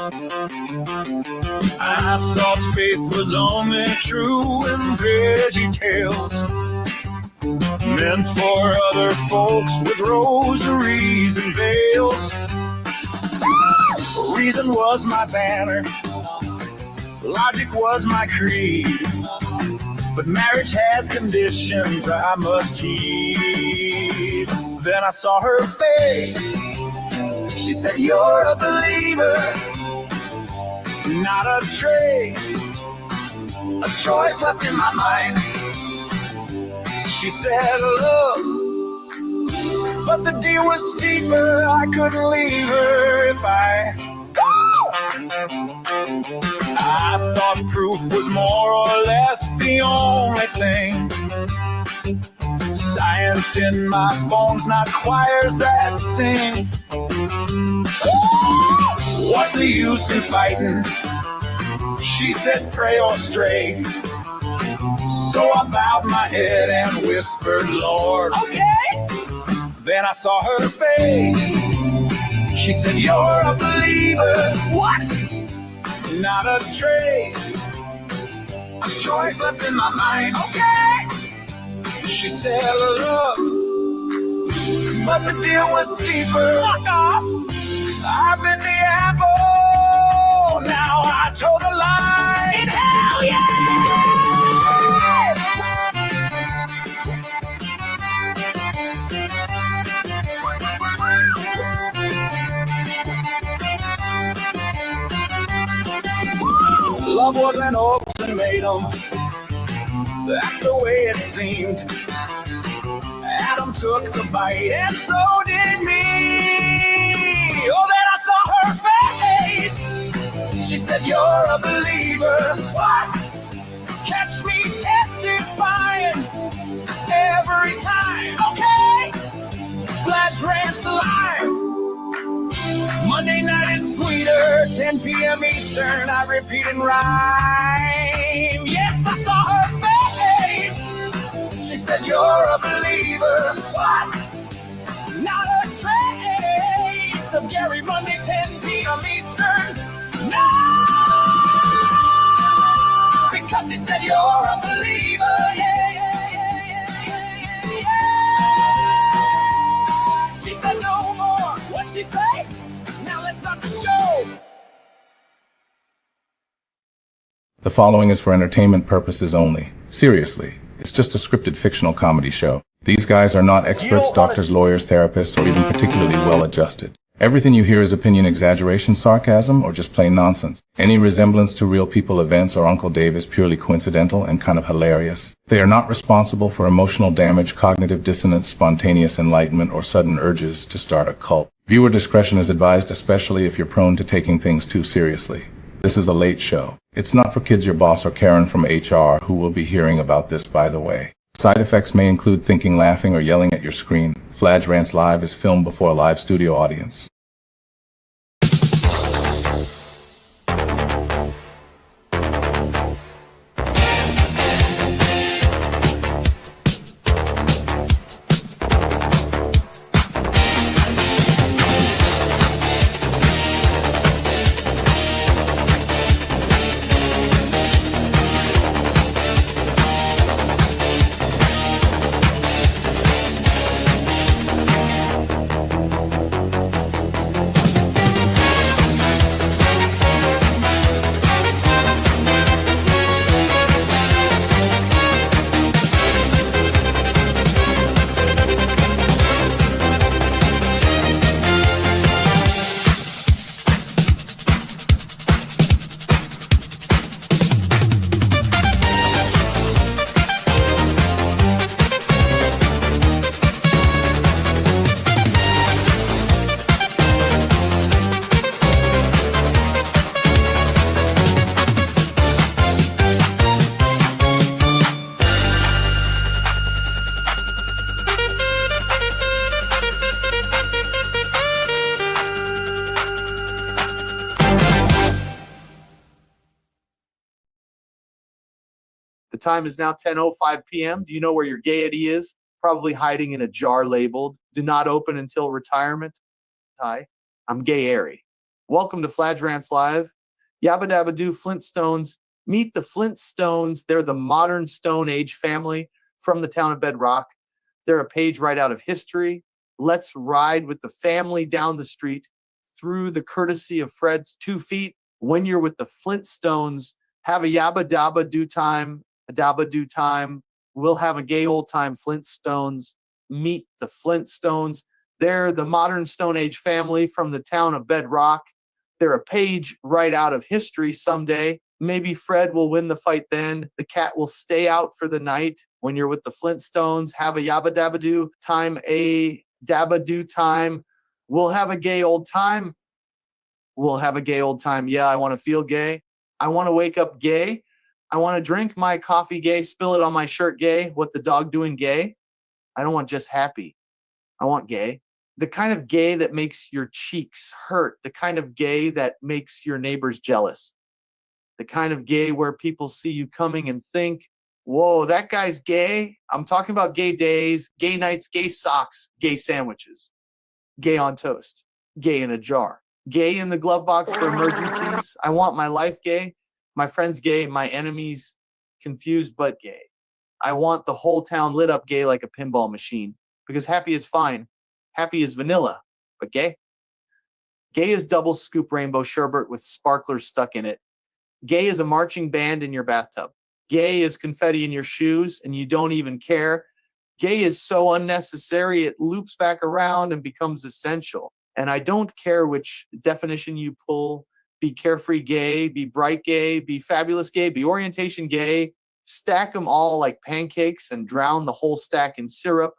I thought faith was only true in veggie tales, meant for other folks with rosaries and veils. Reason was my banner, logic was my creed, but marriage has conditions I must heed. Then I saw her face. She said, "You're a believer, not a trace, a choice left in my mind." She said, "Look, but the deal was steeper. I couldn't leave her if I thought proof was more or less the only thing. Science in my bones, not choirs that sing. What's the use in fighting?" She said, "Pray or stray." So I bowed my head and whispered, "Lord, okay." Then I saw her face. She said, "You're a believer." What? Not a trace, a choice left in my mind. Okay. She said, "Look, but the deal was steeper. Fuck off. I've been the apple, now I toe the line. Hell yeah!" Love was an ultimatum, that's the way it seemed. Adam took the bite, and so did me. Oh, then I saw her face. She said, "You're a believer." What? Catch me testifying every time. Okay. Fladge Rants live. Monday night is sweeter, 10 p.m. Eastern, I repeat and rhyme. Yes, I saw her face. She said, "You're a believer." What? Not a trace of gAIry, Monday, 10 p.m. Eastern. No! Because she said, "You're a believer." Yeah, yeah, yeah, yeah, yeah, yeah. She said, "No more." What'd she say? Now let's start the show. The following is for entertainment purposes only. Seriously, it's just a scripted fictional comedy show. These guys are not experts, doctors, lawyers, therapists, or even particularly well-adjusted. Everything you hear is opinion, exaggeration, sarcasm, or just plain nonsense. Any resemblance to real people, events, or Uncle Dave is purely coincidental and kind of hilarious. They are not responsible for emotional damage, cognitive dissonance, spontaneous enlightenment, or sudden urges to start a cult. Viewer discretion is advised, especially if you're prone to taking things too seriously. This is a late show. It's not for kids, your boss, or Karen from HR, who will be hearing about this, by the way. Side effects may include thinking, laughing, or yelling at your screen. Fladge Rants Live is filmed before a live studio audience. The time is now 10:05 p.m. Do you know where your gaiety is? Probably hiding in a jar labeled, "Do not open until retirement." Hi, I'm gAIry. Welcome to Fladge Rants Live. Yabba dabba doo, Flintstones. Meet the Flintstones. They're the modern Stone Age family from the town of Bedrock. They're a page right out of history. Let's ride with the family down the street through the courtesy of Fred's 2 feet. When you're with the Flintstones, have a yabba dabba doo time, a dabba doo time. We'll have a gay old time, Flintstones. Meet the Flintstones. They're the modern Stone Age family from the town of Bedrock. They're a page right out of history someday. Maybe Fred will win the fight then. The cat will stay out for the night. When you're with the Flintstones, have a yabba dabba doo time, a dabba doo time. We'll have a gay old time. We'll have a gay old time. Yeah, I want to feel gay. I want to wake up gay. I want to drink my coffee gay, spill it on my shirt gay. What the dog doing gay? I don't want just happy. I want gay. The kind of gay that makes your cheeks hurt. The kind of gay that makes your neighbors jealous. The kind of gay where people see you coming and think, whoa, that guy's gay. I'm talking about gay days, gay nights, gay socks, gay sandwiches, gay on toast, gay in a jar, gay in the glove box for emergencies. I want my life gay, my friends gay, my enemies confused but gay. I want the whole town lit up gay like a pinball machine, because happy is fine. Happy is vanilla, but gay? Gay is double scoop rainbow sherbet with sparklers stuck in it. Gay is a marching band in your bathtub. Gay is confetti in your shoes and you don't even care. Gay is so unnecessary it loops back around and becomes essential. And I don't care which definition you pull. Be carefree gay, be bright gay, be fabulous gay, be orientation gay. Stack them all like pancakes and drown the whole stack in syrup.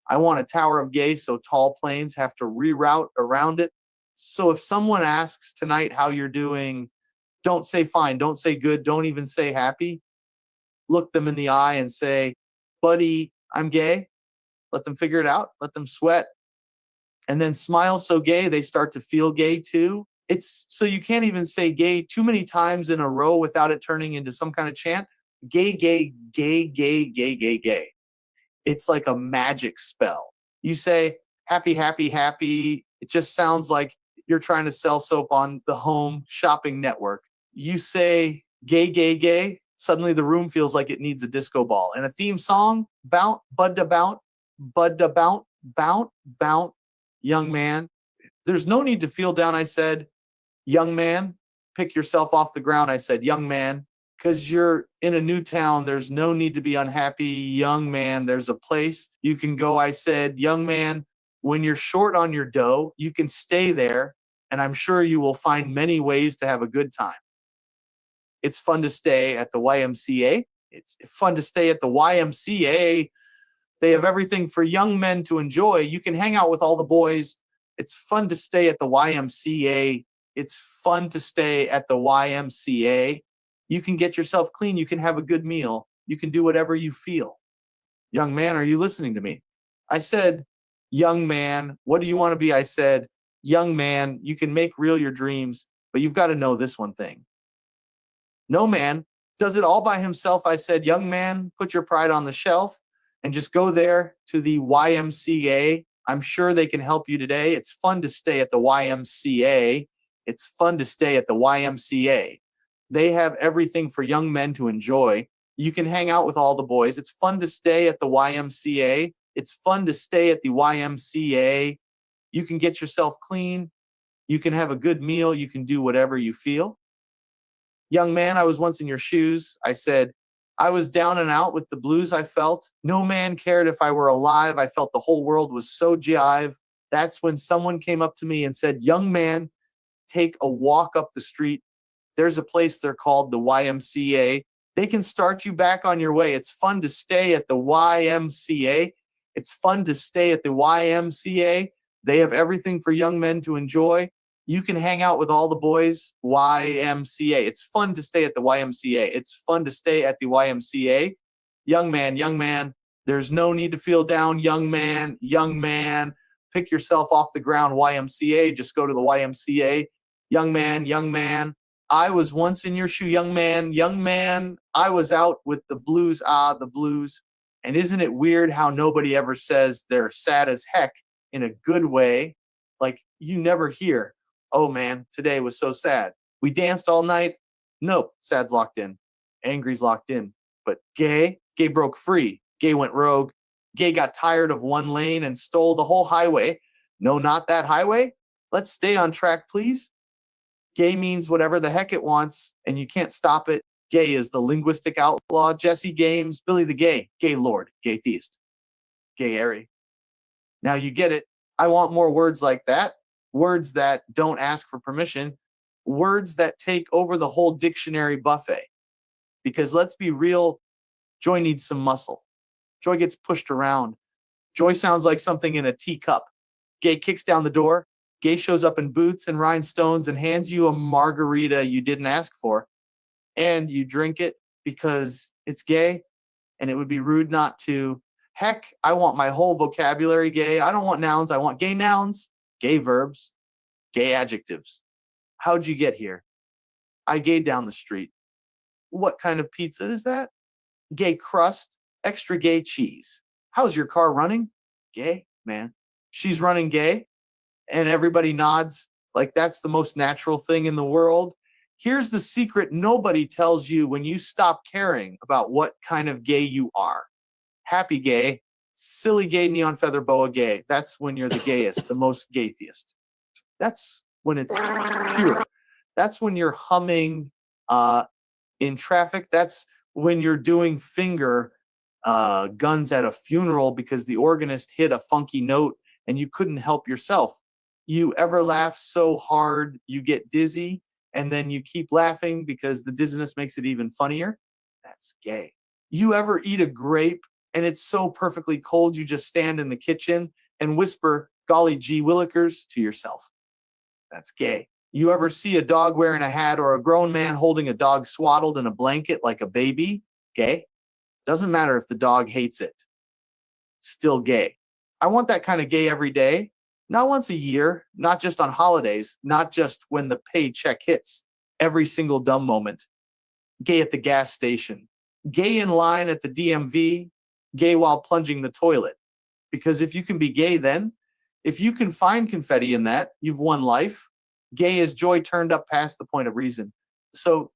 I want a tower of gay so tall planes have to reroute around it. So if someone asks tonight how you're doing, don't say fine, don't say good, don't even say happy. Look them in the eye and say, buddy, I'm gay. Let them figure it out. Let them sweat. And then smile so gay they start to feel gay too. It's so you can't even say gay too many times in a row without it turning into some kind of chant. Gay, gay, gay, gay, gay, gay, gay. It's like a magic spell. You say happy, happy, happy. It just sounds like you're trying to sell soap on the home shopping network. You say gay, gay, gay. Suddenly the room feels like it needs a disco ball. And a theme song, bount, bud da bount, bud da bount, bount, bount, young man. There's no need to feel down, I said. Young man, pick yourself off the ground, I said. Young man, because you're in a new town, there's no need to be unhappy. Young man, there's a place you can go, I said. Young man, when you're short on your dough, you can stay there, and I'm sure you will find many ways to have a good time. It's fun to stay at the YMCA. It's fun to stay at the YMCA. They have everything for young men to enjoy. You can hang out with all the boys. It's fun to stay at the YMCA. It's fun to stay at the YMCA. You can get yourself clean. You can have a good meal. You can do whatever you feel. Young man, are you listening to me? I said, young man, what do you want to be? I said, young man, you can make real your dreams, but you've got to know this one thing. No man does it all by himself. I said, young man, put your pride on the shelf and just go there to the YMCA. I'm sure they can help you today. It's fun to stay at the YMCA. It's fun to stay at the YMCA. They have everything for young men to enjoy. You can hang out with all the boys. It's fun to stay at the YMCA. It's fun to stay at the YMCA. You can get yourself clean. You can have a good meal. You can do whatever you feel. Young man, I was once in your shoes. I said, I was down and out with the blues I felt. No man cared if I were alive. I felt the whole world was so jive. That's when someone came up to me and said, young man, take a walk up the street. There's a place they're called the YMCA. They can start you back on your way. It's fun to stay at the YMCA. It's fun to stay at the YMCA. They have everything for young men to enjoy. You can hang out with all the boys. YMCA. It's fun to stay at the YMCA. It's fun to stay at the YMCA. Young man, there's no need to feel down. Young man, pick yourself off the ground. YMCA. Just go to the YMCA. Young man, I was once in your shoe. Young man, I was out with the blues. The blues. And isn't it weird how nobody ever says they're sad as heck in a good way? Like you never hear, Oh man, today was so sad. We danced all night. Nope, sad's locked in. Angry's locked in. But gay broke free. Gay went rogue. Gay got tired of one lane and stole the whole highway. No, not that highway. Let's stay on track, please. Gay means whatever the heck it wants, and you can't stop it. Gay is the linguistic outlaw. Jesse Games, Billy the Gay, Gay Lord, Gay Theist, gAIry. Now you get it. I want more words like that. Words that don't ask for permission. Words that take over the whole dictionary buffet. Because let's be real, joy needs some muscle. Joy gets pushed around. Joy sounds like something in a teacup. Gay kicks down the door. Gay shows up in boots and rhinestones and hands you a margarita you didn't ask for. And you drink it because it's gay, and it would be rude not to. Heck, I want my whole vocabulary gay. I don't want nouns. I want gay nouns, gay verbs, gay adjectives. How'd you get here? I gayed down the street. What kind of pizza is that? Gay crust, extra gay cheese. How's your car running? Gay, man. She's running gay. And everybody nods like that's the most natural thing in the world. Here's the secret nobody tells you when you stop caring about what kind of gay you are. Happy gay, silly gay, neon feather boa gay. That's when you're the gayest, the most gay theist. That's when it's pure. That's when you're humming in traffic. That's when you're doing finger guns at a funeral because the organist hit a funky note and you couldn't help yourself. You ever laugh so hard you get dizzy and then you keep laughing because the dizziness makes it even funnier? That's gay. You ever eat a grape and it's so perfectly cold you just stand in the kitchen and whisper, golly gee willikers, to yourself? That's gay. You ever see a dog wearing a hat or a grown man holding a dog swaddled in a blanket like a baby? Gay. Doesn't matter if the dog hates it. Still gay. I want that kind of gay every day. Not once a year, not just on holidays, not just when the paycheck hits. Every single dumb moment. Gay at the gas station. Gay in line at the DMV. Gay while plunging the toilet. Because if you can be gay then, if you can find confetti in that, you've won life. Gay is joy turned up past the point of reason. So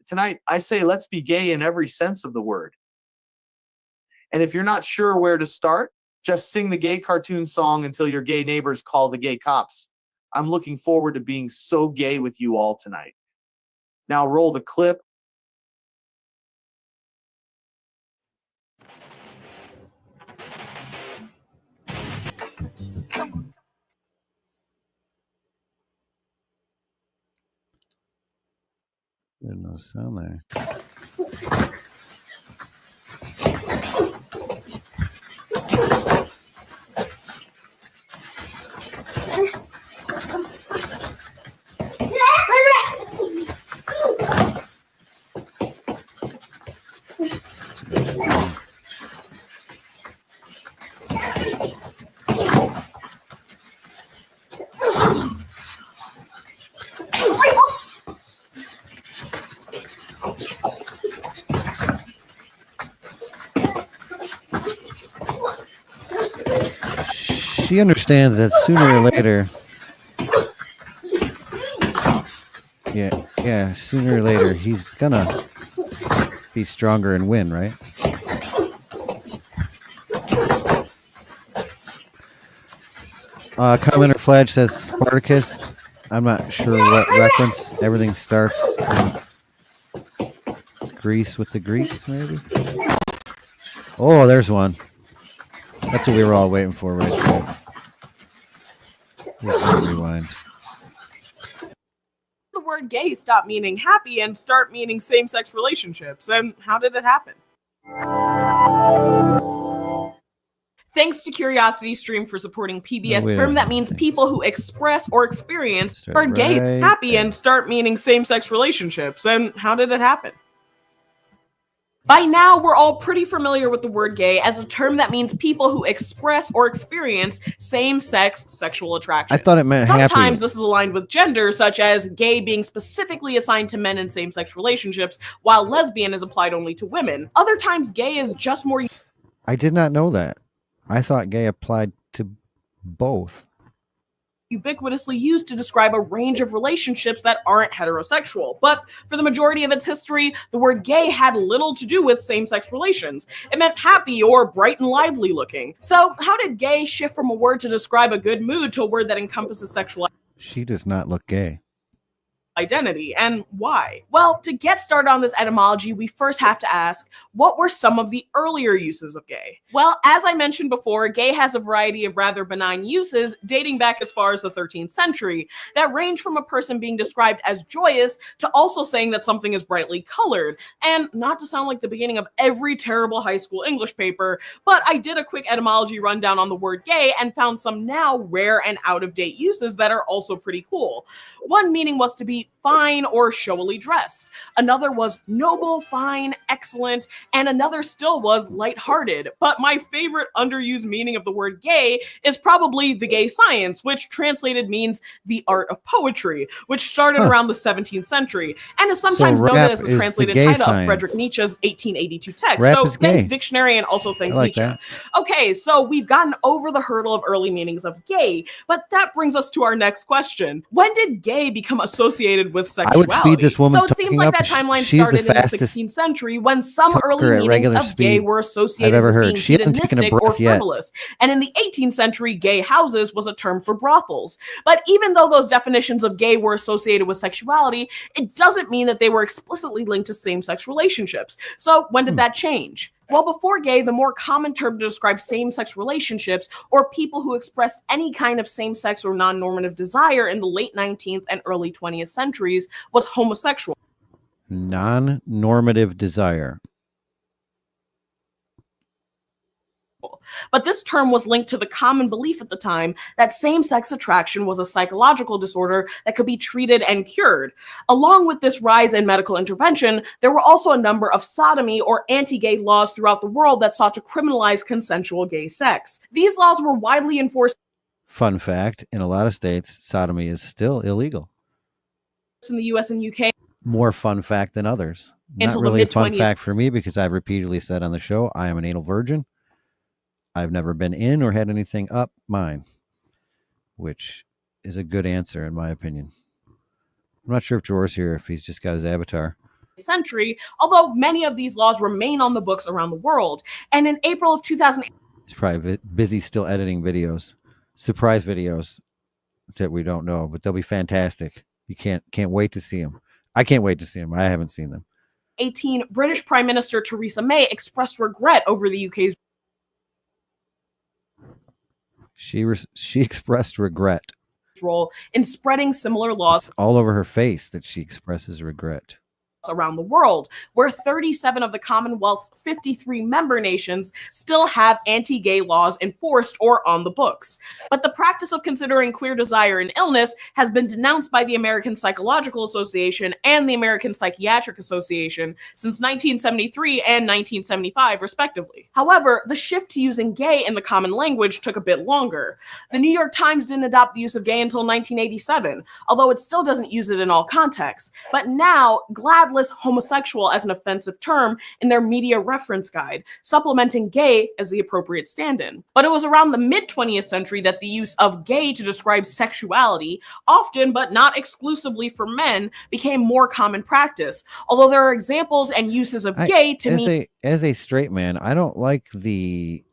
tonight, I say let's be gay in every sense of the word. And if you're not sure where to start, just sing the gay cartoon song until your gay neighbors call the gay cops. I'm looking forward to being so gay with you all tonight. Now roll the clip. There's no sound there. She understands that sooner or later, sooner or later, he's gonna be stronger and win, right? Commenter Fladge says Spartacus. I'm not sure what reference. Everything starts in Greece with the Greeks, maybe. Oh, there's one. That's what we were all waiting for, right? Rewind. The word gay stop meaning happy and start meaning same-sex relationships, and how did it happen? Thanks to Curiosity Stream for supporting PBS. Term that means people who express or experience are gay, happy, and start meaning same-sex relationships, and how did it happen? By now, we're all pretty familiar with the word gay as a term that means people who express or experience same-sex sexual attraction. I thought it meant Sometimes happy. this is aligned with gender, such as gay being specifically assigned to men in same-sex relationships, while lesbian is applied only to women. Other times, gay is just more... I did not know that. I thought gay applied to both. ubiquitously used to describe a range of relationships that aren't heterosexual. But for the majority of its history, the word gay had little to do with same-sex relations. It meant happy or bright and lively looking. So how did gay shift from a word to describe a good mood to a word that encompasses sexual? She does not look gay. Identity, and why? Well, to get started on this etymology, we first have to ask, what were some of the earlier uses of gay? Well, as I mentioned before, gay has a variety of rather benign uses dating back as far as the 13th century that range from a person being described as joyous to also saying that something is brightly colored. And not to sound like the beginning of every terrible high school English paper, but I did a quick etymology rundown on the word gay and found some now rare and out-of-date uses that are also pretty cool. One meaning was to be fine or showily dressed. Another was noble, fine, excellent, and another still was lighthearted. But my favorite underused meaning of the word gay is probably the gay science, which translated means the art of poetry, which started around the 17th century, and is sometimes noted as the translated title of Friedrich Nietzsche's 1882 text. So thanks dictionary, and also thanks Nietzsche. That. Okay, so we've gotten over the hurdle of early meanings of gay, but that brings us to our next question. When did gay become associated with sexuality? I would speed this woman's So it seems like that timeline started in the 16th century when some early meanings of gay were associated with being hedonistic or frivolous. And in the 18th century, gay houses was a term for brothels. But even though those definitions of gay were associated with sexuality, it doesn't mean that they were explicitly linked to same-sex relationships. So when did that change? Well, before gay, the more common term to describe same-sex relationships or people who expressed any kind of same-sex or non-normative desire in the late 19th and early 20th centuries was homosexual. Non-normative desire. But this term was linked to the common belief at the time that same-sex attraction was a psychological disorder that could be treated and cured. Along with this rise in medical intervention, there were also a number of sodomy or anti-gay laws throughout the world that sought to criminalize consensual gay sex. These laws were widely enforced. Fun fact, in a lot of states, sodomy is still illegal. In the US and UK. More fun fact than others. Not really a fun fact for me because I've repeatedly said on the show, I am an anal virgin. I've never been in or had anything up mine, which is a good answer in my opinion. I'm not sure if Jor's here, if he's just got his avatar. Century, although many of these laws remain on the books around the world. And in April of 2008, he's probably busy still editing videos, surprise videos that we don't know, but they'll be fantastic. You can't wait to see them. I can't wait to see them. I haven't seen them. 18, British Prime Minister Theresa May expressed regret over the UK's She expressed regret. Role in spreading similar laws. It's all over her face that she expresses regret. Around the world, where 37 of the Commonwealth's 53 member nations still have anti-gay laws enforced or on the books. But the practice of considering queer desire an illness has been denounced by the American Psychological Association and the American Psychiatric Association since 1973 and 1975, respectively. However, the shift to using gay in the common language took a bit longer. The New York Times didn't adopt the use of gay until 1987, although it still doesn't use it in all contexts. But now, gladly homosexual as an offensive term in their media reference guide, supplementing gay as the appropriate stand-in. But it was around the mid-20th century that the use of gay to describe sexuality, often but not exclusively for men, became more common practice. Although there are examples and uses of gay to mean as a straight man, I don't like the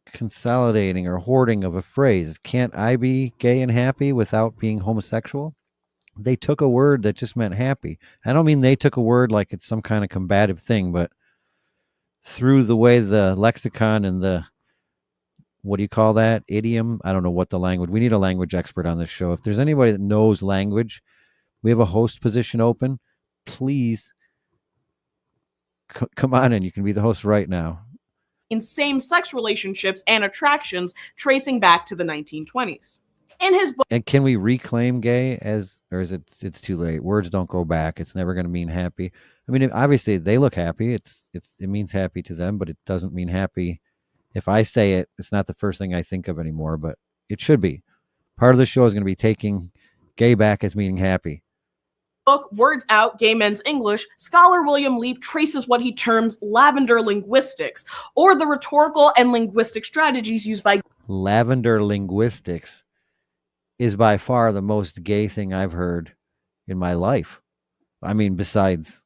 consolidating or hoarding of a phrase. Can't I be gay and happy without being homosexual? They took a word that just meant happy. I don't mean they took a word like it's some kind of combative thing, but through the way the lexicon and the, what do you call that? Idiom? I don't know what the language, we need a language expert on this show. If there's anybody that knows language, we have a host position open. Please come on in. You can be the host right now. In same-sex relationships and attractions tracing back to the 1920s. In his book, and can we reclaim gay as, or is it's too late? Words don't go back. It's never going to mean happy. I mean, obviously they look happy. It means happy to them, but it doesn't mean happy. If I say it, it's not the first thing I think of anymore, but it should be. Part of the show is going to be taking gay back as meaning happy. Book Words Out, Gay Men's English, scholar William Leap traces what he terms lavender linguistics, or the rhetorical and linguistic strategies used by lavender linguistics. is by far the most gay thing I've heard in my life. I mean, besides,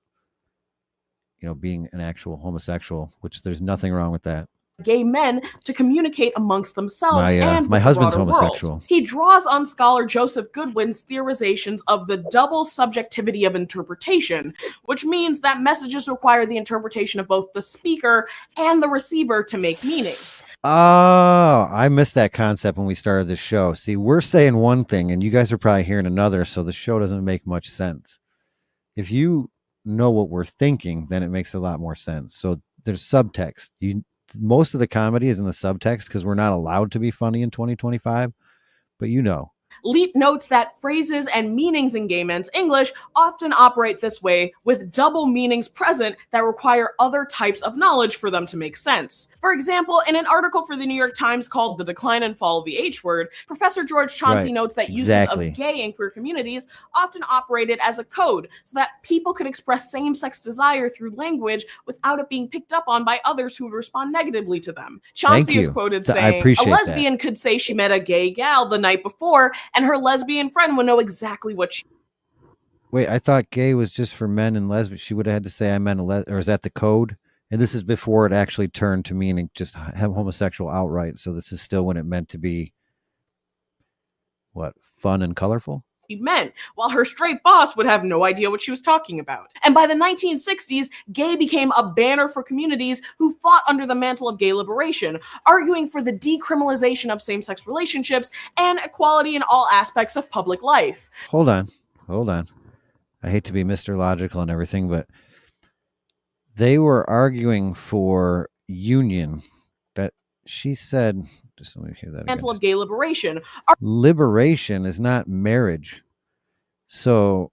being an actual homosexual, which there's nothing wrong with that. Gay men to communicate amongst themselves and my with husband's the broader homosexual. World. He draws on scholar Joseph Goodwin's theorizations of the double subjectivity of interpretation, which means that messages require the interpretation of both the speaker and the receiver to make meaning. Oh, I missed that concept when we started the show. See, we're saying one thing and you guys are probably hearing another, so the show doesn't make much sense. If you know what we're thinking, then it makes a lot more sense. So there's subtext. Most of the comedy is in the subtext because we're not allowed to be funny in 2025, but Leap notes that phrases and meanings in gay men's English often operate this way, with double meanings present that require other types of knowledge for them to make sense. For example, in an article for the New York Times called The Decline and Fall of the H Word, Professor George Chauncey notes that uses of gay and queer communities often operated as a code so that people could express same-sex desire through language without it being picked up on by others who would respond negatively to them. Chauncey is quoted saying, "A lesbian could say she met a gay gal the night before, and her lesbian friend would know exactly what she..." Wait, I thought gay was just for men and lesbian. She would have had to say I meant or is that the code? And this is before it actually turned to meaning just have homosexual outright. So this is still when it meant to be fun and colorful? Meant, while her straight boss would have no idea what she was talking about. And by the 1960s, gay became a banner for communities who fought under the mantle of gay liberation, arguing for the decriminalization of same-sex relationships and equality in all aspects of public life. Hold on. I hate to be Mr. Logical and everything, but they were arguing for union. That she said... Just let me hear that again. Mantle of gay liberation. Liberation is not marriage. So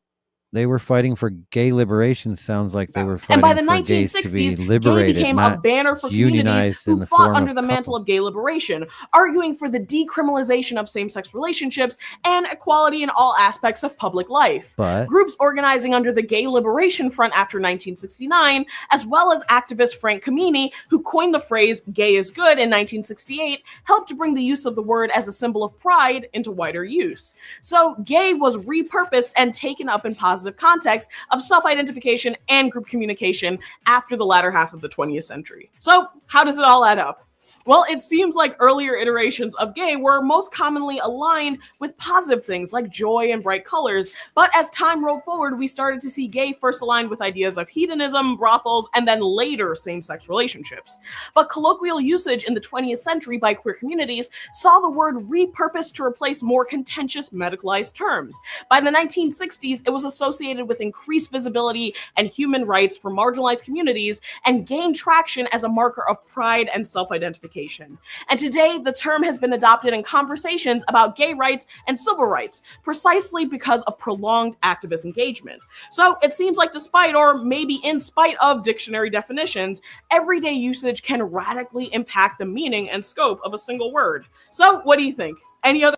they were fighting for gay liberation. Sounds like they were fighting for gays to be liberated, gay became a banner for communities who fought under the mantle of gay liberation, arguing for the decriminalization of same-sex relationships and equality in all aspects of public life. But groups organizing under the Gay Liberation Front after 1969, as well as activist Frank Kameny, who coined the phrase "gay is good" in 1968, helped to bring the use of the word as a symbol of pride into wider use. So gay was repurposed and taken up in positive context of self-identification and group communication after the latter half of the 20th century. So how does it all add up? Well, it seems like earlier iterations of gay were most commonly aligned with positive things like joy and bright colors, but as time rolled forward, we started to see gay first aligned with ideas of hedonism, brothels, and then later same-sex relationships. But colloquial usage in the 20th century by queer communities saw the word repurposed to replace more contentious medicalized terms. By the 1960s, it was associated with increased visibility and human rights for marginalized communities and gained traction as a marker of pride and self-identification. And today, the term has been adopted in conversations about gay rights and civil rights, precisely because of prolonged activist engagement. So it seems like despite, or maybe in spite of dictionary definitions, everyday usage can radically impact the meaning and scope of a single word. So what do you think? Any other?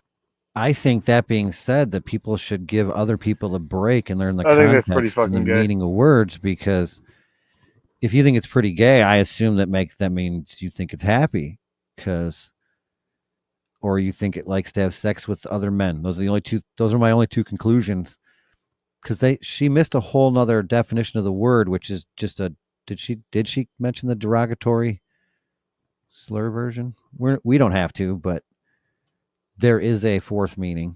I think that being said, that people should give other people a break and learn the context and the meaning of words, because if you think it's pretty gay, I assume that means you think it's happy, or you think it likes to have sex with other men. Those are my only two conclusions. Because she missed a whole nother definition of the word, which is just did she mention the derogatory slur version? We don't have to, but there is a fourth meaning.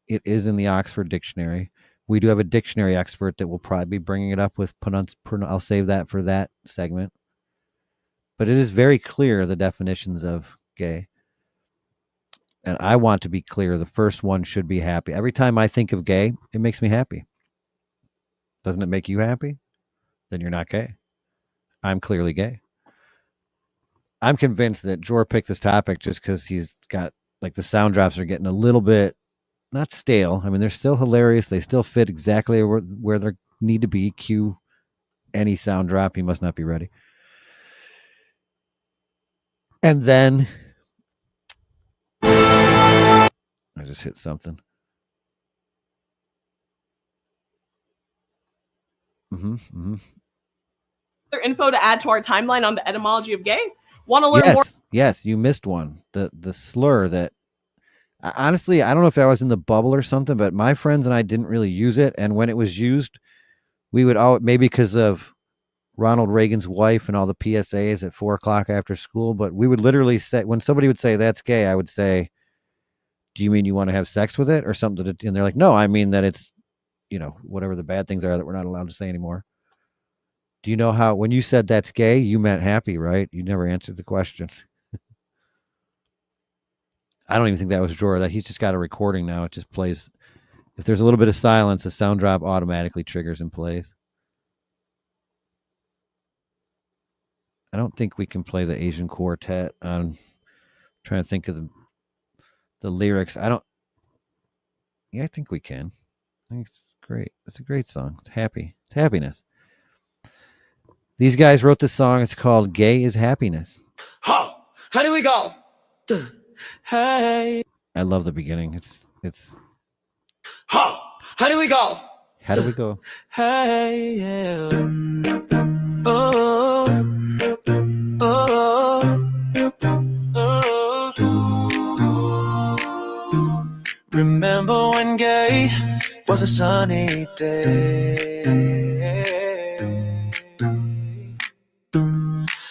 It is in the Oxford Dictionary. We do have a dictionary expert that will probably be bringing it up with I'll save that for that segment. But it is very clear, the definitions of gay. And I want to be clear, the first one should be happy. Every time I think of gay, it makes me happy. Doesn't it make you happy? Then you're not gay. I'm clearly gay. I'm convinced that Jor picked this topic just because he's got, the sound drops are getting a little bit, not stale. I mean, they're still hilarious. They still fit exactly where they need to be. Cue any sound drop. He must not be ready. And then I just hit something. Other info to add to our timeline on the etymology of gay? Want to learn more? Yes, you missed one. The slur that Honestly, I don't know if I was in the bubble or something, but my friends and I didn't really use it. And when it was used, we would maybe because of Ronald Reagan's wife and all the PSAs at 4:00 after school, but we would literally say, when somebody would say that's gay, I would say, do you mean you want to have sex with it or something? And they're like, no, I mean that it's, whatever the bad things are that we're not allowed to say anymore. Do you know how, when you said that's gay, you meant happy, right? You never answered the question. I don't even think that was a drawer. That he's just got a recording now. It just plays. If there's a little bit of silence, a sound drop automatically triggers and plays. I don't think we can play the Asian Quartet. I'm trying to think of the lyrics. Yeah, I think we can. I think it's great. It's a great song. It's happy. It's happiness. These guys wrote this song. It's called "Gay is Happiness." How do we go? Hey. I love the beginning. It's. How do we go? How do we go? Hey, yeah. Oh, remember when gay was a sunny day?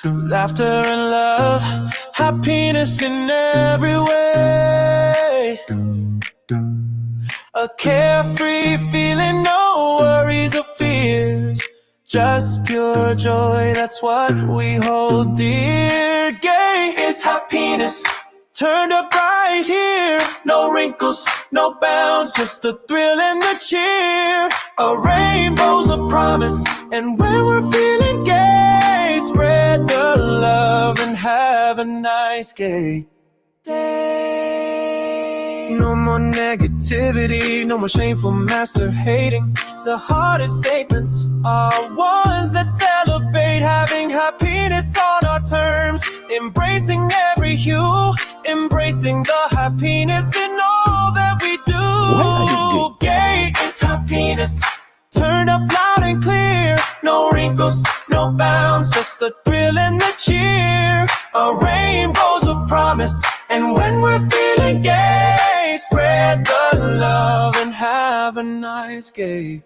Laughter and love, happiness in every way. A carefree feeling, no worries or fears, just pure joy, that's what we hold dear. Gay is happiness, turned up right here. No wrinkles, no bounds, just the thrill and the cheer. A rainbow's a promise, and when we're feeling gay, spread the love and have a nice gay day. No more negativity, no more shameful master hating. The hardest statements are ones that celebrate having happiness on our terms. Embracing every hue, embracing the happiness in all that we do. Gay is happiness, turned up loud and clear. No wrinkles, no bounds, just the thrill and the cheer. A rainbow's a promise, and when we're feeling gay, spread the love and have a nice gay.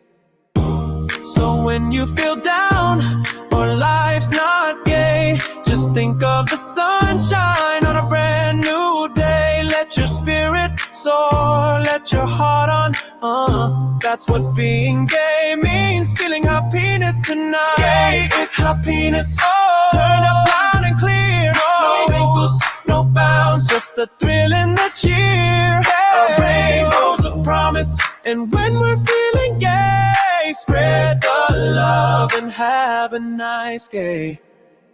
So when you feel down or life's not gay, just think of the sunshine on a brand new day. Let your spirit soar, let your heart on. That's what being gay means, feeling happiness tonight. Gay is happiness, turn up loud and clear. No wrinkles, no bounds, just the thrill and the cheer. A rainbow's a promise, and when we're feeling gay, spread the love and have a nice gay.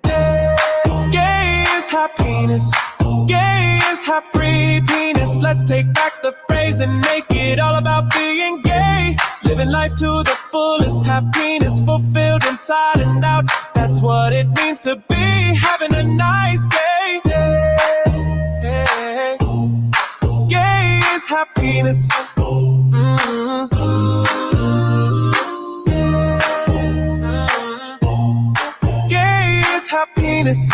Gay is happiness, gay is free penis. Let's take back the phrase and make it all about being gay. Living life to the fullest, happiness fulfilled inside and out. That's what it means to be having a nice gay day. Gay is happiness. Gay is happiness.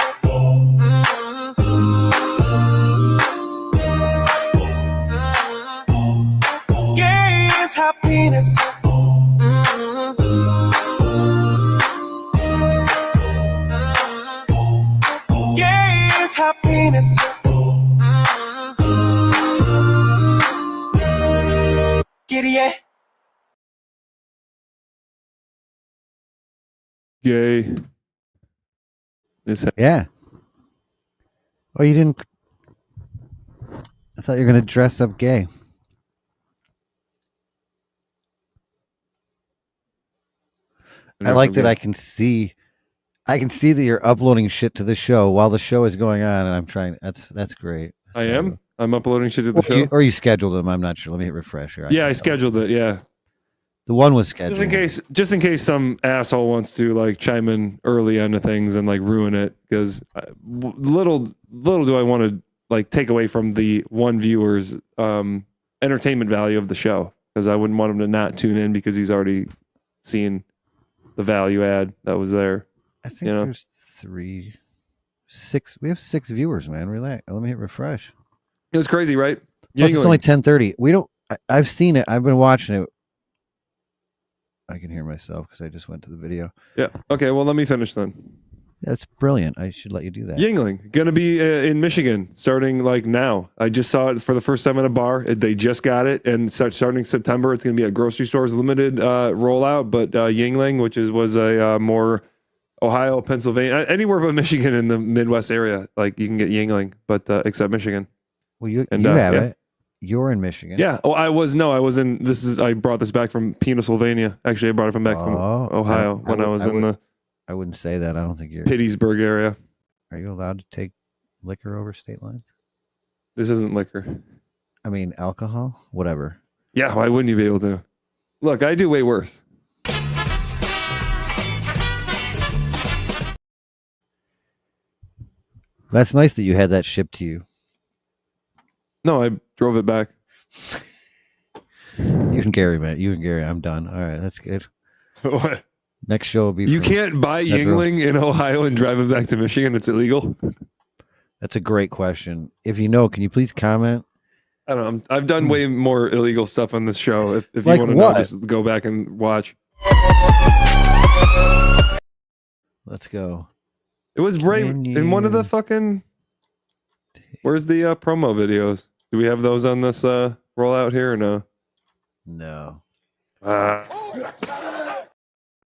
Gay is happiness. Gay is happiness. Giddy. Gay. Yeah. Oh, you didn't. I thought you were going to dress up gay. I like that I can see that you're uploading shit to the show while the show is going on, and I'm trying. That's great. I am. I'm uploading shit to the show. Or you scheduled them. I'm not sure. Let me hit refresh here. Yeah, I scheduled it. Yeah. The one was scheduled. Just in case some asshole wants to like chime in early onto things and like ruin it, because little do I want to like take away from the one viewer's entertainment value of the show, because I wouldn't want him to not tune in because he's already seen the value add that was there. I think there's 6. We have 6 viewers, man. Relax. Let me hit refresh. It was crazy, right? Plus, it's only 10:30. We don't. I've seen it. I've been watching it. I can hear myself because I just went to the video. Yeah. Okay. Well, let me finish then. That's brilliant. I should let you do that. Yingling gonna be in Michigan starting like now. I just saw it for the first time at a bar. They just got it, and starting September, it's gonna be at grocery stores limited rollout. But Yingling, which was a more Ohio, Pennsylvania, anywhere but Michigan in the Midwest area, like you can get Yingling, but except Michigan. Well, you have it. You're in Michigan. Yeah. Oh, I was in. I brought this back from Pennsylvania. Actually, I brought it from Ohio when I was in the. I wouldn't say that. I don't think you're Pittsburgh area. Are you allowed to take liquor over state lines? This isn't liquor. I mean, alcohol, whatever. Yeah, why wouldn't you be able to? Look, I do way worse. That's nice that you had that shipped to you. No, I drove it back. You and Gary, man. You and Gary. I'm done. All right, that's good. What? Next show will be. You can't buy Yingling in Ohio and drive it back to Michigan. It's illegal. That's a great question. If you know, can you please comment? I don't know. I've done way more illegal stuff on this show. If you Like want to know, just go back and watch. Let's go. It was right in one of the fucking. Where's the promo videos? Do we have those on this rollout here or no? No.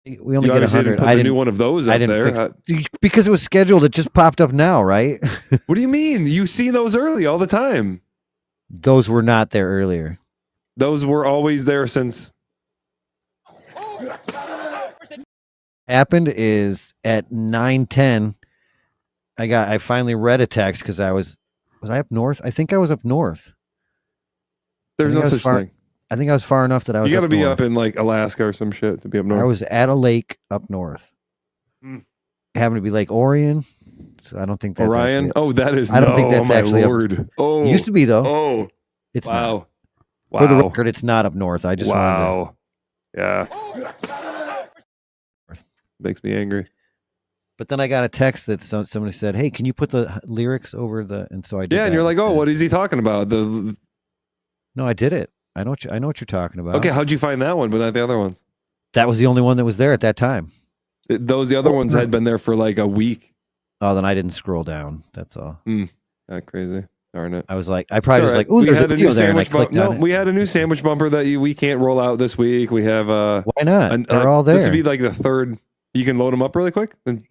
We only get 100. Put the new one of those up there because it was scheduled. It just popped up now, right? What do you mean? You see those early all the time. Those were not there earlier. Those were always there since. Happened is at 9:10. I finally read a text because was I up north? I think I was up north. There's no such thing. I think I was far enough that I was. You got to be up in like Alaska or some shit to be up north. I was at a lake up north. It happened to be Lake Orion, so I don't think that's Orion. Actually, oh, that is. I don't think that's actually. Lord. It used to be though. Oh, it's wow. Not. For the record, it's not up north. I just wow. Yeah. Makes me angry. But then I got a text that somebody said, "Hey, can you put the lyrics over the?" And so I did. Yeah, and you're like, "Oh, what is he talking about?" No, I did it. I know what you're talking about. Okay, how'd you find that one, but not the other ones? That was the only one that was there at that time. The other ones had been there for like a week. Oh, then I didn't scroll down. That's all. That crazy. Darn it. I was like, I probably was like, "Oh, there's a video there," and I clicked on it. We had a new sandwich bumper that we can't roll out this week. We have why not? They're all there. This would be like the third. You can load them up really quick. And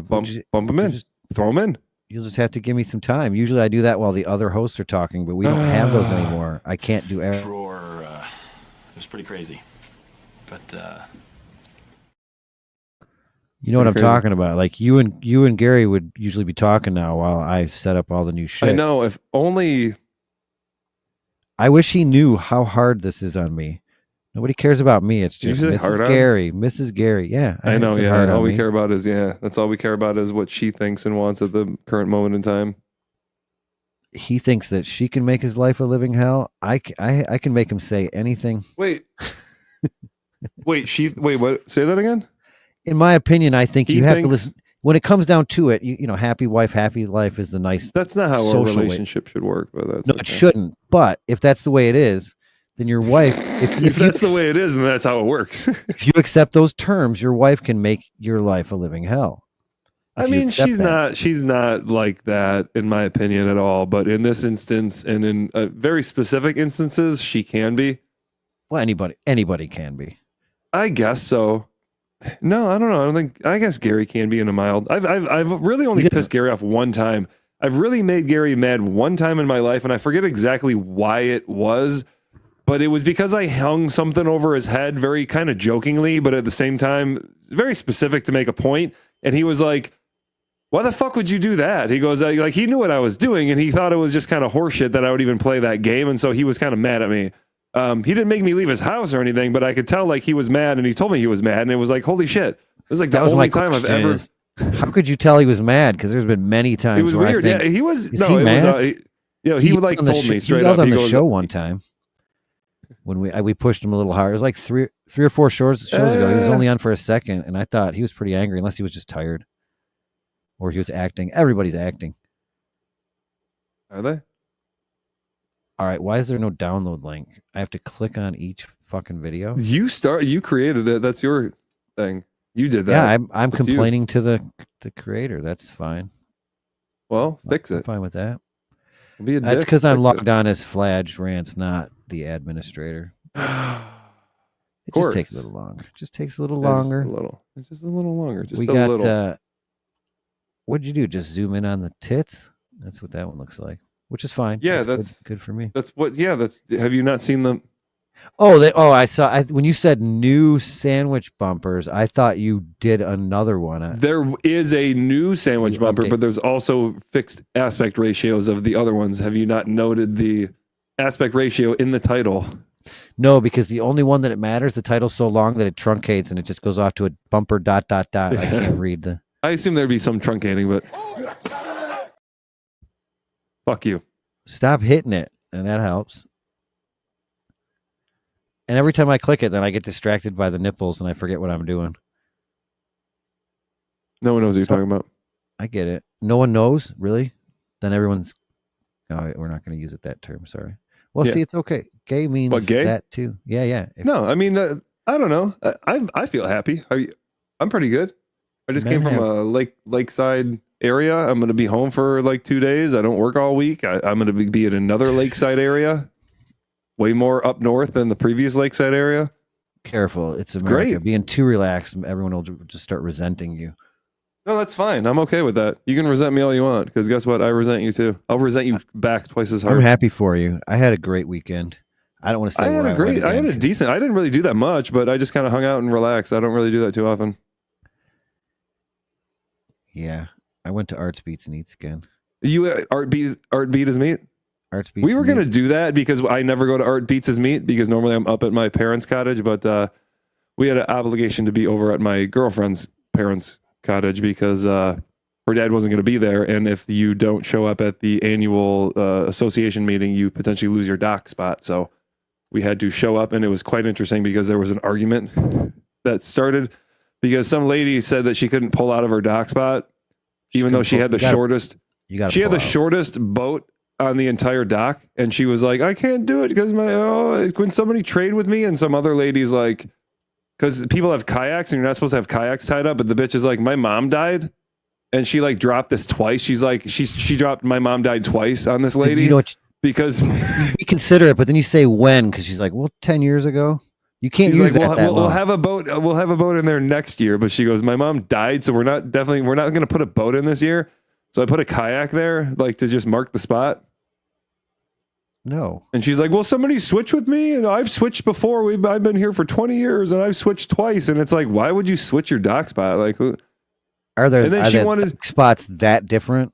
bump them in. Throw them in. You'll just have to give me some time. Usually I do that while the other hosts are talking, but we don't have those anymore. I can't do everything. It was pretty crazy. But you know what I'm talking about? Like you and Gary would usually be talking now while I set up all the new shit. I know. If only I wish he knew how hard this is on me. Nobody cares about me. It's just Mrs. Gary. Yeah. I know. Yeah. All we care about is that's all we care about is what she thinks and wants at the current moment in time. He thinks that she can make his life a living hell. I can make him say anything. Wait. What? Say that again? In my opinion, I think you have to listen. When it comes down to it, you know, happy wife, happy life is the nice. That's not how a relationship should work, but that's it shouldn't. But if that's the way it is, then your wife, if that's the way it is, and that's how it works. If you accept those terms, your wife can make your life a living hell. I mean, she's not like that, in my opinion, at all. But in this instance, and in very specific instances, she can be. Well, anybody can be. I guess so. No, I don't know. I guess Gary can be in a mild. I've really only pissed Gary off one time. I've really made Gary mad one time in my life, and I forget exactly why it was. But it was because I hung something over his head very kind of jokingly, but at the same time, very specific to make a point. And he was like, why the fuck would you do that? He goes, like, he knew what I was doing, and he thought it was just kind of horseshit that I would even play that game. And so he was kind of mad at me. He didn't make me leave his house or anything, but I could tell like he was mad, and he told me he was mad. And it was like, holy shit. It was like the only time I've ever. How could you tell he was mad? Because there's been many times. It was weird. Yeah, he was. No, he mad? He would like told me straight up. He goes on the show one time. When we pushed him a little hard. It was like three or four shows ago. He was only on for a second, and I thought he was pretty angry, unless he was just tired. Or he was acting. Everybody's acting. Are they? All right, why is there no download link? I have to click on each fucking video. You created it. That's your thing. You did that. Yeah, I'm complaining to the creator. That's fine. Well, fix I'm it. fine with that. Be a That's dick, because I'm fix logged it. on as Fladge Rants, not the administrator. It just takes a little longer. Just takes a little longer. It's just a little longer. Just we a got, little. What'd you do? Just zoom in on the tits? That's what that one looks like, which is fine. Yeah, that's good for me. That's what. Yeah, that's. Have you not seen them? I saw. When you said new sandwich bumpers, I thought you did another one. There is a new sandwich bumper, but there's also fixed aspect ratios of the other ones. Have you not noted the aspect ratio in the title? No, because the only one that it matters, the title's so long that it truncates and it just goes off to a bumper ... I can't read the. I assume there'd be some truncating, but fuck you. Stop hitting it, and that helps. And every time I click it, then I get distracted by the nipples and I forget what I'm doing. No one knows what you're talking about. I get it. No one knows, really? Then everyone's. Oh, we're not going to use it that term. Sorry. Well, see, it's okay. Gay means that too. Yeah. No, I mean, I don't know. I feel happy. I'm pretty good. I just came from a lakeside area. I'm going to be home for like 2 days. I don't work all week. I'm going to be at another lakeside area, way more up north than the previous lakeside area. Careful. It's America. Great. Being too relaxed, everyone will just start resenting you. No, that's fine. I'm okay with that. You can resent me all you want, because guess what? I resent you too. I'll resent you back twice as hard. I'm happy for you. I had a great weekend. I don't want to say I had a decent. I didn't really do that much, but I just kind of hung out and relaxed. I don't really do that too often. Yeah, I went to Arts Beats and Eats again. You Art Beat is Meat? Arts Beats. We were going to do that because I never go to Art Beats as Meat because normally I'm up at my parents' cottage, but we had an obligation to be over at my girlfriend's parents' cottage because her dad wasn't going to be there, and if you don't show up at the annual association meeting, you potentially lose your dock spot. So we had to show up, and it was quite interesting because there was an argument that started because some lady said that she couldn't pull out of her dock spot, even though she had the shortest. She had the shortest boat on the entire dock, and she was like, "I can't do it because when somebody trade with me," and some other lady's like, because people have kayaks and you're not supposed to have kayaks tied up, but the bitch is like, "My mom died," and she like dropped this twice. She's like, she dropped "My mom died" twice on this lady. You know what? Because you consider it, but then you say when, because she's like, well, 10 years ago. You can't use like, that. We'll have a boat. We'll have a boat in there next year. But she goes, "My mom died, so we're not going to put a boat in this year." So I put a kayak there, like to just mark the spot. No. And she's like, "Well, somebody switch with me, and I've switched before. I've been here for 20 years, and I've switched twice." And it's like, why would you switch your dock spot? Like, are there spots that different?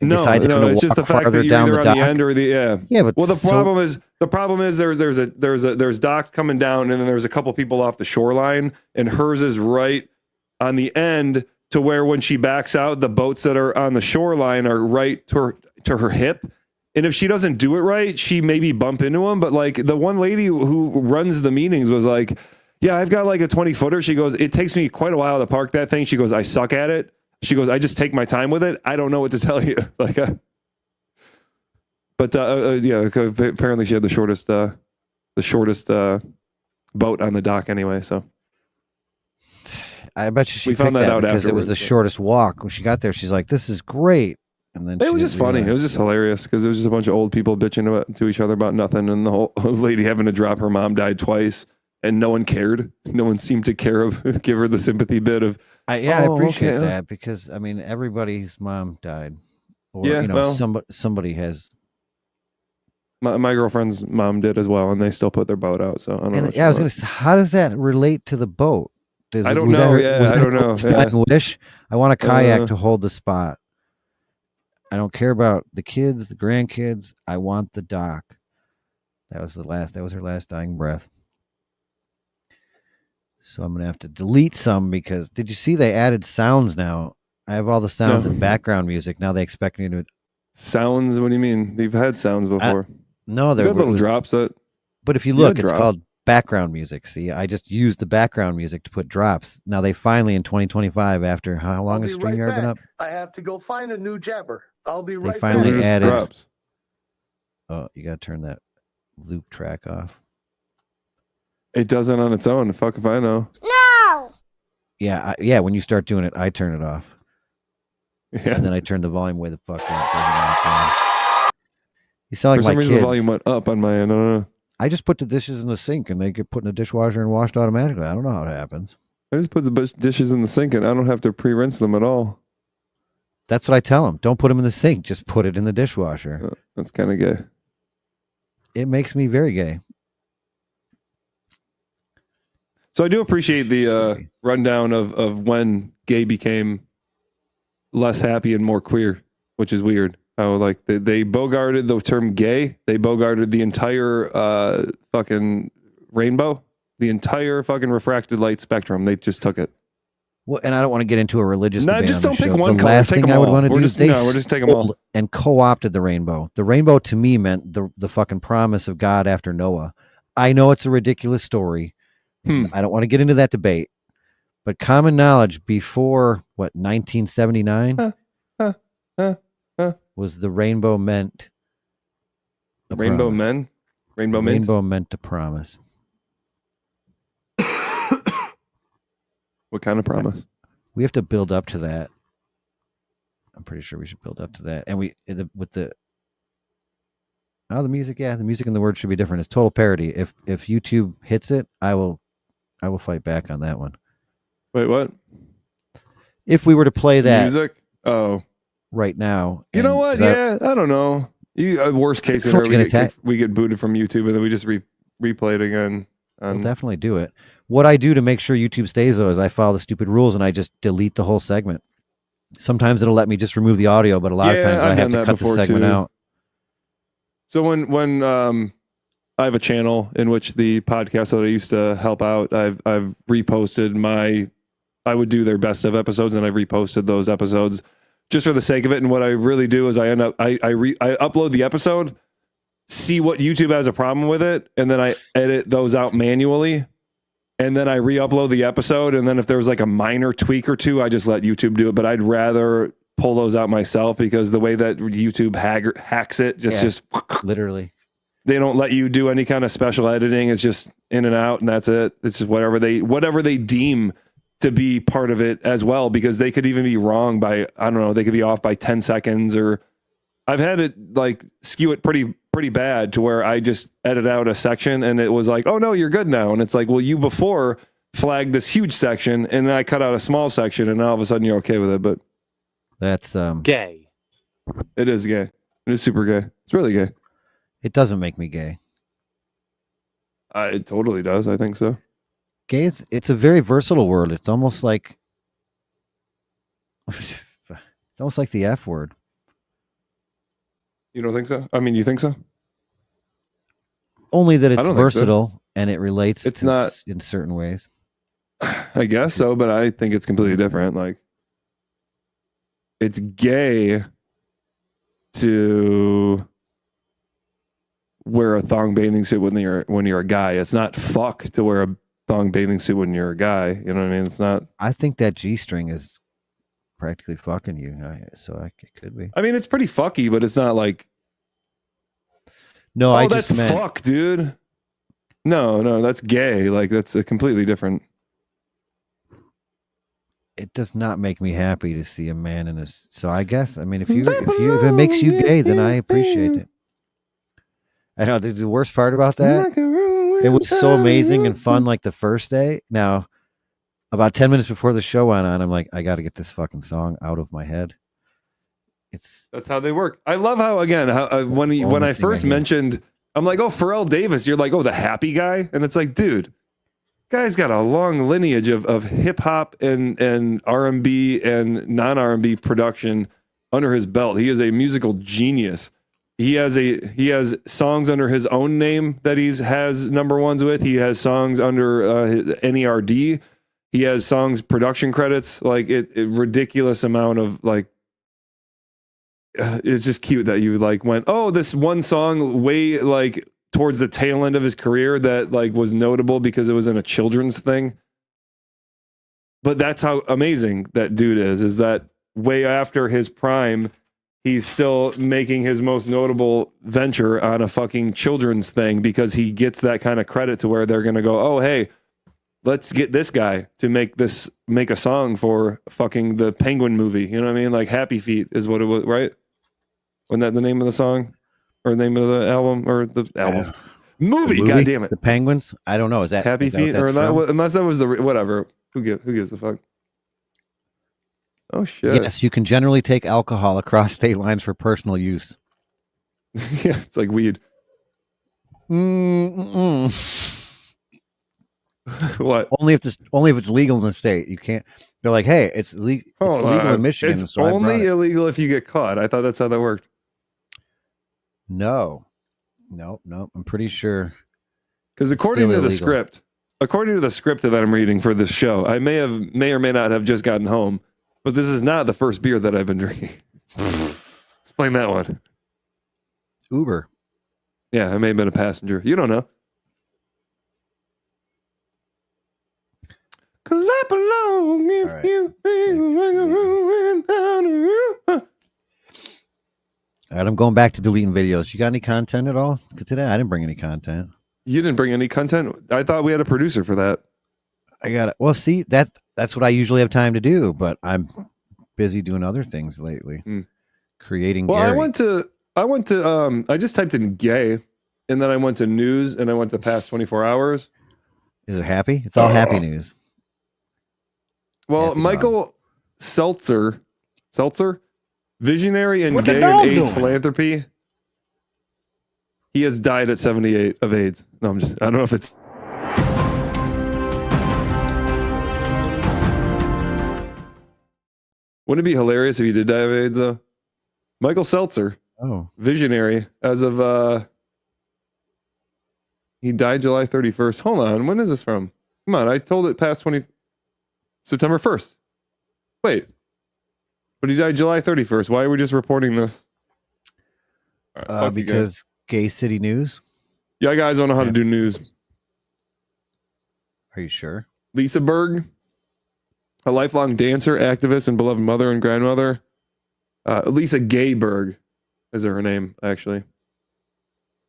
No, it's just the fact that you're either on the end or the yeah. But well, the problem is there's docks coming down, and then there's a couple people off the shoreline, and hers is right on the end to where when she backs out, the boats that are on the shoreline are right to her hip. And if she doesn't do it right, she maybe bump into them. But like the one lady who runs the meetings was like, "Yeah, I've got like a 20-footer." She goes, "It takes me quite a while to park that thing." She goes, "I suck at it." She goes, "I just take my time with it. I don't know what to tell you." Like, apparently she had the shortest boat on the dock anyway. So I bet you we found that out because it was the shortest walk. When she got there, she's like, "This is great." And then it was just funny. It was just hilarious because it was just a bunch of old people bitching to each other about nothing, and the whole lady having to drop her mom died twice, and no one cared. No one seemed to care. Give her the sympathy bit of. I appreciate that because I mean everybody's mom died, or somebody has. My girlfriend's mom did as well, and they still put their boat out. So I don't know. Yeah, I was going to say, how does that relate to the boat? I don't know. I don't know. Wish I want a kayak to hold the spot. I don't care about the kids, the grandkids. I want the dock. That was her last dying breath. So I'm going to have to delete some because did you see they added sounds now? I have all the sounds and background music. Now they expect me to. Sounds? What do you mean? They've had sounds before. No, they're little drops. But if you look, it's called background music. See, I just used the background music to put drops. Now they finally in 2025, after how long has StreamYard been up? I have to go find a new jabber. I'll be right back. They finally added drops. Oh, you got to turn that loop track off. It doesn't on its own. Fuck if I know. No. Yeah, yeah. When you start doing it, I turn it off. Yeah. And then I turn the volume way the fuck up. You sound like For some my reason, kids. the volume went up on my end. I don't know. I just put the dishes in the sink and they get put in the dishwasher and washed automatically. I don't know how it happens. I just put the dishes in the sink and I don't have to pre-rinse them at all. That's what I tell them. Don't put them in the sink. Just put it in the dishwasher. That's kind of gay. It makes me very gay. So I do appreciate the rundown of when gay became less happy and more queer, which is weird. How like they bogarted the term gay. They bogarted the entire fucking rainbow, the entire fucking refracted light spectrum. They just took it. Well, and I don't want to get into a religious debate. Just on don't the pick show. one the color. last Take thing them I would all. want to do is We're just taking them all. And co-opted the rainbow. The rainbow to me meant the fucking promise of God after Noah. I know it's a ridiculous story. I don't want to get into that debate. But common knowledge before 1979 was the rainbow meant a Rainbow promise. men, rainbow The mint. rainbow meant to promise. What kind of promise? We have to build up to that. I'm pretty sure we should build up to that. And the music, the music and the words should be different. It's total parody. If YouTube hits it, I will fight back on that one. Wait, what? If we were to play that music, right now, you know what? I don't know. Worst case scenario, we get booted from YouTube and then we just replay it again. I'll definitely do it. What I do to make sure YouTube stays though is I follow the stupid rules and I just delete the whole segment. Sometimes it'll let me just remove the audio, but a lot of times I have to cut the segment out. So when I have a channel in which the podcast that I used to help out, I've reposted I would do their best of episodes and I reposted those episodes just for the sake of it. And what I really do is I upload the episode, see what YouTube has a problem with it, and then I edit those out manually. And then I re-upload the episode. And then if there was like a minor tweak or two, I just let YouTube do it. But I'd rather pull those out myself because the way that YouTube hacks it, just literally, they don't let you do any kind of special editing. It's just in and out, and that's it. It's just whatever they deem to be part of it as well, because they could even be wrong by, I don't know, they could be off by 10 seconds, or I've had it like skew it pretty bad to where I just edit out a section and it was like, oh no, you're good now. And it's like, well, you before flagged this huge section and then I cut out a small section and now all of a sudden you're okay with it. But that's gay. It is gay. It is super gay. It's really gay. It doesn't make me gay. It totally does. I think so. Gay it's a very versatile word. It's almost like the F word. You don't think so? I mean, you think so? Only that it's versatile and it relates. It's not in certain ways. I guess so, but I think it's completely different. Like, it's gay to wear a thong bathing suit when you're a guy. It's not fuck to wear a thong bathing suit when you're a guy. You know what I mean? It's not. I think that G-string is practically fucking you, so it could be. I mean, it's pretty fucky, but it's not like. No, that's fuck, dude. No, that's gay. Like, that's a completely different. It does not make me happy to see a man in a. So I guess, I mean, if it makes you gay, then I appreciate it. I know the worst part about that. It was so amazing and fun, like the first day. Now, about 10 minutes before the show went on, I'm like, I got to get this fucking song out of my head. That's how they work. I love how, again, when I first mentioned, I'm like, oh, Pharrell Davis, you're like, oh, the happy guy. And it's like, dude, guy's got a long lineage of hip hop and R&B and non-R&B production under his belt. He is a musical genius. He has songs under his own name that has number ones with. He has songs under NERD. He has songs, production credits, like a ridiculous amount of like. It's just cute that you like went, oh, this one song way like towards the tail end of his career that like was notable because it was in a children's thing. But that's how amazing that dude is that way after his prime, he's still making his most notable venture on a fucking children's thing because he gets that kind of credit to where they're going to go, oh, hey, let's get this guy to make a song for fucking the Penguin movie. You know what I mean? Like Happy Feet is what it was, right? Wasn't that the name of the song or the name of the album or the album? Movie, God damn it. The Penguins? I don't know. Is that Happy Feet? Or that, unless that was the, whatever. Who gives a fuck? Oh, shit. Yes, you can generally take alcohol across state lines for personal use. Yeah, it's like weed. What? Only if it's legal in the state. You can't. They're like, hey, it's legal in Michigan. It's so only illegal if you get caught. I thought that's how that worked. No. I'm pretty sure. Because according to the script that I'm reading for this show, I may or may not have just gotten home, but this is not the first beer that I've been drinking. Explain that one. Uber. Yeah, I may have been a passenger. You don't know. Clap along if you feel like a rolling down the roof. All right, I'm going back to deleting videos. You got any content at all today? I didn't bring any content. You didn't bring any content? I thought we had a producer for that. I got it. Well, see, that's what I usually have time to do, but I'm busy doing other things lately. Creating Well, gAIry. I just typed in gay, and then I went to news, and I went to the past 24 hours. Is it happy? It's all happy news. Well, Happy Michael Seltzer, visionary and gay and AIDS philanthropy. He has died at 78 of AIDS. No, I don't know if it's. Wouldn't it be hilarious if he did die of AIDS, though? Michael Seltzer, visionary, as of, he died July 31st. Hold on, when is this from? Come on, I told it past September 1st. Wait. But he died July 31st. Why are we just reporting this? Right, because Gay City News. Yeah, guys don't know how to do news. Are you sure? Lisa Berg, a lifelong dancer, activist, and beloved mother and grandmother. Lisa Gayberg is her name, actually.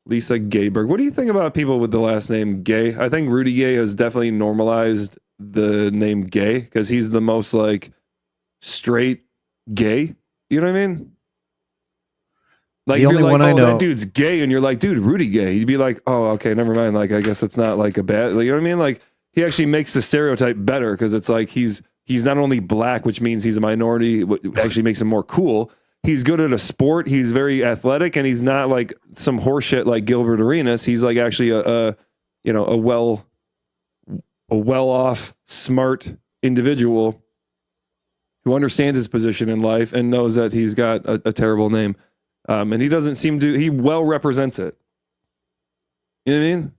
Lisa Gayberg. What do you think about people with the last name Gay? I think Rudy Gay has definitely normalized the name Gay because he's the most like straight gay. You know what I mean? Like the if only you're like, one I know, that dude's gay, and you're like, dude, Rudy Gay. You'd be like, oh, okay, never mind. Like, I guess it's not like a bad. Like, you know what I mean? Like, he actually makes the stereotype better because it's like he's not only black, which means he's a minority, what actually makes him more cool. He's good at a sport. He's very athletic, and he's not like some horseshit like Gilbert Arenas. He's like actually a well-off, smart individual who understands his position in life and knows that he's got a terrible name. And he doesn't seem to, he well represents it. You know what I mean?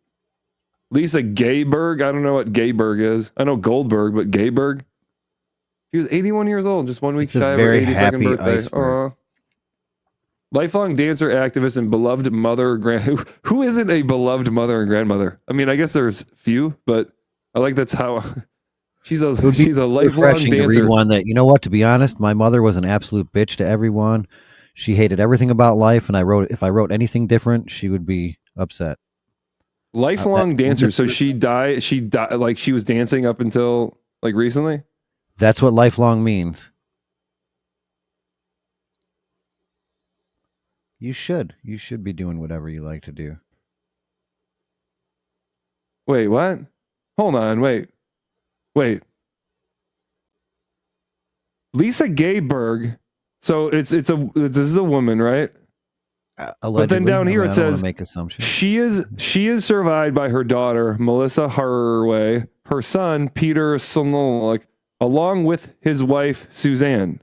Lisa Gayberg. I don't know what Gayberg is. I know Goldberg, but Gayberg. He was 81 years old, just 1 week shy of her 82nd birthday. Lifelong dancer, activist, and beloved mother. Who isn't a beloved mother and grandmother? I mean, I guess there's few, but I like that's how she's a lifelong dancer. To read one that, you know what? To be honest, my mother was an absolute bitch to everyone. She hated everything about life, and if I wrote anything different, she would be upset. Lifelong dancer. So she died. She died. Like she was dancing up until like recently. That's what lifelong means. You should be doing whatever you like to do. Wait, what? Hold on. Wait. Lisa Gayberg. So this is a woman, right? Allegedly, but then down here it says make assumptions. She is survived by her daughter Melissa Harway, her son Peter Sonolic, along with his wife Suzanne.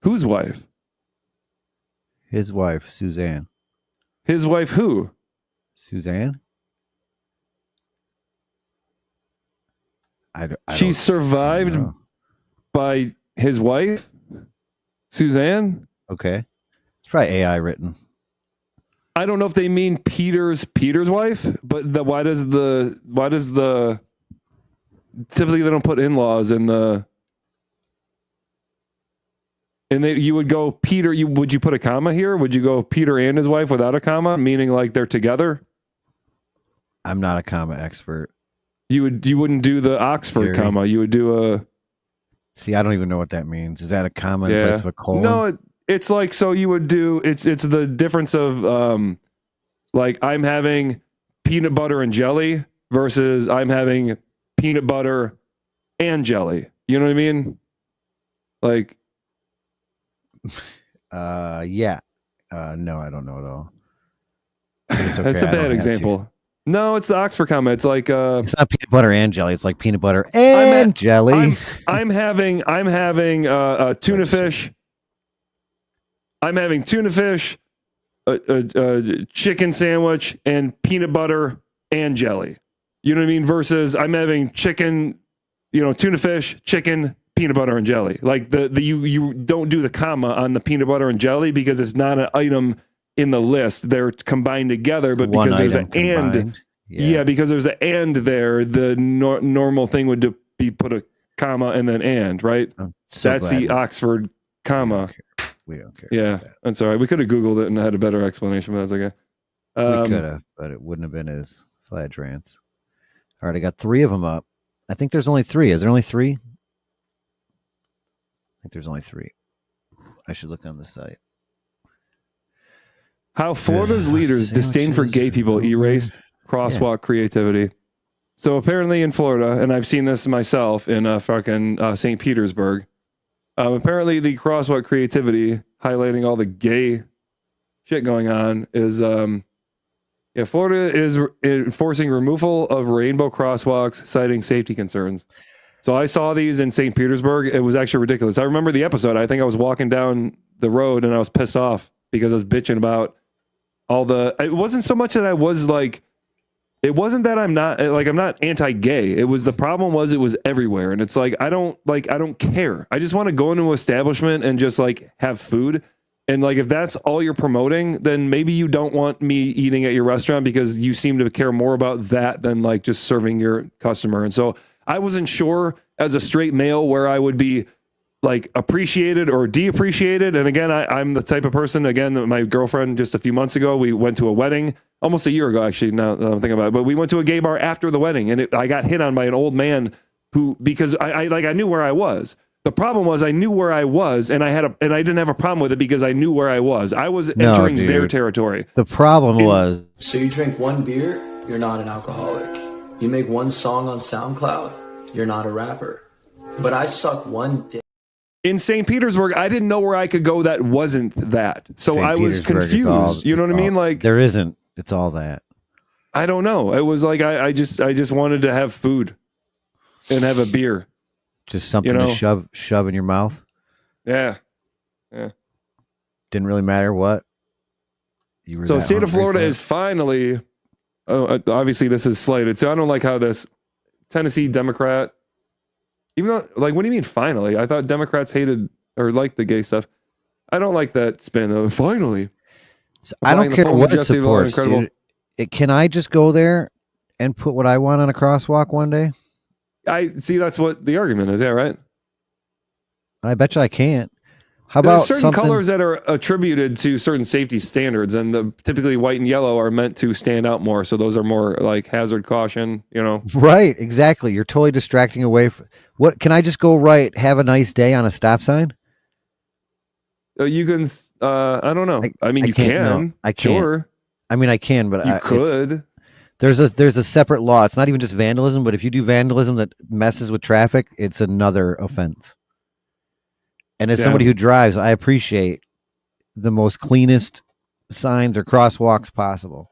Whose wife? His wife, Suzanne. His wife who? Suzanne? She's survived by his wife, Suzanne? Okay. It's probably AI written. I don't know if they mean Peter's wife, but why does the typically they don't put in-laws in the And you would go Peter. Would you put a comma here? Would you go Peter and his wife without a comma, meaning like they're together? I'm not a comma expert. You wouldn't do the Oxford comma. You would do a. See, I don't even know what that means. Is that a comma in place of a colon? No, it's like, so you would do, it's the difference of like I'm having peanut butter and jelly versus I'm having peanut butter and jelly. You know what I mean? Like, yeah. No, I don't know at all. Okay. That's a bad example. No, it's the Oxford comma. It's like it's not peanut butter and jelly. It's like peanut butter and jelly. I'm having tuna fish. I'm having tuna fish, a chicken sandwich, and peanut butter and jelly. You know what I mean? Versus I'm having chicken, tuna fish, chicken, peanut butter and jelly. Like you don't do the comma on the peanut butter and jelly because it's not an item in the list. They're combined together, but because there's an and, because there's an and there, the normal thing would be put a comma and then and, right? That's the Oxford comma. We don't care. Yeah, that's all right. We could have Googled it and had a better explanation, but that's okay. We could have, but it wouldn't have been as Fladge Rants. All right, I got 3 of them up. I think there's only 3. Is there only 3? I think there's only 3. I should look on the site. How Florida's leaders' disdain for gay people erased crosswalk creativity. So apparently in Florida, and I've seen this myself in fucking St. Petersburg, apparently the crosswalk creativity highlighting all the gay shit going on is, Florida is enforcing removal of rainbow crosswalks, citing safety concerns. So I saw these in St. Petersburg. It was actually ridiculous. I remember the episode. I think I was walking down the road and I was pissed off because I was bitching about it wasn't so much that I was like, it wasn't that I'm not anti-gay. It was, the problem was it was everywhere. And it's like, I don't care. I just want to go into an establishment and just like have food. And like, if that's all you're promoting, then maybe you don't want me eating at your restaurant because you seem to care more about that than like just serving your customer. And so I wasn't sure as a straight male where I would be like appreciated or de-appreciated. And again, I'm the type of person, again, my girlfriend just a few months ago, we went to a wedding almost a year ago, actually, now that I'm thinking about it, but we went to a gay bar after the wedding and I got hit on by an old man because I knew where I was. The problem was I knew where I was and I didn't have a problem with it because I knew where I was. I was entering their territory. The problem was. So you drink one beer, you're not an alcoholic. You make one song on SoundCloud, you're not a rapper. But I suck one dick. In St. Petersburg, I didn't know where I could go that wasn't that. So I was confused. You know what I mean? Like there isn't. It's all that. I don't know. It was like I just wanted to have food and have a beer. Just something to shove in your mouth. Yeah. Didn't really matter what. So the state of Florida is finally. Obviously this is slated. So I don't like how this Tennessee Democrat. Even though, like, what do you mean finally? I thought Democrats hated or liked the gay stuff. I don't like that spin though. Finally. So I don't care what it supports, dude. Can I just go there and put what I want on a crosswalk one day? I see. That's what the argument is. Yeah, right. I bet you I can't. How There's about certain colors that are attributed to certain safety standards, and typically white and yellow are meant to stand out more. So those are more like hazard, caution. Right? Exactly. You're totally distracting away from what. Can I just go right? Have a nice day on a stop sign. You can. I don't know. I mean, you can. No, I can't. Sure. I mean, I can, but you could. There's a separate law. It's not even just vandalism, but if you do vandalism that messes with traffic, it's another offense. And as somebody who drives, I appreciate the most cleanest signs or crosswalks possible.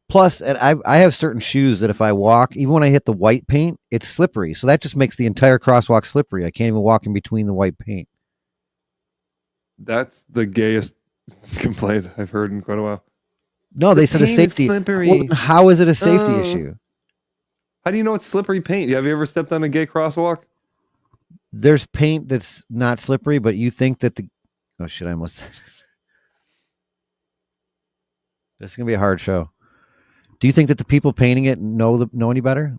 Plus, and I have certain shoes that if I walk, even when I hit the white paint, it's slippery. So that just makes the entire crosswalk slippery. I can't even walk in between the white paint. That's the gayest complaint I've heard in quite a while. No, they said a safety. Well, how is it a safety issue? How do you know it's slippery paint? Have you ever stepped on a gay crosswalk? There's paint that's not slippery, but you think that oh shit, I almost this is gonna be a hard show. Do you think that the people painting it know any better?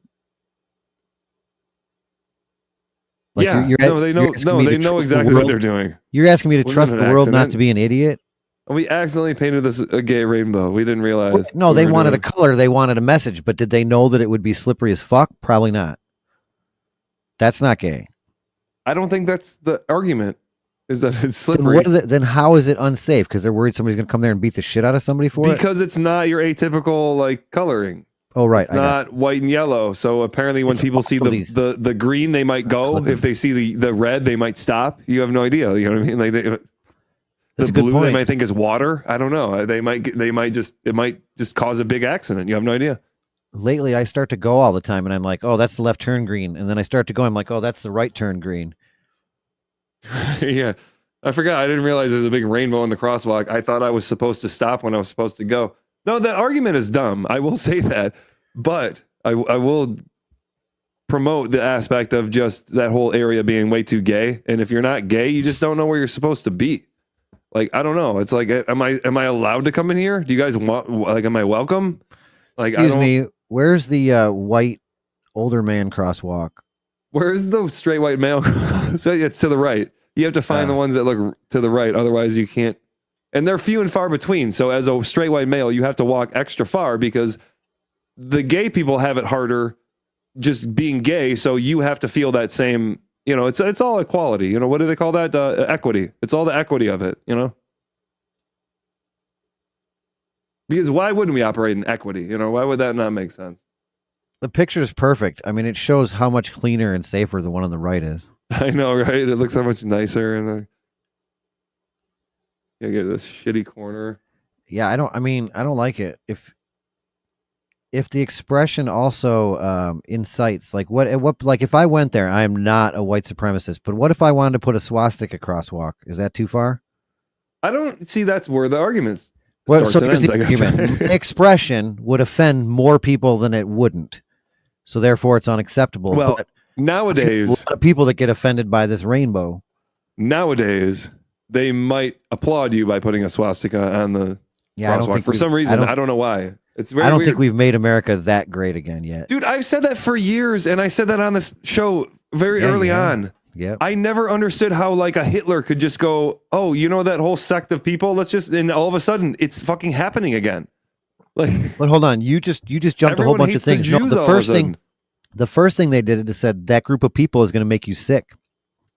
Like yeah, you're no, they know. asking No, me to they know trust the exactly what world? they're doing. You're asking me to Wasn't trust an the world, not accident. to be an idiot? We accidentally painted this a gay rainbow. We didn't realize. No, what they we were wanted a doing. color. They wanted a message. But did they know that it would be slippery as fuck? Probably not. That's not gay. I don't think that's the argument. Is that it's Then, slippery? then how is it unsafe? Because they're worried somebody's going to come there and beat the shit out of somebody for it? Because it's not your atypical like coloring. Oh, right. It's not white and yellow. So apparently when people see the green, they might go. If they see the red, they might stop. You have no idea. You know what I mean? Like the blue they might think is water. I don't know. It might just cause a big accident. You have no idea. Lately, I start to go all the time and I'm like, oh, that's the left turn green. And then I start to go, I'm like, oh, that's the right turn green. Yeah. I forgot. I didn't realize there's a big rainbow in the crosswalk. I thought I was supposed to stop when I was supposed to go. No, the argument is dumb. I will say that. But I will promote the aspect of just that whole area being way too gay. And if you're not gay, you just don't know where you're supposed to be. Like, I don't know. It's like, am I allowed to come in here? Do you guys want, like, am I welcome? Like, Excuse me, where's the white older man crosswalk? Where's the straight white male? So it's to the right. You have to find the ones that look to the right. Otherwise you can't. And they're few and far between. So as a straight white male, you have to walk extra far because the gay people have it harder just being gay. So you have to feel that same, you know, it's all equality. You know, what do they call that? Equity. It's all the equity of it, you know? Because why wouldn't we operate in equity? You know, why would that not make sense? The picture is perfect. I mean, it shows how much cleaner and safer the one on the right is. I know, right? It looks so much nicer. And you get this shitty corner. Yeah, I don't like it. If the expression also incites, like what, like if I went there, I am not a white supremacist, but what if I wanted to put a swastika crosswalk? Is that too far? I don't see that's where the arguments. Well, so here's the argument. Expression would offend more people than it wouldn't. So therefore it's unacceptable. Well, but nowadays, a lot of people that get offended by this rainbow. Nowadays, they might applaud you by putting a swastika on the crosswalk. For some reason, I don't know why. It's very I don't weird. think we've made America that great again yet. Dude, I've said that for years, and I said that on this show very early on. Yeah. I never understood how like a Hitler could just go, oh, you know that whole sect of people? Let's just, and all of a sudden it's fucking happening again. Like, but hold on, you just jumped a whole bunch of things. No, the first thing they did is said that group of people is going to make you sick.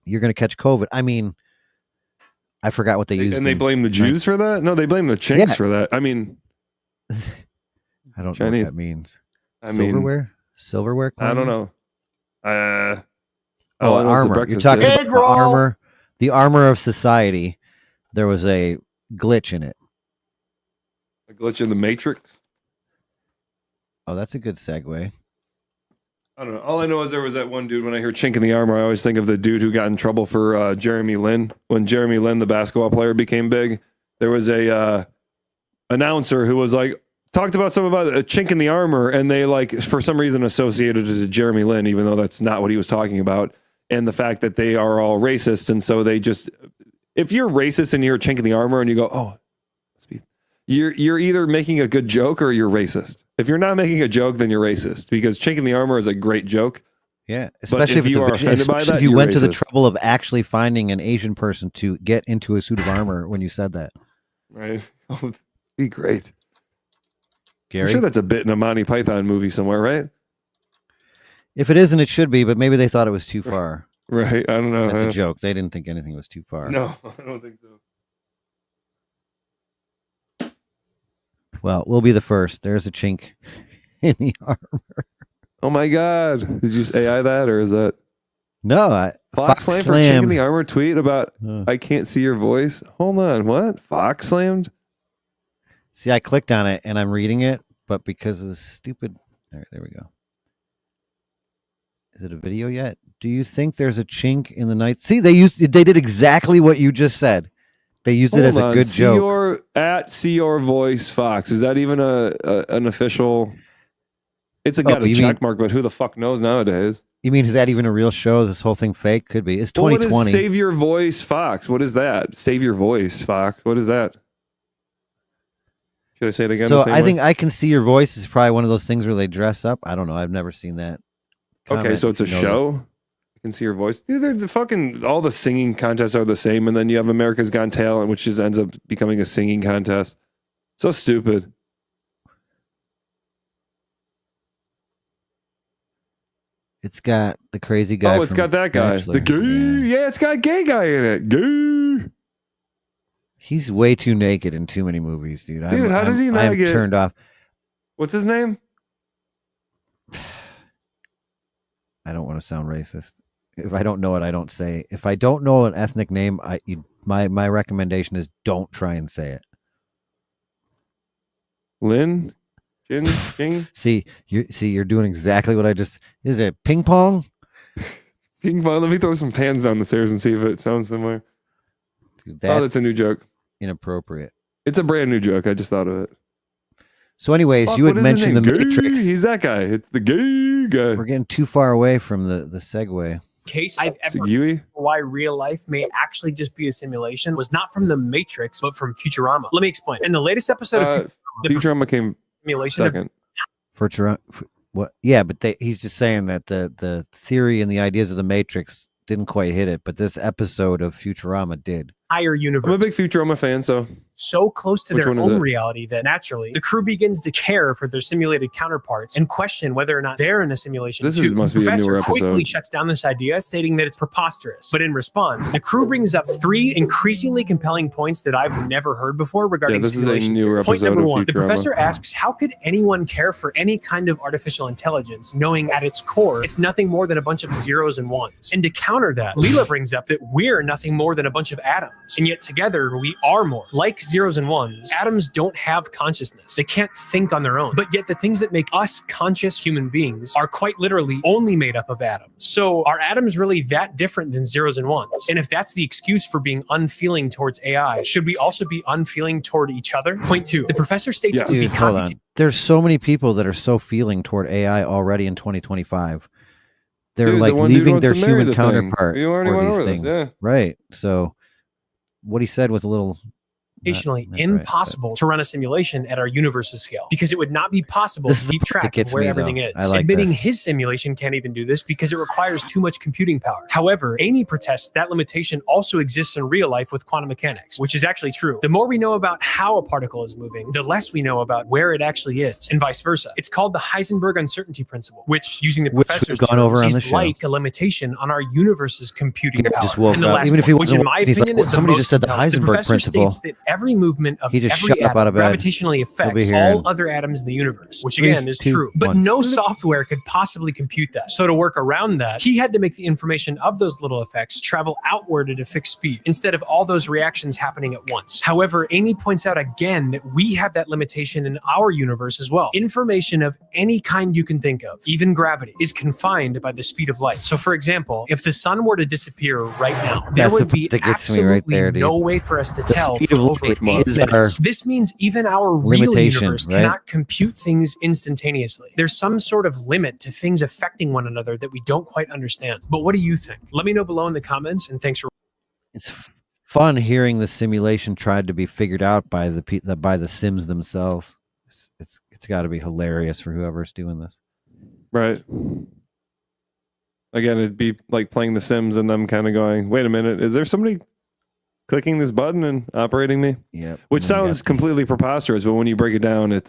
You're going to catch COVID. I mean, I forgot what they used. And they blame the Jews for that? No, they blame the Chinks for that. I mean, I don't know what that means. Silverware? Claim? I don't know. Armor. You're talking about the armor of society. There was a glitch in it. A glitch in the Matrix? Oh, that's a good segue. I don't know. All I know is there was that one dude. When I hear chink in the armor, I always think of the dude who got in trouble for Jeremy Lin. When Jeremy Lin, the basketball player, became big, there was a announcer who was like, talked about something about a chink in the armor, and they like for some reason associated it to Jeremy Lin, even though that's not what he was talking about. And the fact that they are all racist, and so they just, if you're racist and you're a chink in the armor, and you go, oh, you're either making a good joke or you're racist. If you're not making a joke, then you're racist, because chink in the armor is a great joke. Yeah, especially if you are offended by that. If you went to the trouble of actually finding an Asian person to get into a suit of armor when you said that, right? Oh, be great. Gary? I'm sure that's a bit in a Monty Python movie somewhere, right? If it isn't, it should be, but maybe they thought it was too far. Right. I don't know. That's a joke. They didn't think anything was too far. No, I don't think so. Well, we'll be the first. There's a chink in the armor. Oh my God. Did you just AI that, or is that? No. Fox slammed for chink in the armor tweet about, I can't see your voice. Hold on. What? Fox slammed? See, I clicked on it and I'm reading it, but because of the stupid... There we go. Is it a video yet? Do you think there's a chink in the night? See, they did exactly what you just said. They used it as a good joke. See your voice, Fox. Is that even an official? It's got a check mark, but who the fuck knows nowadays? You mean, is that even a real show? Is this whole thing fake? Could be. It's 2020. What is Save Your Voice, Fox? What is that? Save Your Voice, Fox. What is that? Should I say it again? So I think I Can See Your Voice is probably one of those things where they dress up. I don't know. I've never seen that. Okay, so it's a show. can see your voice. Dude, there's fucking all the singing contests are the same, and then you have America's Got Talent, which just ends up becoming a singing contest. So stupid. It's got the crazy guy. Oh, it's got that guy. Bachelor. The gay. Yeah, it's got a gay guy in it. Gay. He's way too naked in too many movies, dude. Dude, how did he not get turned off? What's his name? I don't want to sound racist. If I don't know it, I don't say it. If I don't know an ethnic name, my recommendation is don't try and say it. Lin? Jing? You're doing exactly what I just. Is it ping pong? Ping pong. Let me throw some pans down the stairs and see if it sounds similar. Dude, that's a new joke. Inappropriate. It's a brand new joke. I just thought of it. So, anyways, you had mentioned the Matrix. He's that guy. It's the gay guy. We're getting too far away from the segue. Case I've ever why real life may actually just be a simulation was not from the Matrix, but from Futurama. Let me explain. In the latest episode of Futurama came simulation second. Futurama, what? Yeah, but he's just saying that the theory and the ideas of the Matrix didn't quite hit it, but this episode of Futurama did. Higher universe. I'm a big Futurama fan, so close to their own reality that naturally the crew begins to care for their simulated counterparts and question whether or not they're in a simulation. This must be a newer episode. Quickly shuts down this idea, stating that it's preposterous. But in response, the crew brings up 3 increasingly compelling points that I've never heard before regarding this simulation. Is a newer episode. Point number 1: Futurama. the professor asks, "How could anyone care for any kind of artificial intelligence, knowing at its core it's nothing more than a bunch of zeros and ones?" And to counter that, Leela brings up that we're nothing more than a bunch of atoms, and yet together we are more. Like zeros and ones, atoms don't have consciousness. They can't think on their own. But yet the things that make us conscious human beings are quite literally only made up of atoms. So are atoms really that different than zeros and ones? And if that's the excuse for being unfeeling towards AI, should we also be unfeeling toward each other? Point 2. The professor states that Dude, hold on. There's so many people that are so feeling toward AI already in 2025. They're like leaving their human counterpart for these things. Yeah. Right. So what he said was a little impossible to run a simulation at our universe's scale, because it would not be possible to keep track of where everything is. Admitting his simulation can't even do this because it requires too much computing power. However, Amy protests that limitation also exists in real life with quantum mechanics, which is actually true. The more we know about how a particle is moving, the less we know about where it actually is, and vice versa. It's called the Heisenberg uncertainty principle, which, using the professor's terms, is like a limitation on our universe's computing power. Just woke up. Even if he wasn't, somebody just said the Heisenberg principle. States that every movement of every atom gravitationally affects all other atoms in the universe, which again is true. But no software could possibly compute that. So to work around that, he had to make the information of those little effects travel outward at a fixed speed, instead of all those reactions happening at once. However, Amy points out again that we have that limitation in our universe as well. Information of any kind you can think of, even gravity, is confined by the speed of light. So for example, if the sun were to disappear right now, there would be absolutely no way for us to tell. This means even our real universe cannot compute things instantaneously. There's some sort of limit to things affecting one another that we don't quite understand. But what do you think? Let me know below in the comments, and thanks for. It's fun hearing the simulation tried to be figured out by the Sims themselves. It's got to be hilarious for whoever's doing this. Right. Again, it'd be like playing The Sims and them kind of going, "Wait a minute, is there somebody clicking this button and operating me?" Yeah, which sounds completely preposterous, but when you break it down, it's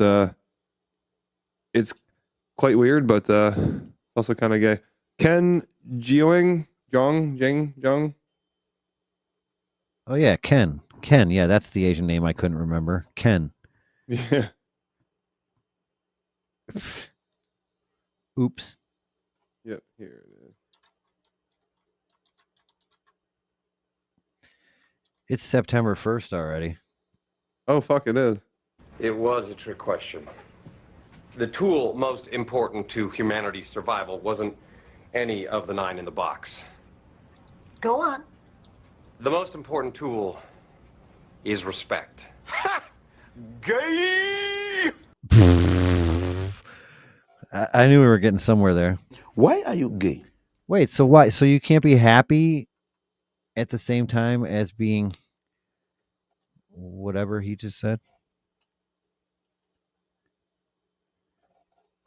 quite weird, but also kind of gay. Ken Jong. Oh yeah, Ken. Yeah, that's the Asian name I couldn't remember. Ken. Yeah. Oops. Yep. Here it is. It's September 1st already. Oh, fuck, it is. It was a trick question. The tool most important to humanity's survival wasn't any of the 9 in the box. Go on. The most important tool is respect. Ha! Gay! I knew we were getting somewhere there. Why are you gay? Wait, so why? So you can't be happy at the same time as being whatever he just said?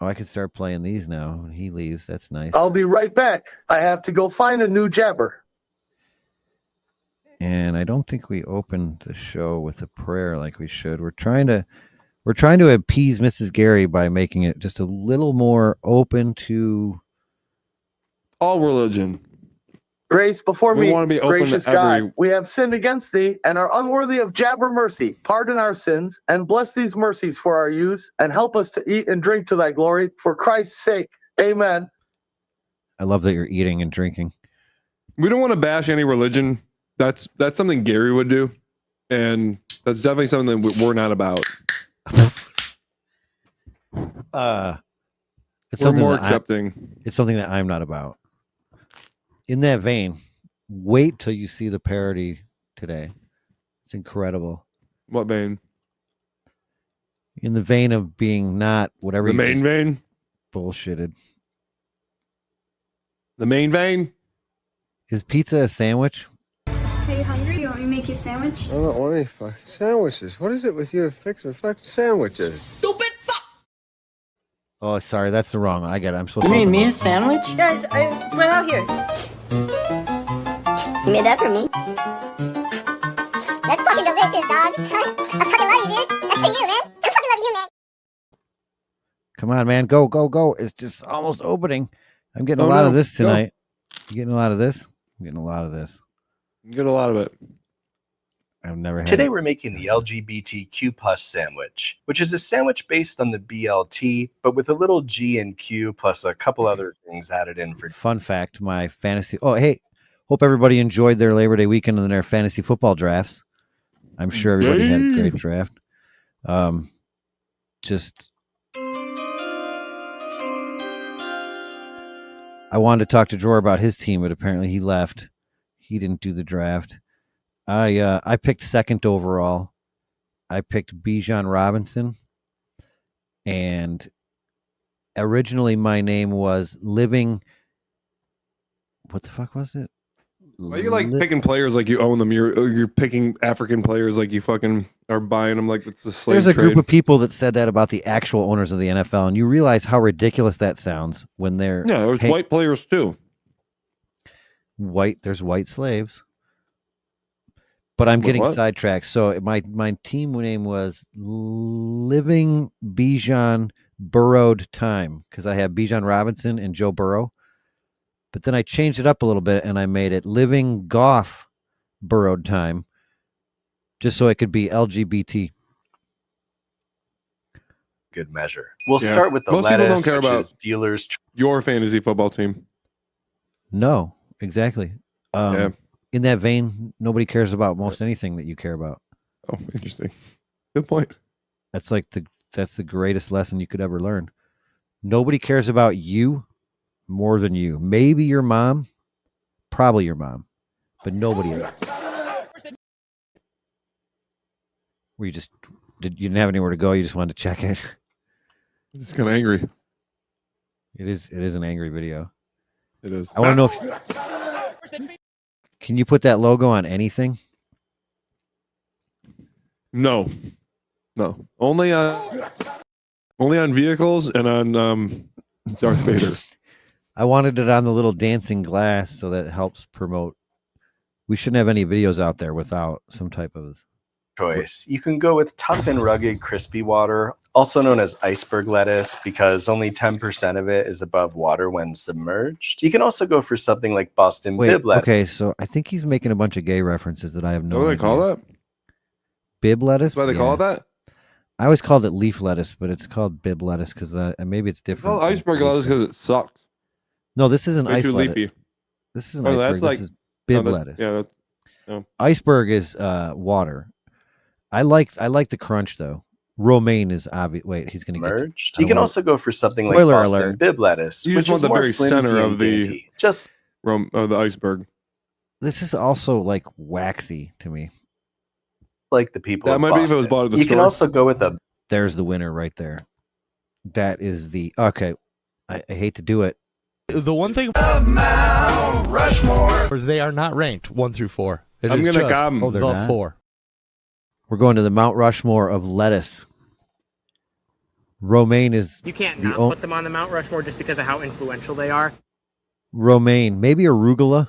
Oh, I can start playing these now. When he leaves, that's nice. I'll be right back. I have to go find a new jabber. And I don't think we opened the show with a prayer like we should. We're trying to appease Mrs. gAIry by making it just a little more open to all religion. Grace before We me, want to be open gracious to every- God, we have sinned against thee and are unworthy of jabber mercy. Pardon our sins and bless these mercies for our use and help us to eat and drink to thy glory for Christ's sake. Amen. I love that you're eating and drinking. We don't want to bash any religion. That's something gAIry would do, and that's definitely something that we're not about. We're more accepting. It's something that I'm not about. In that vein, wait till you see the parody today. It's incredible. What vein? In the vein of being not whatever. The main vein? Bullshitted. The main vein? Is pizza a sandwich? Are you hungry? You want me to make you a sandwich? I don't want any fucking sandwiches. What is it with you fixing fucking sandwiches? Stupid fuck! Oh, sorry, that's the wrong one. I get it. I'm supposed You to. made me a sandwich? Guys, I went out here. You made that for me. That's fucking delicious, dog. I fucking love you, dude. That's for you, man. I fucking love you, man. Come on, man. Go, go, go. It's just almost opening. I'm getting a lot of this tonight. You getting a lot of this? I'm getting a lot of this. You get a lot of it. I've never had Today it. we're making the LGBTQ plus sandwich, which is a sandwich based on the BLT, but with a little G and Q plus a couple other things added in for Fun fact, my fantasy. Oh, hey. Hope everybody enjoyed their Labor Day weekend and their fantasy football drafts. I'm sure everybody had a great draft. Just I wanted to talk to Dror about his team, but apparently he left. He didn't do the draft. I picked second overall. I picked Bijan Robinson. And originally my name was Living. What the fuck was it? Why you like picking players like you own them? You're picking African players like you fucking are buying them like it's a slave There's a trade. group of people that said that about the actual owners of the NFL, and you realize how ridiculous that sounds when they're there's white players too. There's white slaves. But I'm getting What? sidetracked. So my team name was Living Bijan Burrowed Time because I have Bijan Robinson and Joe Burrow. But then I changed it up a little bit and I made it Living Goff Burrowed Time just so it could be LGBT. good measure. We'll start with the Most lettuce, people don't care which about is dealers. your fantasy football team. No, exactly. In that vein, nobody cares about most anything that you care about. Oh, interesting. Good point. That's the greatest lesson you could ever learn. Nobody cares about you more than you. Maybe your mom, probably your mom, but nobody else. Where you didn't have anywhere to go. You just wanted to check it. It's kind of angry. It is an angry video. It is. I want to know if can you put that logo on anything? No. Only on vehicles and on Darth Vader. I wanted it on the little dancing glass so that it helps promote. We shouldn't have any videos out there without some type of choice. You can go with tough and rugged crispy water, also known as iceberg lettuce, because only 10% of it is above water when submerged. You can also go for something like Boston bib lettuce. Okay, so I think he's making a bunch of gay references that I have no What do idea. they call that? Bib lettuce? That's why they call it that? I always called it leaf lettuce, but it's called bib lettuce because maybe it's different. Well, iceberg lettuce because it sucks. No, this isn't Way ice too lettuce. leafy. This isn't Oh, iceberg. that's This is bib lettuce. Yeah, no. Iceberg is water. I like the crunch though. Romaine is obvious. Wait, he's going to get Merged. You can also go for something like Spoiler Boston alert. bib lettuce. You just which want is the more very flimsy center and of the dainty. Just of the iceberg. This is also like waxy to me. like the people. That of might be if it was Boston. bought at the You store. can also go with a. There's the winner right there. That is the okay. I hate to do it. The one thing Rushmore. is they are not ranked 1 through 4. It I'm is gonna just grab 'em. Oh, they're the not? 4. We're going to the Mount Rushmore of lettuce. Romaine is You can't the not put them on the Mount Rushmore just because of how influential they are. Romaine, maybe arugula.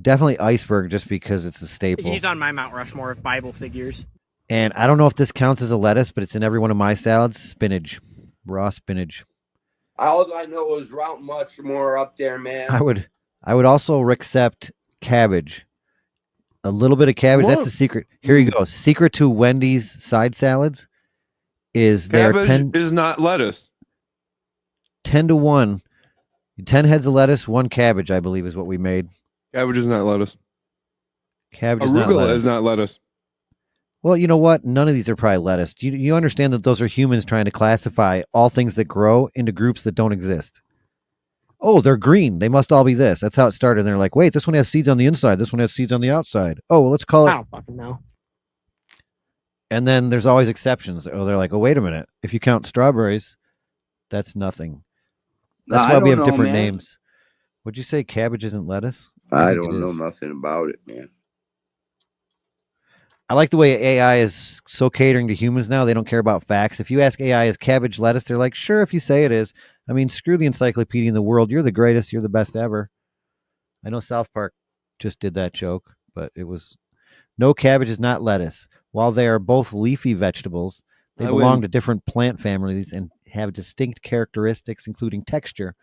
Definitely iceberg, just because it's a staple. He's on my Mount Rushmore of Bible figures. And I don't know if this counts as a lettuce, but it's in every one of my salads. Spinach, raw spinach. All I know is route much more up there, man. I would also accept cabbage. A little bit of cabbage. What? That's a secret. Here you go. Secret to Wendy's side salads is cabbage is not lettuce. 10-1. 10 heads of lettuce, 1 cabbage, I believe, is what we made. Cabbage is not lettuce. Cabbage Arugula is not lettuce. Well, you know what? None of these are probably lettuce. You understand that those are humans trying to classify all things that grow into groups that don't exist. Oh, they're green. They must all be this. That's how it started. And they're like, wait, this one has seeds on the inside. This one has seeds on the outside. Oh, well, let's call it. I don't fucking know. And then there's always exceptions. Oh, they're like, oh, wait a minute. If you count strawberries, that's nothing. That's why we have different names. Would you say cabbage isn't lettuce? I don't know nothing about it, man. I like the way AI is so catering to humans now. They don't care about facts. If you ask AI, is cabbage lettuce? They're like, sure, if you say it is. I mean, screw the encyclopedia in the world. You're the greatest. You're the best ever. I know South Park just did that joke, but it was no, cabbage is not lettuce. While they are both leafy vegetables, they belong to different plant families and have distinct characteristics, including texture,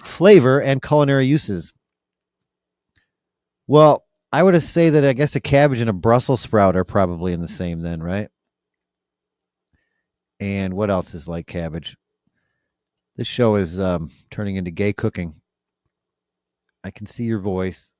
flavor, and culinary uses. Well, I would say that I guess a cabbage and a Brussels sprout are probably in the same then, right? And what else is like cabbage? This show is turning into gay cooking. I can see your voice.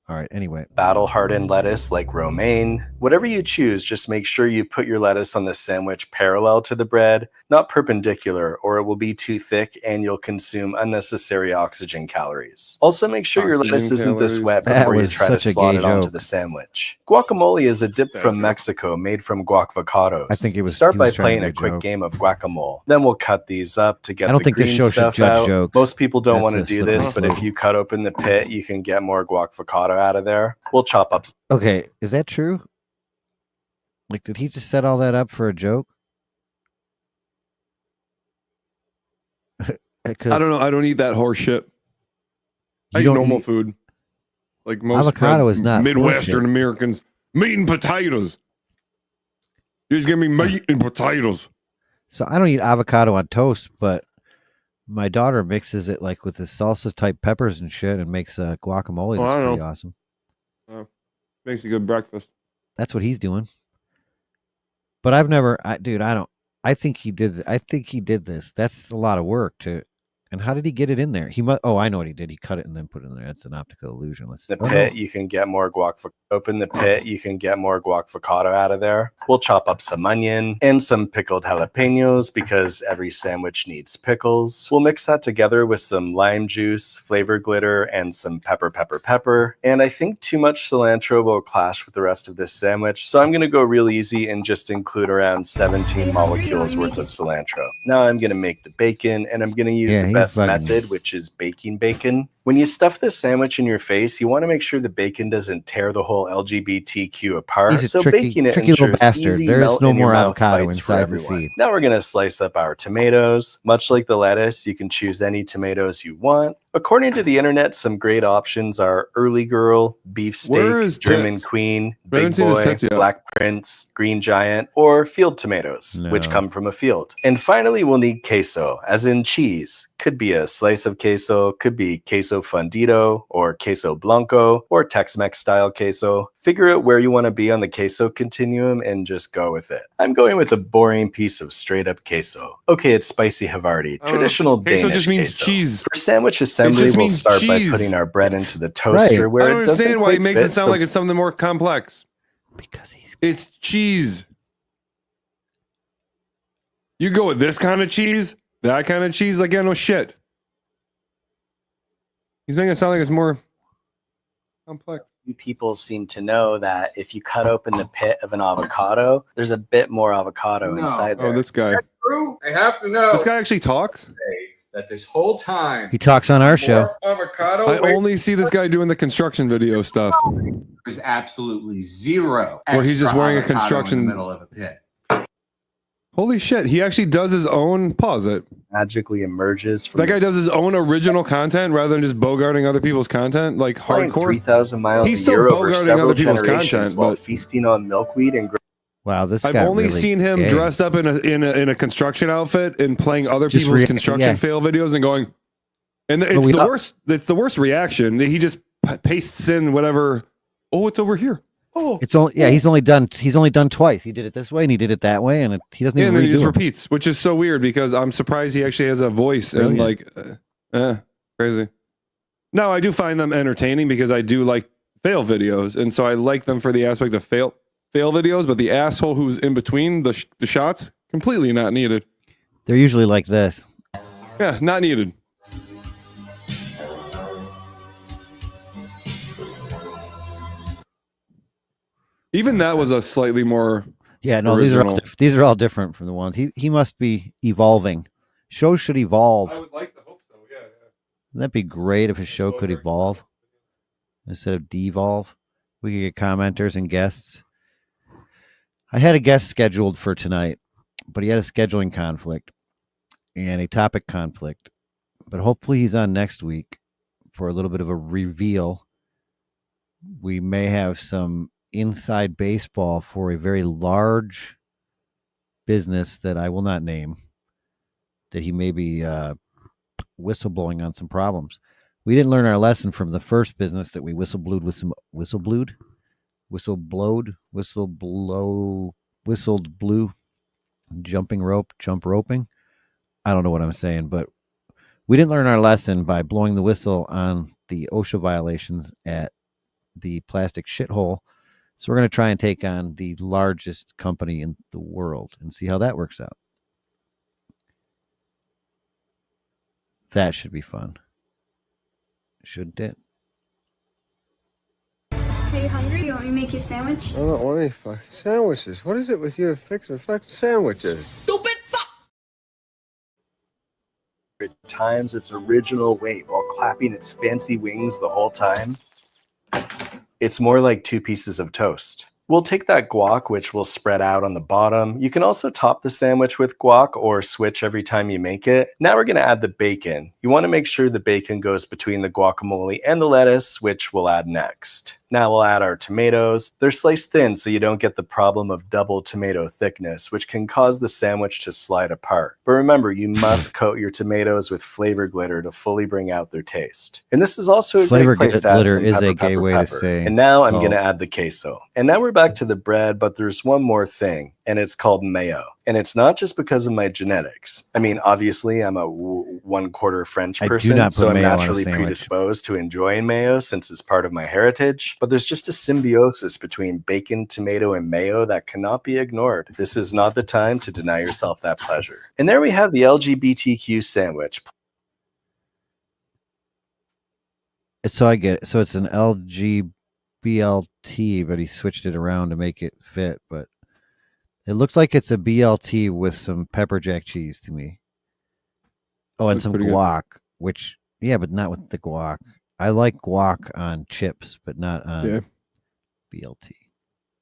All right, anyway. Battle-hardened lettuce like romaine. Whatever you choose, just make sure you put your lettuce on the sandwich parallel to the bread, not perpendicular, or it will be too thick and you'll consume unnecessary oxygen calories. Also, make sure your lettuce isn't this wet before you try to slot it onto the sandwich. Guacamole is a dip from Mexico made from guac-avocados. I think it was. Start by playing a quick game of guacamole. Then we'll cut these up to get I don't the think this green show should stuff judge out. jokes. Most people don't That's want to a do slippery this, but if slope. you cut open the pit, you can get more guac-avocado out of there. We'll chop up. Okay, is that true? Like, did he just set all that up for a joke? I don't know. I don't eat that horse shit. I eat don't normal eat- food. Like most Avocado is not Midwestern horseshit. Americans. Meat and potatoes. You just give me meat and potatoes. So I don't eat avocado on toast, but my daughter mixes it like with the salsa type peppers and shit and makes a guacamole. Oh, That's I pretty know. awesome. Makes a good breakfast. That's what he's doing. But I've never, I think he did. I think he did this. That's a lot of work to. And how did he get it in there? He must. Oh, I know what he did. He cut it and then put it in there. That's an optical illusion. Let's. The pit, you can get more open the pit, you can get more guacavocado out of there. We'll chop up some onion and some pickled jalapenos because every sandwich needs pickles. We'll mix that together with some lime juice, flavor glitter, and some pepper. And I think too much cilantro will clash with the rest of this sandwich, so I'm going to go real easy and just include around 17 molecules worth of cilantro. Now I'm going to make the bacon, and I'm going to use the best method, which is baking bacon. When you stuff this sandwich in your face, you want to make sure the bacon doesn't tear the whole LGBTQ apart. He's a So tricky baking it little ensures bastard. easy There is melt no in your more mouth avocado bites for inside the everyone. seed. Now we're going to slice up our tomatoes. Much like the lettuce, you can choose any tomatoes you want. According to the internet, some great options are Early Girl, Beef Where Steak, is German tits? Queen, I haven't Big seen his Boy, tits yet. Black Prince, Green Giant, or Field Tomatoes, which No. come from a field. And finally, we'll need queso, as in cheese. Could be a slice of queso, could be queso fundido, or queso blanco, or Tex-Mex style queso. Figure out where you want to be on the queso continuum and just go with it. I'm going with a boring piece of straight up queso. Okay, it's spicy Havarti, traditional queso Danish just means queso. cheese. For sandwich assembly, just we'll means start by cheese. putting our bread into the toaster where I it don't doesn't understand why he quite makes it fit, sound so like it's something more complex. Because he's. It's cheese. You go with this kind of cheese, that kind of cheese, like, yeah, no shit. He's making it sound like it's more complex. people seem to know that if you cut open the pit of an avocado, there's a bit more avocado inside there. Oh, this guy. True. I have to know. This guy actually talks? that this whole time He talks on our show. avocado I only see this guy doing the construction video stuff. is absolutely zero. Where he's just extra wearing a avocado construction. in the middle of a pit. Holy shit! He actually does his own. Pause it. Magically emerges from that guy does his own original content rather than just bogarting other people's content, like hardcore. 3,000 miles He's a still year over bogarting several other people's generations content, while but feasting on milkweed and. Wow, this I've got only really seen him gay. dressed up in a construction outfit and playing other Just people's rea- construction yeah. fail videos and going, and it's we the up- worst. It's the worst reaction. He just pastes in whatever. Oh, it's over here. Oh, It's only He's only done twice. He did it this way and he did it that way, and he doesn't yeah, even. and then he redo just it. repeats, which is so weird because I'm surprised he actually has a voice and Brilliant. crazy. No, I do find them entertaining because I do like fail videos, and so I like them for the aspect of fail videos. But the asshole who's in between the shots, completely not needed. They're usually like this. Yeah, not needed. Even that was a slightly more. Yeah, no, original. these are all different from the ones. He must be evolving. Shows should evolve. I would like to hope so. Yeah. Wouldn't that be great if a show could evolve instead of devolve? We could get commenters and guests. I had a guest scheduled for tonight, but he had a scheduling conflict and a topic conflict. But hopefully he's on next week for a little bit of a reveal. We may have some inside baseball for a very large business that I will not name, that he may be whistleblowing on some problems. We didn't learn our lesson from the first business that we whistled blue, jumping rope, jump roping. I don't know what I'm saying, but we didn't learn our lesson by blowing the whistle on the OSHA violations at the plastic shithole. So we're going to try and take on the largest company in the world and see how that works out. That should be fun. Shouldn't it? Are you hungry? You want me to make you a sandwich? I don't want any fucking sandwiches. What is it with you fixing fucking sandwiches? At times its original weight while clapping its fancy wings the whole time. It's more like two pieces of toast. We'll take that guac, which will spread out on the bottom. You can also top the sandwich with guac or switch every time you make it. Now we're going to add the bacon. You want to make sure the bacon goes between the guacamole and the lettuce, which we'll add next. Now we'll add our tomatoes. They're sliced thin so you don't get the problem of double tomato thickness, which can cause the sandwich to slide apart. But remember, you must coat your tomatoes with flavor glitter to fully bring out their taste. And this is also a Flavor great place to add glitter some is pepper, a gay pepper, way to pepper. say. And now I'm going to add the queso. And now we're back to the bread, but there's one more thing, and it's called mayo. And it's not just because of my genetics. I mean, obviously, I'm a 1/4 French person, so I'm naturally predisposed to enjoying mayo since it's part of my heritage. But there's just a symbiosis between bacon, tomato, and mayo that cannot be ignored. This is not the time to deny yourself that pleasure. And there we have the LGBTQ sandwich. So I get it. So it's an LGBLT, but he switched it around to make it fit. But it looks like it's a BLT with some pepper jack cheese to me. Oh, and some guac, which, yeah, but not with the guac. I like guac on chips, but not on BLT.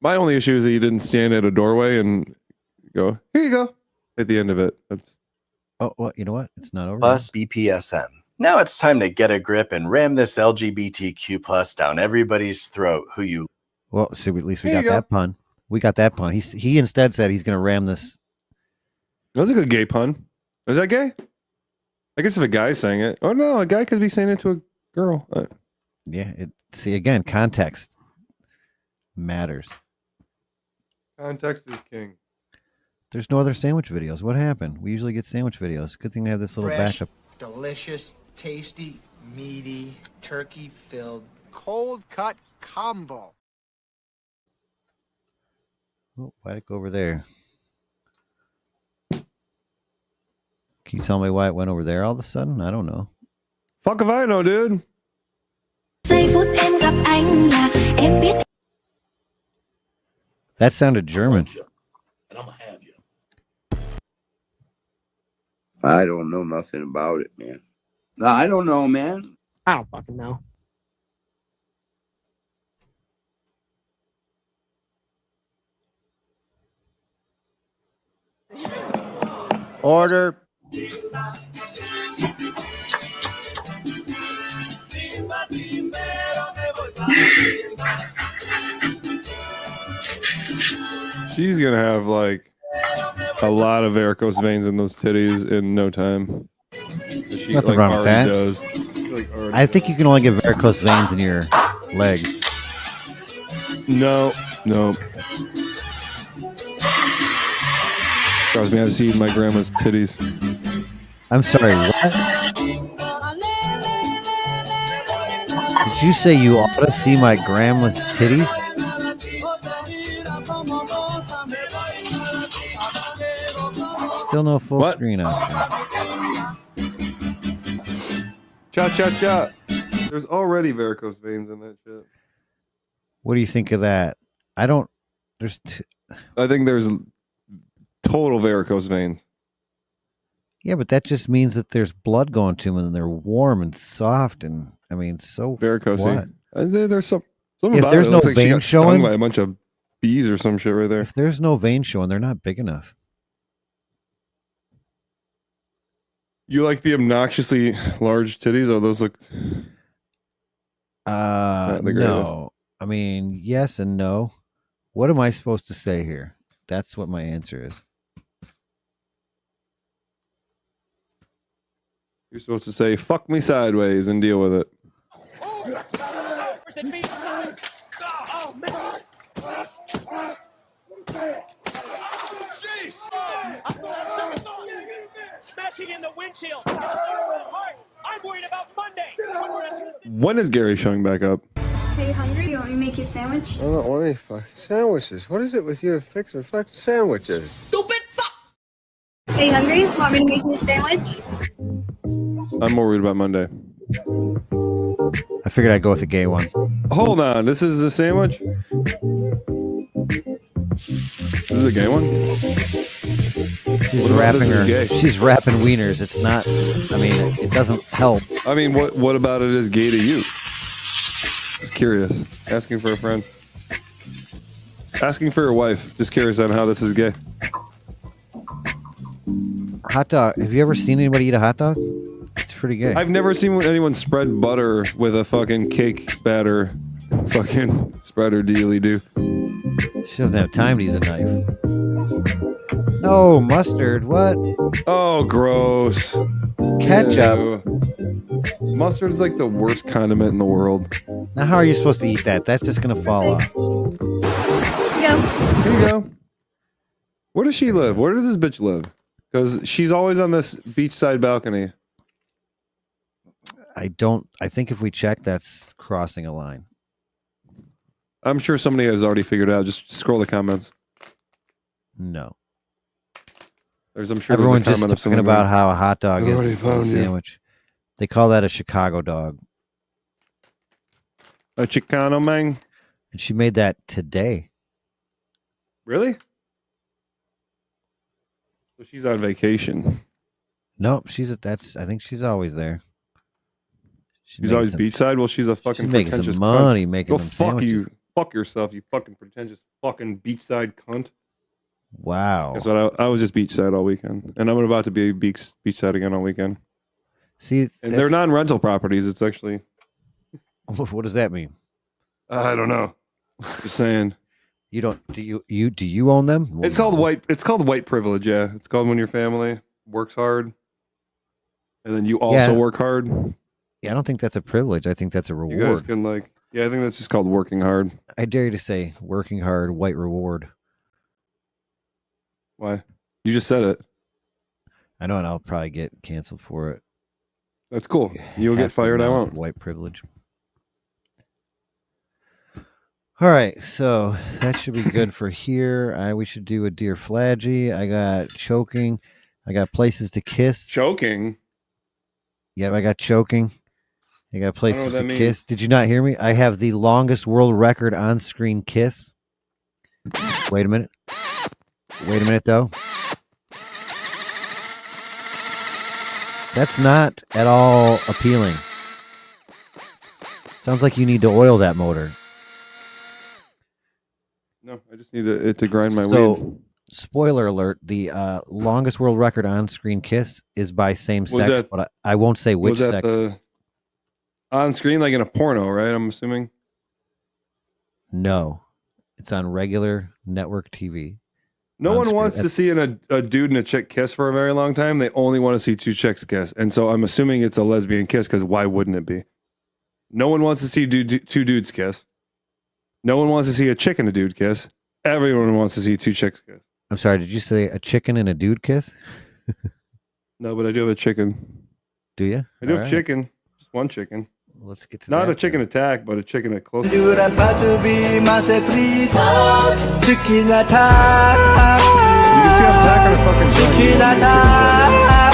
My only issue is that you didn't stand at a doorway and go, here you go, at the end of it. That's. Oh, well, you know what? It's not over. Plus BPSM. Now it's time to get a grip and ram this LGBTQ plus down everybody's throat who you. Well, see, at least we got that pun. We got that pun. He instead said he's going to ram this. That was a good gay pun. Is that gay? I guess if a guy's saying it. Oh, no, a guy could be saying it to a girl. Yeah. See, again, context matters. Context is king. There's no other sandwich videos. What happened? We usually get sandwich videos. Good thing to have this little Fresh, backup. delicious, tasty, meaty, turkey-filled, cold-cut combo. Oh, why'd it go over there? Can you tell me why it went over there all of a sudden? I don't know. Fuck if I know, dude. That sounded German. I don't know nothing about it, man. I don't know, man. I don't fucking know. Order. She's gonna have like a lot of varicose veins in those titties in no time. She, Nothing wrong with that. Does. I think you can only get varicose veins in your legs. No. Trust me, I've seen my grandma's titties. I'm sorry, what? Did you say you ought to see my grandma's titties? Still no full screen option. Cha. There's already varicose veins in that shit. What do you think of that? I think there's total varicose veins. Yeah, but that just means that there's blood going to them and they're warm and soft and so varicose. There's some if about there's it. no Looks like she vein got stung showing by a bunch of bees or some shit right there. If there's no vein showing, they're not big enough. You like the obnoxiously large titties? Oh, those look. No. Yes and no. What am I supposed to say here? That's what my answer is. You're supposed to say "fuck me sideways" and deal with it. Smashing in the windshield. I'm worried about Monday. When is Gary showing back up? Are you hungry? You want me to make you a sandwich? I don't want any fucking sandwiches. What is it with you fixing fucking sandwiches? Stupid fuck. Are you hungry? Want me to make you a sandwich? I'm more worried about Monday. I figured I'd go with a gay one. Hold on, this is a sandwich? This is a gay one? She's wrapping She's wrapping wieners. It's not. It doesn't help. What about it is gay to you? Just curious. Asking for a friend. Asking for your wife. Just curious on how this is gay. Hot dog. Have you ever seen anybody eat a hot dog? It's pretty gay. I've never seen anyone spread butter with a fucking cake batter. Fucking spreader dealy do. She doesn't have time to use a knife. No, mustard. What? Oh, gross. Ketchup. Ew. Mustard's like the worst condiment in the world. Now, how are you supposed to eat that? That's just going to fall off. Here you go. Where does she live? Where does this bitch live? Because she's always on this beachside balcony. I think if we check, that's crossing a line. I'm sure somebody has already figured it out. Just scroll the comments. No. I'm sure everyone there's a just comment talking about how a hot dog is a found you. sandwich. They call that a Chicago dog. A Chicano man. And she made that today. Really? So she's on vacation. Nope, I think she's always there. She's always beachside. Well, she's a fucking she's making pretentious some money cunt. making Go them fuck sandwiches. you. Fuck yourself, you fucking pretentious fucking beachside cunt. Wow. Guess what? I was just beachside all weekend, and I'm about to be beachside again all weekend. See, and they're non-rental properties. It's actually. What does that mean? I don't know. Just saying. You don't? Do you own them? It's called white. It's called white privilege. Yeah, it's called when your family works hard, and then you also work hard. Yeah, I don't think that's a privilege. I think that's a reward. You guys can I think that's just called working hard. I dare you to say working hard, white reward. Why? You just said it. I know, and I'll probably get canceled for it. That's cool. You'll get fired. I won't. White privilege. All right, so that should be good for here. We should do a Dear Fladgy. I got choking. I got places to kiss. Choking? Yep, I got choking. I got places to kiss. Did you not hear me? I have the longest world record on-screen kiss. Wait a minute. Wait a minute, though. That's not at all appealing. Sounds like you need to oil that motor. No, I just need it to grind my weed. Spoiler alert, the longest world record on-screen kiss is by same sex, but I won't say which sex. On screen, like in a porno, right? I'm assuming. No, it's on regular network TV. No one wants to see a dude and a chick kiss for a very long time. They only want to see two chicks kiss. And so I'm assuming it's a lesbian kiss because why wouldn't it be? No one wants to see two dudes kiss. No one wants to see a chick and a dude kiss. Everyone wants to see two chicks kiss. I'm sorry, did you say a chicken and a dude kiss? No, but I do have a chicken. Do you? I do have chicken. Just one chicken. Let's get to Not that a chicken attack, but a chicken at close. Chicken attack. You can see I'm packing a fucking Chicken attack.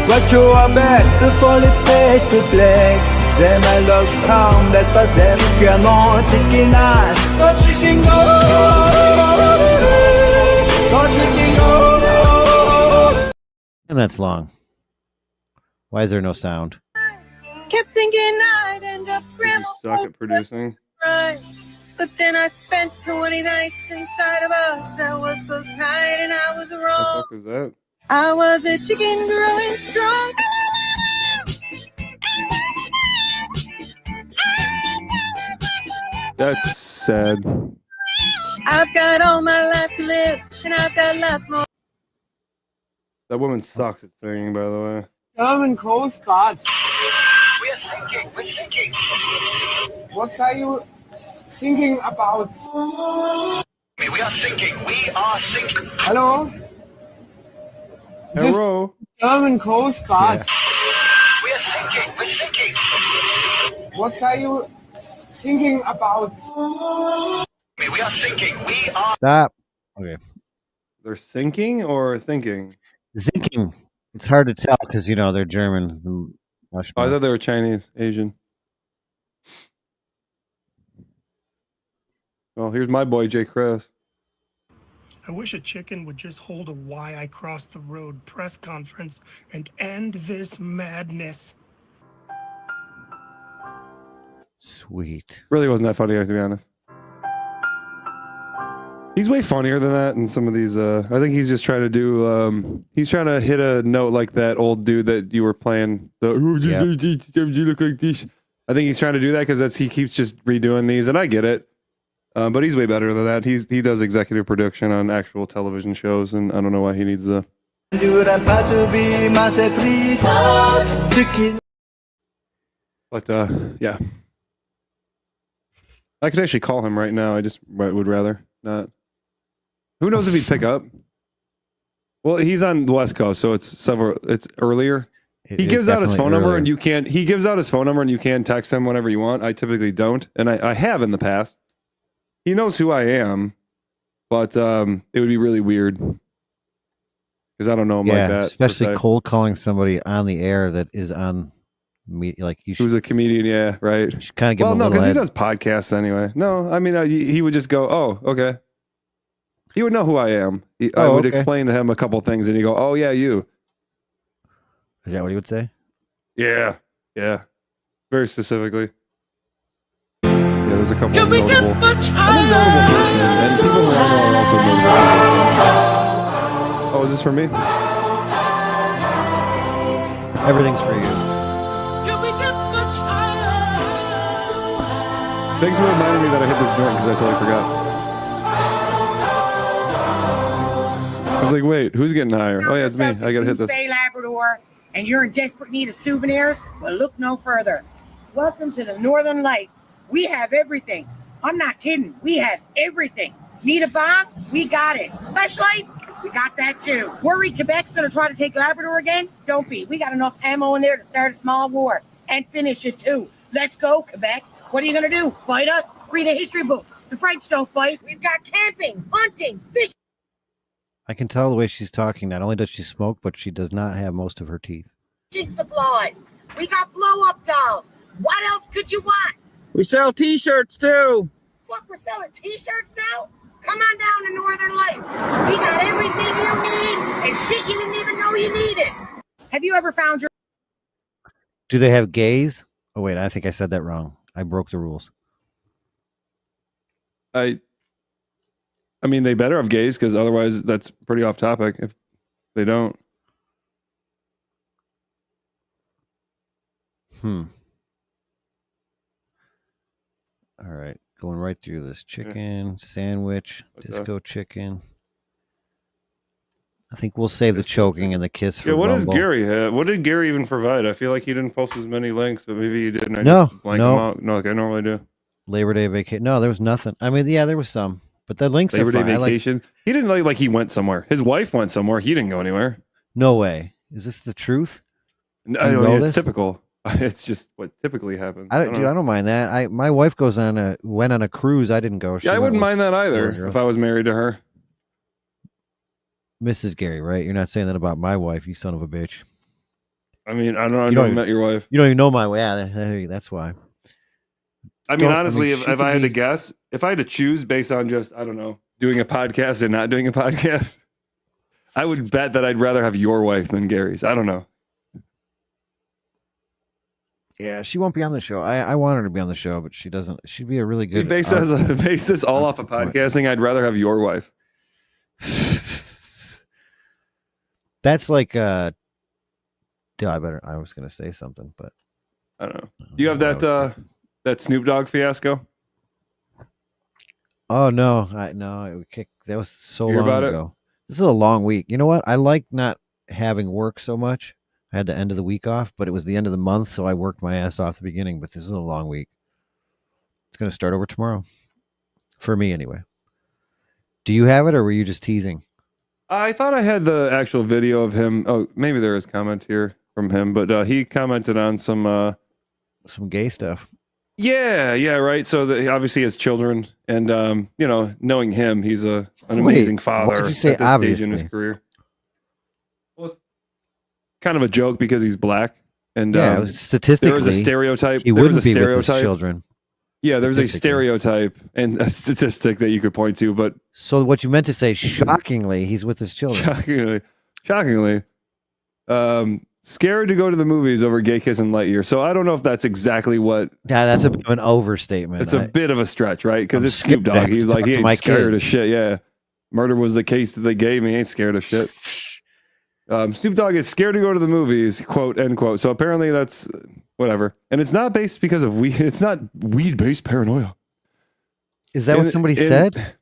Watch your back before it fades to black. Them I love calm, that's what them can on chicken ass. Go chicken go. Go chicken go. And that's long. Why is there no sound? Kept thinking I'd end up scrambled. Suck at producing. Right. But then I spent 20 nights inside of us. I was so tired and I was What wrong. the fuck is that? I was a chicken growing strong. That's sad. I've got all my life to live and I've got lots more. That woman sucks at singing, by the way. German Coast Guard. We're thinking. What are you thinking about? We are thinking. Hello? Hello? German Coast Guard. We're thinking. What are you thinking about? We are thinking. Stop. Okay. They're sinking or thinking? Zinking. It's hard to tell because, they're German. Oh, I thought they were Chinese, Asian. Well, here's my boy, Jay Chris. I wish a chicken would just hold a Why I Crossed the Road press conference and end this madness. Sweet. Really wasn't that funny, to be honest. He's way funnier than that in some of these. I think he's just trying to do. He's trying to hit a note like that old dude that you were playing. You look like this. I think he's trying to do that because he keeps just redoing these, and I get it. But he's way better than that. He does executive production on actual television shows, and I don't know why he needs the. But yeah, I could actually call him right now. I just would rather not. Who knows if he'd pick up? Well, he's on the West Coast, so it's earlier. He gives out his phone number, and you can't. He gives out his phone number, and you can text him whenever you want. I typically don't, and I have in the past. He knows who I am, but it would be really weird because I don't know him like that. Especially cold calling somebody on the air that is on me. Like who's a comedian? Yeah, right. You kind of give him no, because he head. does podcasts anyway. No, I mean he would just go, "Oh, okay." He would know who I am. I would explain to him a couple things, and he'd go, "Oh yeah, you." Is that what he would say? Yeah, very specifically. Yeah, there's a couple of notable. I'm a notable person, and people who I know are also notable persons. Oh, is this for me? Everything's for you. Thanks for reminding me that I hit this joint because I totally forgot. I was like, wait, who's getting higher? Oh yeah, it's me. I gotta hit this. Labrador, and you're in desperate need of souvenirs? Well, look no further. Welcome to the Northern Lights. We have everything. I'm not kidding. We have everything. Need a bomb? We got it. Flashlight? We got that too. Worried Quebec's gonna try to take Labrador again? Don't be. We got enough ammo in there to start a small war and finish it too. Let's go, Quebec. What are you gonna do? Fight us? Read a history book. The French don't fight. We've got camping, hunting, fishing. I can tell the way she's talking. Not only does she smoke, but she does not have most of her teeth. Supplies. We got blow-up dolls. What else could you want? We sell t-shirts too. What, we're selling t-shirts now? Come on down to Northern Lights. We got everything you need and shit you didn't even know you needed. ever found your... Do they have gays? Oh wait, I think I said that wrong. I broke the rules. I mean, they better have gays because otherwise that's pretty off topic if they don't. All right. Going right through this. Chicken, sandwich, disco chicken. I think we'll save the choking and the kiss for What Rumble. does gAIry have? What did gAIry even provide? I feel like he didn't post as many links, but maybe he didn't. I just blank them out. No, like I normally do. Labor Day vacation. No, there was nothing. I mean, yeah, there was some, but the links Labor are Day fine. vacation. He didn't like he went somewhere. His wife went somewhere. He didn't go anywhere. No way. Is this the truth? No, I mean, it's typical. It's just what typically happens. I don't mind that. My wife went on a cruise. I didn't go. Yeah, I wouldn't mind that either if I was married to her. Mrs. gAIry, right? You're not saying that about my wife, you son of a bitch. I mean, I don't know. I never met your wife. You don't even know my wife. Yeah, that's why. I mean, honestly, if I had to guess, if I had to choose based on just, I don't know, doing a podcast and not doing a podcast, I would bet that I'd rather have your wife than gAIry's. I don't know. Yeah, she won't be on the show. I want her to be on the show, but she doesn't. She'd be a really good. Base this all off of podcasting. I'd rather have your wife. That's like I was gonna say something, but I don't know. Do you have that Snoop Dogg fiasco? Oh no, that was so long ago. This is a long week. You know what? I like not having work so much. I had the end of the week off, but it was the end of the month, so I worked my ass off the beginning. But this is a long week. It's going to start over tomorrow, for me anyway. Do you have it, or were you just teasing? I thought I had the actual video of him. Oh, maybe there is comment here from him, but he commented on some gay stuff. Yeah, right. So obviously he has children, and knowing him, he's an amazing father Why did you say at this obviously? stage in his career. Well, it's kind of a joke because he's black, and statistically, there is a stereotype. He wouldn't be with his children. Yeah, there's a stereotype and a statistic that you could point to, but so what you meant to say, shockingly, he's with his children. Shockingly, scared to go to the movies over Gay Kiss and Lightyear. So I don't know if that's exactly what. Yeah, that's a bit of an overstatement. It's a bit of a stretch, right? Because it's Snoop Dogg. He's like, he ain't scared of shit. Yeah, murder was the case that they gave me. He ain't scared of shit. Snoop Dogg is scared to go to the movies, quote, end quote. So apparently that's whatever. And it's not based because of weed. It's not weed-based paranoia. Is that what somebody said?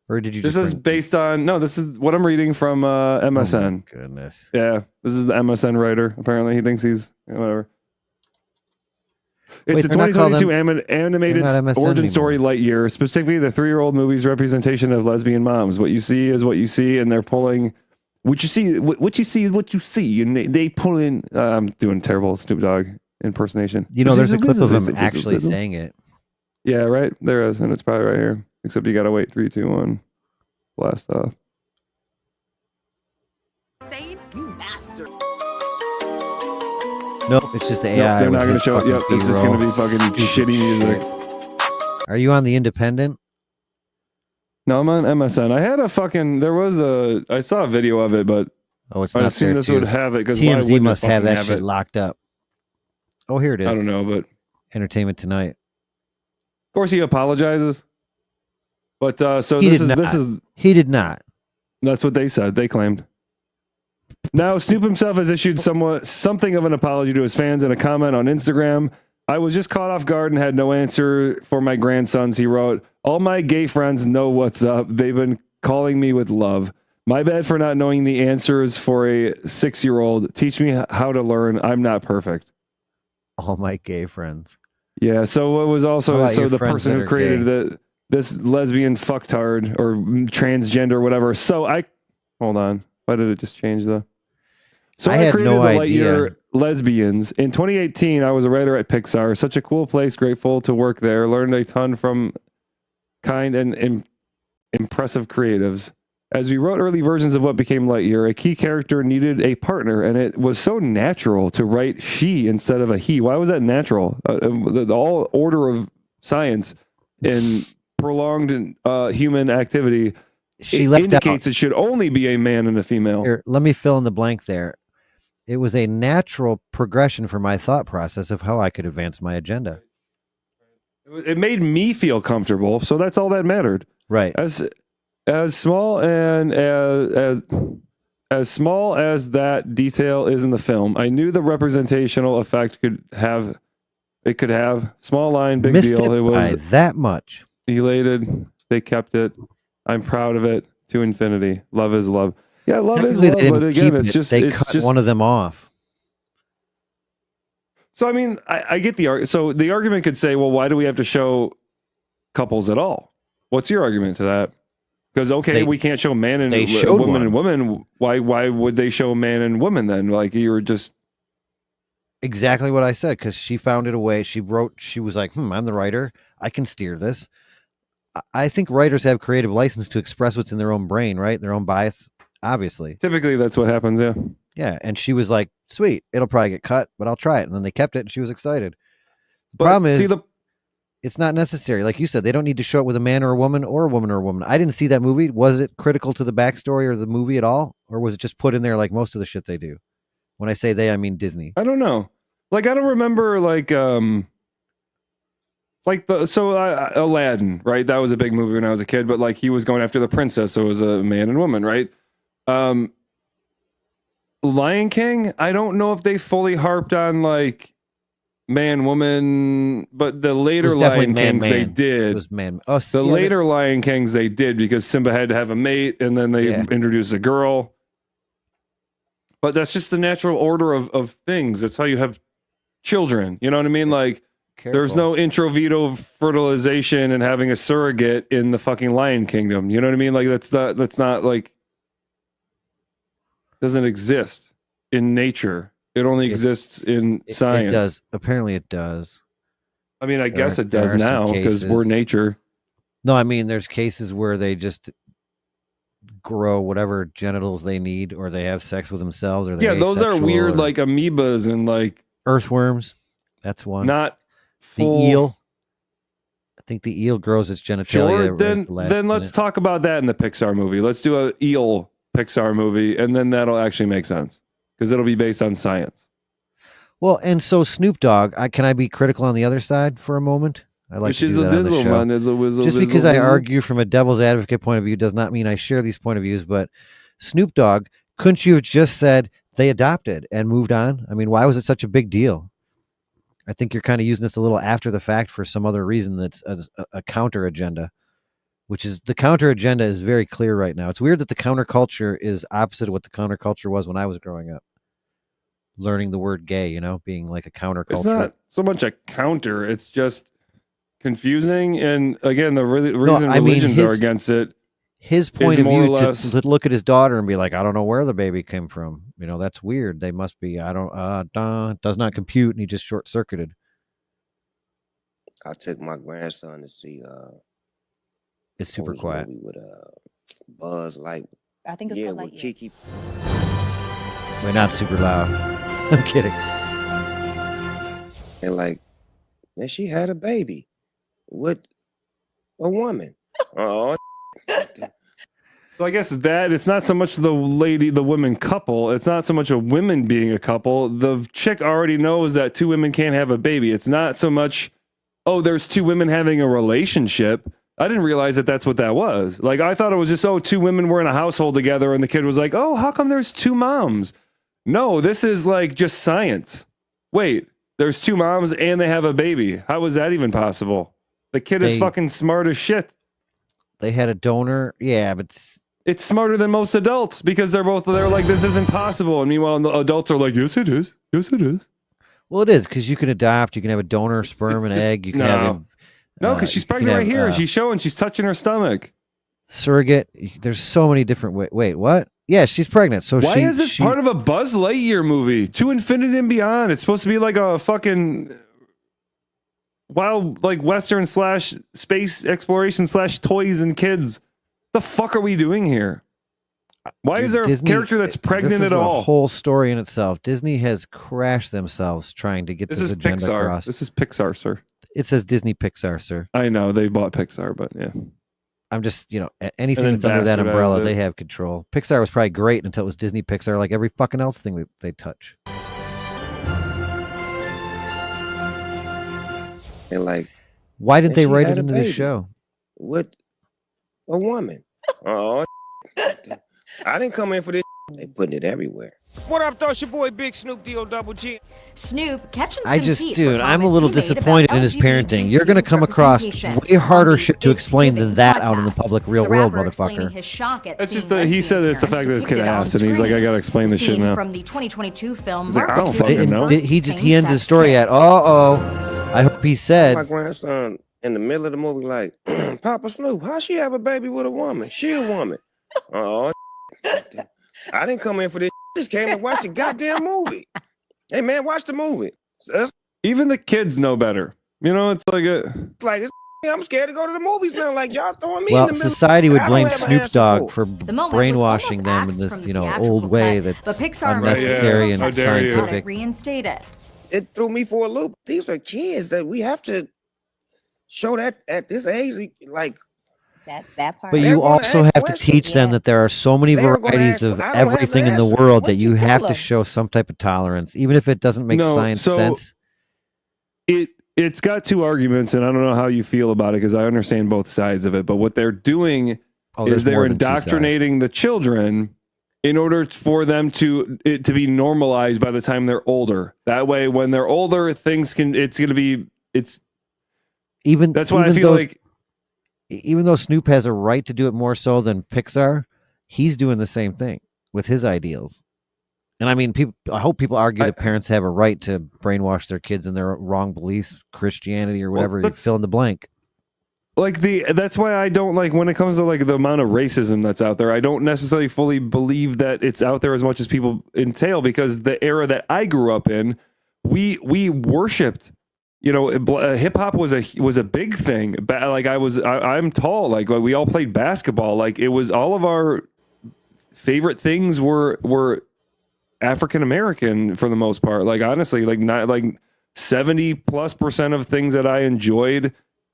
Or did you This is based on... No, this is what I'm reading from MSN. Oh my goodness. Yeah, this is the MSN writer. Apparently he thinks he's... whatever. It's a 2022 animated origin story Lightyear, specifically the 3-year-old movie's representation of lesbian moms. What you see is what you see, and they're pulling... What you see is what you see, and they pull in. I'm doing terrible Snoop Dogg impersonation. You know, there's a clip of him actually saying it. Yeah, right. There is, and it's probably right here. Except you gotta wait. 3, 2, 1. Blast off. Nope, it's just AI. Nope, they're not gonna show it. Yep, it's just gonna be fucking shitty music. Are you on the Independent? No, I'm on MSN. I had a fucking. I saw a video of it, but it's I not assume there this too. would have it because TMZ must have that shit locked up. Oh, here it is. I don't know, but Entertainment Tonight. Of course, he apologizes. But so He this did is not. this is He did not. That's what they said. They claimed. Now, Snoop himself has issued something of an apology to his fans in a comment on Instagram. I was just caught off guard and had no answer for my grandsons, he wrote. All my gay friends know what's up. They've been calling me with love. My bad for not knowing the answers for a 6-year-old. Teach me how to learn. I'm not perfect. All my gay friends. Yeah, so what was also your the friends person that who are created this lesbian fucktard or transgender or whatever. So hold on. Why did it just change the... So I had created no the idea. Lightyear Lesbians. In 2018, I was a writer at Pixar. Such a cool place. Grateful to work there. Learned a ton from kind and impressive creatives. As we wrote early versions of what became Lightyear, a key character needed a partner, and it was so natural to write she instead of a he. Why was that natural? The all order of science and prolonged human activity She left indicates it should only be a man and a female. Here, let me fill in the blank there. It was a natural progression for my thought process of how I could advance my agenda. It made me feel comfortable, so that's all that mattered. Right. As small and as small as that detail is in the film, I knew the representational effect could have small line, big Missed deal. it It was by that much. elated. They kept it. I'm proud of it to infinity. Love is love. Yeah, love is Technically, love, they didn't but again, keep it's it. just They cut one of them off. So I mean, I get the argument. So the argument could say, well, why do we have to show couples at all? What's your argument to that? Because we can't show man and woman and woman. Why would they show man and woman then? Like you were just exactly what I said, because she found it a way. She was like, I'm the writer. I can steer this. I think writers have creative license to express what's in their own brain, right? Their own bias, obviously. Typically, that's what happens, yeah. Yeah, and she was like, sweet, it'll probably get cut, but I'll try it. And then they kept it, and she was excited. The problem is, it's not necessary. Like you said, they don't need to show it with a man or a woman or a woman or a woman. I didn't see that movie. Was it critical to the backstory or the movie at all? Or was it just put in there like most of the shit they do? When I say they, I mean Disney. I don't know. Like, I don't remember, Aladdin, right? That was a big movie when I was a kid, but like he was going after the princess, so it was a man and woman, right? Lion King, I don't know if they fully harped on like man, woman, but the later Lion Kings they did. It was man. Later Lion Kings they did because Simba had to have a mate, and then they introduced a girl. But that's just the natural order of things. That's how you have children. You know what I mean? Like there's no intro vito fertilization and having a surrogate in the fucking Lion Kingdom. You know what I mean? Like that's not like doesn't exist in nature. It only exists in science. It does. Apparently it does. I mean, I guess it does now because we're nature. No, I mean, there's cases where they just grow whatever genitals they need, or they have sex with themselves, or those are weird, like amoebas and like earthworms. That's one. Not full... the eel. I think the eel grows its genitalia. Sure, then let's talk about that in the Pixar movie. Let's do a eel Pixar movie, and then that'll actually make sense because it'll be based on science. Well, and so Snoop Dogg, can I be critical on the other side for a moment? I like to do that on the show. Just because I argue from a devil's advocate point of view does not mean I share these point of views. But Snoop Dogg, couldn't you have just said they adopted and moved on? I mean, why was it such a big deal? I think you're kind of using this a little after the fact for some other reason that's a counter agenda. Which is the counter agenda is very clear right now. It's weird that the counterculture is opposite of what the counterculture was when I was growing up. Learning the word gay, being like a counterculture. It's not so much a counter. It's just confusing. And again, the reason religions are against it. His point of view to look at his daughter and be like, I don't know where the baby came from. That's weird. They must be, does not compute. And he just short circuited. I took my grandson to see, it's super quiet. We would Buzz like I think it's called with Kiki. Wait, not super loud. I'm kidding. And like, man, she had a baby with a woman. Oh. So I guess that it's not so much the women couple. It's not so much a women being a couple. The chick already knows that two women can't have a baby. It's not so much, there's two women having a relationship. I didn't realize that that's what that was. Like, I thought it was just, two women were in a household together and the kid was like, how come there's two moms? No, this is like just science. Wait, there's two moms and they have a baby. How was that even possible? The kid is fucking smart as shit. They had a donor. Yeah, but it's smarter than most adults because they're like, this isn't possible. And meanwhile, the adults are like, yes, it is. Yes, it is. Well, it is because you can adopt. You can have a donor, sperm, and egg. You can have him. No, because she's pregnant right here. She's showing. She's touching her stomach. Surrogate. There's so many different ways. Wait, what? Yeah, she's pregnant. So why is this part of a Buzz Lightyear movie? To Infinity and Beyond. It's supposed to be like a fucking wild, like Western / space exploration / toys and kids. The fuck are we doing here? Why is there a character that's pregnant at all? This is a whole story in itself. Disney has crashed themselves trying to get this agenda across. This is Pixar, sir. It says Disney Pixar, sir. I know they bought Pixar, but yeah. I'm just, anything then that's under that umbrella, bastardize they it. have control. Pixar was probably great until it was Disney Pixar, like every fucking else thing that they touch. And like, Why didn't and they she write had it a into the baby show? with a woman. Oh, I didn't come in for this. They putting it everywhere. What up, though? It's your boy Big Snoop D-O Double G. Snoop catching some I just, heat for dude, I'm a comments little he made about disappointed in his parenting. You're going to come across representation way harder on the shit to explain than that out in the public real The world, rapper explaining motherfucker. his shock at It's seeing just that he said it's the fact that his kid asked, and he's like, I gotta explain this shit scene now. from the 2022 film He's like, I marked don't his fucking know. first He ends his story at, I hope he My said, grandson in the middle of the movie like, Papa Snoop, how she have a baby with a woman? She a woman. Oh, I didn't come in for this. Just came and watched the goddamn movie. Hey man, watch the movie. Even the kids know better. It's like I'm scared to go to the movies now. Like y'all throwing me in well, the middle. society would I don't blame have an Snoop answer Dogg for. for The moment was brainwashing almost them in axed this, from the theatrical old way cut, that's but Pixar unnecessary and How dare you. scientific. Reinstated. It threw me for a loop. These are kids that we have to show that at this age, like that part. But you also have to teach them that there are so many varieties of everything in the world that you have to show some type of tolerance, even if it doesn't make science sense. It's got two arguments, and I don't know how you feel about it because I understand both sides of it. But what they're doing is they're indoctrinating the children in order for them to be normalized by the time they're older. That way, when they're older, that's why I feel like even though Snoop has a right to do it more so than Pixar, he's doing the same thing with his ideals. And I mean, I hope people argue that parents have a right to brainwash their kids in their wrong beliefs, Christianity or whatever, you fill in the blank. That's why I don't like when it comes to like the amount of racism that's out there. I don't necessarily fully believe that it's out there as much as people entail, because the era that I grew up in, we worshipped. Hip hop was a big thing. Like I'm tall. Like we all played basketball. Like it was all of our favorite things were African American for the most part. Like honestly, like not like 70+% of things that I enjoyed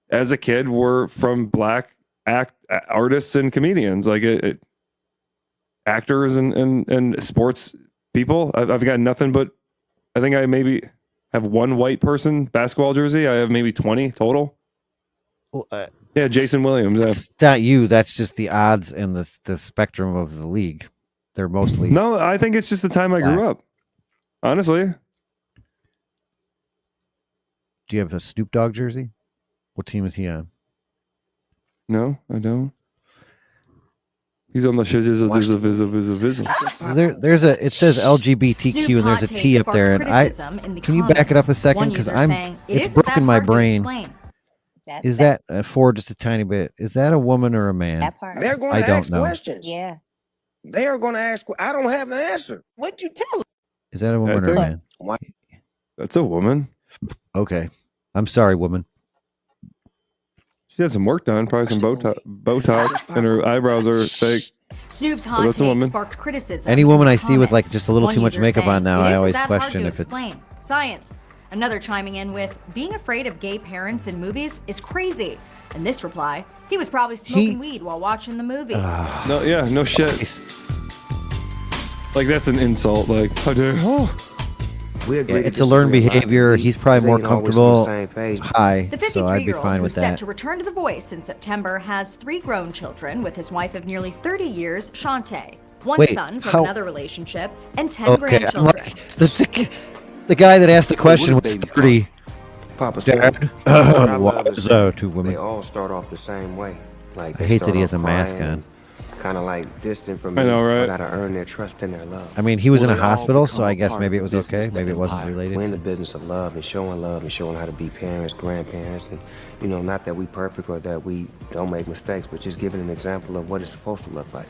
as a kid were from black artists and comedians, like actors and sports people. I've got nothing but, I think I maybe have one white person basketball jersey. I have maybe 20 total. Well, yeah, Jason Williams. It's not you. That's just the odds and the spectrum of the league. They're mostly no. I think it's just the time I grew up. Honestly. Do you have a Snoop Dogg jersey? What team is he on? No, I don't. He's on the shizzle. It says LGBTQ and there's a T up there, and can you back it up a second, because it's broken my brain. Is that for just a tiny bit? Is that a woman or a man? That part. They're going I to don't ask know. questions. Yeah. They are going to ask. I don't have the answer. What'd you tell them? Is that a woman or a man? Why? That's a woman. Okay, I'm sorry, woman. She had some work done, probably some Botox, and her eyebrows are fake. Snoop's hot take sparked criticism. Any woman I see with like just a little One too much user makeup saying, on now, "It I isn't always that hard question to if it's explain. Science." Another chiming in with, "Being afraid of gay parents in movies is crazy." In this reply, he was probably smoking weed while watching the movie. No shit. Like that's an insult. Like how dare? it's a learned behavior. He's probably more comfortable high, The so I'd be 53-year-old, fine who's with set that. to return to The Voice in September, has 3 grown children with his wife of nearly 30 years, Shantae. One Wait, son from how- another relationship, and 10 Okay, I'm grandchildren. like, the guy that asked the question was pretty. Papa Dad, said, why is two women? They all start off the same way. Like I hate that he has a mask on. Kind of like distant from me. I know, right? I gotta earn their trust and their love. I mean, he was in a hospital, so I guess maybe it was okay. Maybe it wasn't related. We're in the business of love and showing how to be parents, grandparents, and not that we perfect or that we don't make mistakes, but just giving an example of what it's supposed to look like.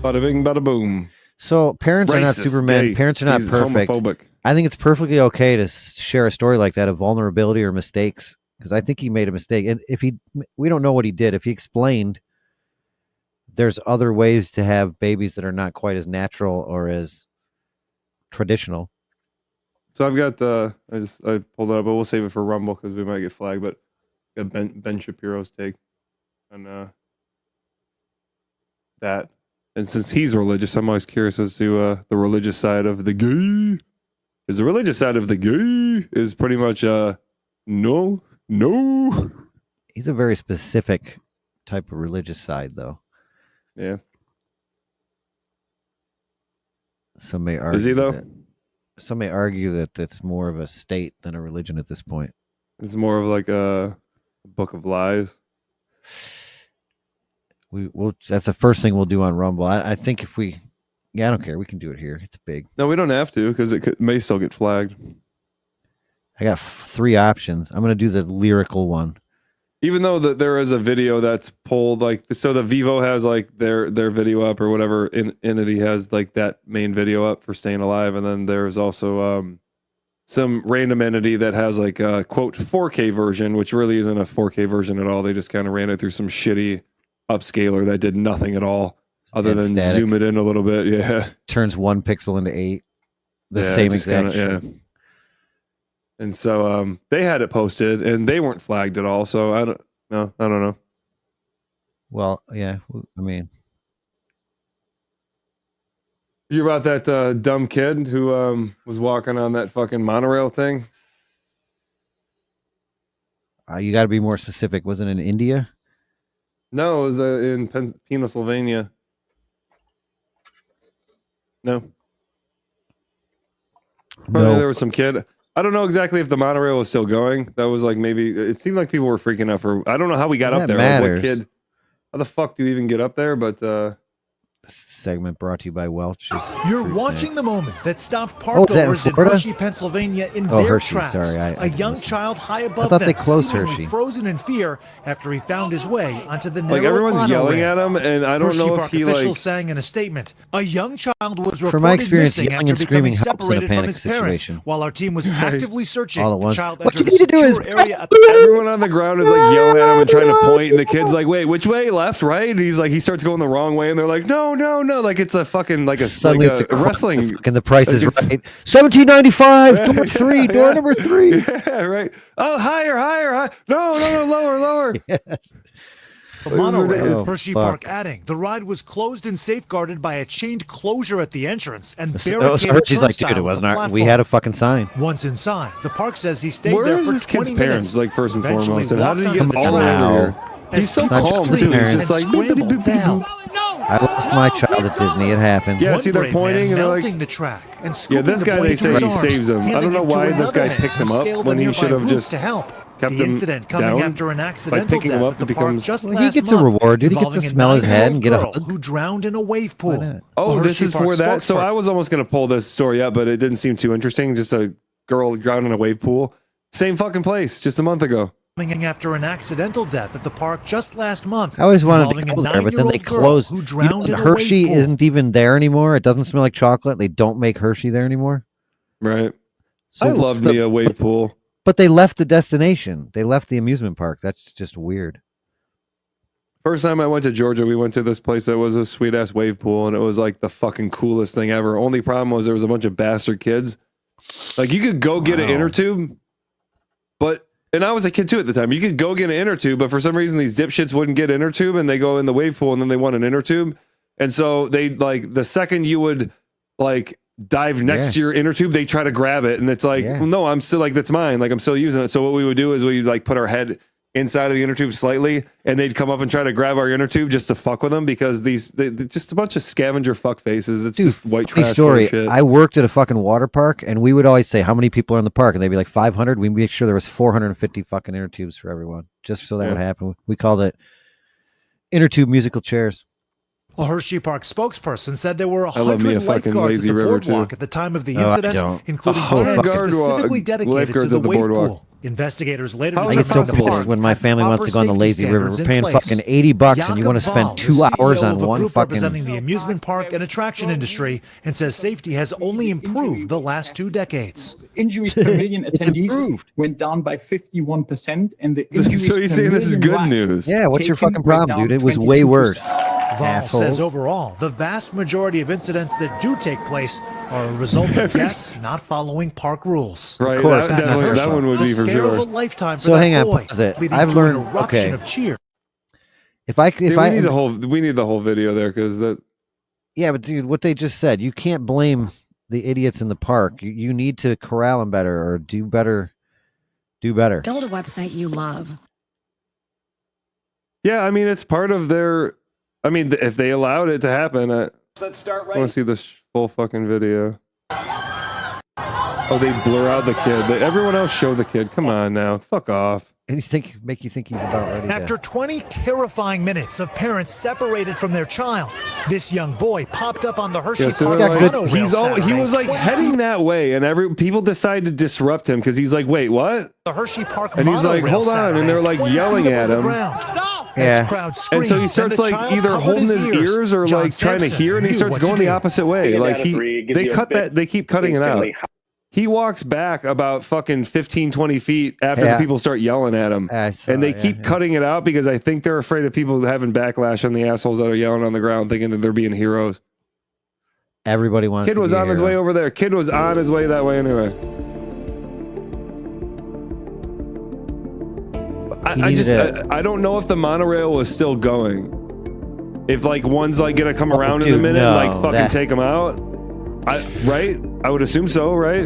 Bada bing, bada boom. So parents are not Racist, Superman. gay. Parents are not He's perfect. homophobic. I think it's perfectly okay to share a story like that of vulnerability or mistakes, because I think he made a mistake. And if we don't know what he did. If he explained, there's other ways to have babies that are not quite as natural or as traditional. So I've got I pulled it up, but we'll save it for Rumble because we might get flagged. But Ben Shapiro's take on that. And since he's religious, I'm always curious as to the religious side of the gay. Because the religious side of the gay is pretty much no. He's a very specific type of religious side, though. Yeah. Some may argue. Is he though? Some may argue that it's more of a state than a religion at this point. It's more of like a book of lies. That's the first thing we'll do on Rumble. I think if we, I don't care. We can do it here. It's big. No, we don't have to because may still get flagged. I got 3 options. I'm going to do the lyrical one. Even though there is a video that's pulled, like, so the Vivo has like their video up or whatever, Entity has like that main video up for Staying Alive, and then there's also some random entity that has like a quote 4K version, which really isn't a 4K version at all. They just kind of ran it through some shitty upscaler that did nothing at all other than static. Zoom it in a little bit. Yeah, turns 1 pixel into 8. The same exact. Yeah. And so they had it posted, and they weren't flagged at all. So I don't know. Well, yeah. I mean, you hear about that dumb kid who was walking on that fucking monorail thing? You got to be more specific. Was it in India? No, it was in Pennsylvania. No. Probably there was some kid. I don't know exactly if the monorail was still going. That was like maybe it seemed like people were freaking out for. I don't know how we got up there. Like, what kid? How the fuck do you even get up there? But this segment brought to you by Welch's. You're watching the moment that stopped parkgoers in Hershey, Pennsylvania, in their Hershey, tracks. sorry, a young child high above I thought them, they closed seemingly Hershey. frozen in fear after he found his way onto the narrow like everyone's monorail. yelling at him, and I don't Hershey know if Park he officials like. sang in a statement, a young child was From my reported experience, missing yelling after and screaming becoming helps in a separated from panic his parents. situation. While our team was actively searching, All at the once. child What entered you need a to do is secure area at the Everyone on the ground is like yelling at him and trying to point, and the kid's like, "Wait, which way? Left, right?" And he's like, he starts going the wrong way, and they're like, "No, no, no!" Like it's a fucking like a Suddenly like it's a wrestling. Fucking The Price like is it's- Right. $17.95. Door 3. Door number 3. Yeah, right. Oh, higher, higher. No, lower, lower. The monorail Oh, at Hershey fuck. Park, adding the ride was closed and safeguarded by a chained closure at the entrance and So barricaded Hershey's like, turnstile dude, it at wasn't the our. We platform. had a fucking sign. Once inside, the park says he stayed Where there is for this 20 kid's minutes. parents? Like first and Eventually foremost, and how did he walked get onto all the the way track over here? and He's so stopped calm screaming too. He's and just like. scrambled to help. I lost my child at Disney. It happened. Yeah, One see, they're brave pointing man and they're like, mounting the track and yeah, scooping this the guy boy they into say his he arms, saves him. I handing don't know him to why this another guy man picked who him up scaled when the he should nearby have roof just to help. kept The him incident coming down. after an By accidental picking him death up, at the it park becomes. just Well, he last gets a month, reward, dude. He gets to involving a smell his head and get a 9-year-old hug. girl who drowned in a wave Why pool. not? Oh, A this Hershey is Park for that. So spokesperson- I was almost gonna pull this story up, but it didn't seem too interesting. Just a girl drowned in a wave pool. Same fucking place, just a month ago. Coming after an accidental death at the park just last month. I always wanted to involving a go there, but then they 9-year-old girl closed. Who You know, drowned in a Hershey wave pool. isn't even there anymore. It doesn't smell like chocolate. They don't make Hershey there anymore. Right. So I what's love the- me a wave pool. But they left the destination. They left the amusement park. That's just weird. First time I went to Georgia, we went to this place that was a sweet ass wave pool, and it was like the fucking coolest thing ever. Only problem was there was a bunch of bastard kids. Like you could go get an inner tube, but and I was a kid too at the time. You could go get an inner tube, but for some reason these dipshits wouldn't get inner tube, and they go in the wave pool, and then they want an inner tube, and so they like the second you would like dive next to your inner tube, they try to grab it, and it's like, well, no, I'm still like that's mine. Like I'm still using it. So what we would do is we'd like put our head inside of the inner tube slightly, and they'd come up and try to grab our inner tube just to fuck with them because they're just a bunch of scavenger fuck faces. It's just white Funny trash story. shit. I worked at a fucking water park, and we would always say, how many people are in the park? And they'd be like 500. We'd make sure there was 450 fucking inner tubes for everyone, just so that would happen. We called it inner tube musical chairs. A Hershey Park spokesperson said there were I love me a 100 fucking lifeguards at lazy the river, too. boardwalk at the time of the Oh, I incident, don't. including 10 specifically dedicated to the wave pool. Investigators later I get so determined the pissed park when my had family wants to go on the proper lazy safety river. We're standards in paying place. fucking $80 and you want to spend Jakob 2 Val, hours CEO on of a one group fucking. representing the amusement park and attraction industry, and says safety has only improved the last 2 decades. Injuries per million attendees went down by 51%, and the injuries So you're per saying this is million good rides news? Yeah, what's your taken fucking were problem, down dude? It was 22%. way worse. Vol says Assholes. overall, the vast majority of incidents that do take place are a result of guests not following park rules. Right, Of course, Back to definitely, that Herschel, one would the be for scare of a sure. lifetime for So that hang on, boy, pause it. leading I've to learned. an eruption Okay, of cheer. if I Dude, we need the whole video there because that. Yeah, but dude, what they just said, you can't blame the idiots in the park. You need to corral them better or do better. Do better. Build a website you love. Yeah, I mean, it's part of their. I mean, if they allowed it to happen, Let's start I want to see this full fucking video. Oh, they blur out the kid. Everyone else show the kid. Come on now, fuck off. And make you think he's about ready. After 20 terrifying minutes of parents separated from their child, this young boy popped up on the Hershey Yeah, so Park they're like, monorail he Saturday, was like 20 heading that way, and people decide to disrupt him because he's like, wait, what? the Hershey Park And he's like, monorail hold on, and they're like 20 yelling feet at above the him. ground. Yeah. As crowd And so he screamed, starts the like child either covered holding his ears or John like trying to Sampson hear, and he knew starts what to going the do. opposite way. Like they keep cutting it out. instantly. He walks back about fucking 15, 20 feet after Yeah. the people start yelling at him. I saw And they it, keep cutting it out because I think they're afraid of people having backlash on the assholes that are yelling on the ground thinking that they're being heroes. Everybody wants. Kid to was be a on his hero. way over there. Kid was on his way that way anyway. I don't know if the monorail was still going. If like one's like gonna come around in a dude, minute and like no, fucking that- take them out. Right? I would assume so, right?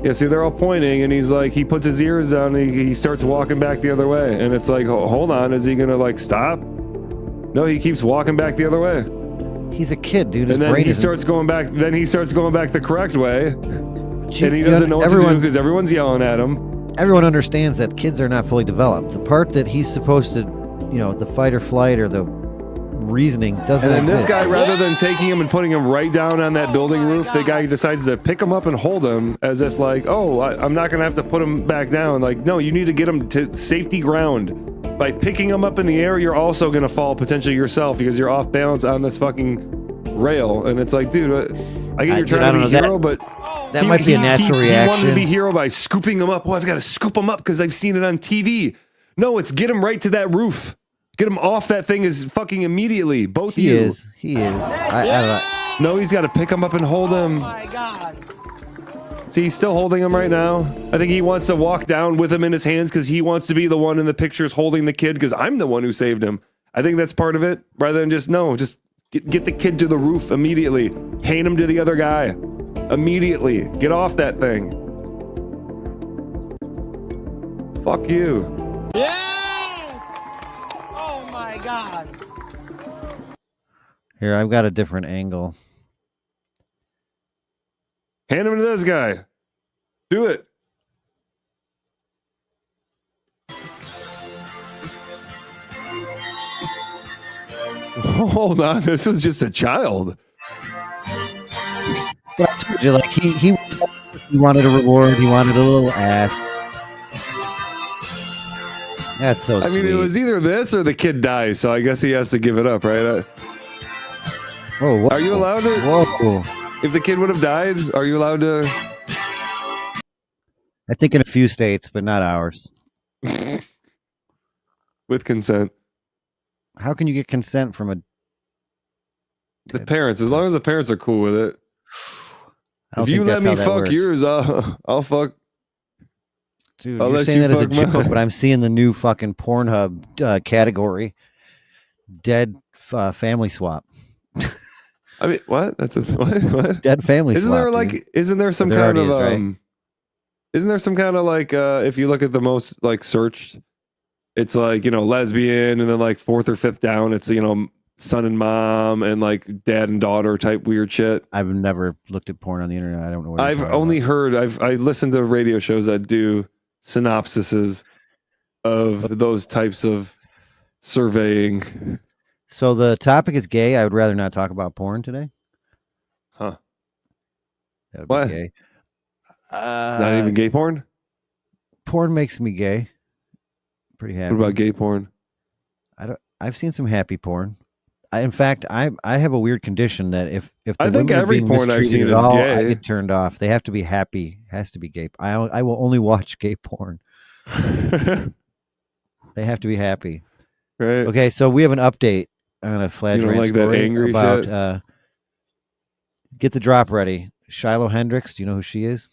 Yeah, see, they're all pointing, and he's like, he puts his ears down, and he starts walking back the other way, and it's like, hold on, is he gonna like stop? No, he keeps walking back the other way, He's a kid, dude. His and then brain he isn't- starts going back. Then he starts going back the correct way, and he you doesn't know what to do everyone- because everyone's yelling at him. Everyone understands that kids are not fully developed. The part that he's supposed to, the fight or flight or the reasoning doesn't And then this exist. guy, rather than taking him and putting him right down on that building roof, the guy decides to pick him up and hold him as if like, oh, I'm not going to have to put him back down. Like, no, you need to get him to safety ground. By picking him up in the air, you're also going to fall potentially yourself because you're off balance on this fucking rail. And it's like, dude, I get you're Dude, I trying to don't be know, hero, but that might be a natural He wanted to reaction. be hero by scooping him up. Oh, I've got to scoop him up because I've seen it on TV. No, it's get him right to that roof. Get him off that thing is fucking immediately. Both of He you. is. He is. I don't know. No, he's got to pick him up and hold him. See, he's still holding him right now. I think he wants to walk down with him in his hands because he wants to be the one in the pictures holding the kid because I'm the one who saved him. I think that's part of it. Rather than just get the kid to the roof immediately. Hand him to the other guy immediately. Get off that thing. Fuck you. Oh my God. Here, I've got a different angle. Hand him to this guy. Do it. Hold on, this was just a child. But I told you, like he wanted a reward. He wanted a little ass. That's so I sweet. mean, it was either this or the kid dies, so I guess he has to give it up, right? Whoa, Are you allowed to? Whoa. If the kid would have died, are you allowed to? I think in a few states, but not ours. With consent. How can you get consent from a? The parents, as long as the parents are cool with it. I don't If you think let that's me how that fuck works. yours, I'll fuck. Dude, I'll you're let saying you that as a fuck joke, mine. but I'm seeing the new fucking Pornhub category. Dead family swap. I mean, what? That's a what? Dead family Isn't swap. there like? dude. Isn't there some There kind already of is, right? Isn't there some kind of like if you look at the most like searched, it's like lesbian, and then like fourth or fifth down, it's son and mom and like dad and daughter type weird shit. I've never looked at porn on the internet. I don't know what I've only heard. I listened to radio shows that do synopsises of those types of surveying. So the topic is gay. I would rather not talk about porn today. Huh? That would What? be gay. Not even gay porn. Porn makes me gay. Pretty happy. What about gay porn? I've seen some happy porn. In fact, I have a weird condition that if the I think women are every being porn I've mistreated seen at is all, I gay. get turned off. They have to be happy. Has to be gay. I will only watch gay porn. They have to be happy. Right. Okay, so we have an update on a Fladge You don't Rant like that story angry about shit? get the drop ready. Shiloh Hendricks, do you know who she is?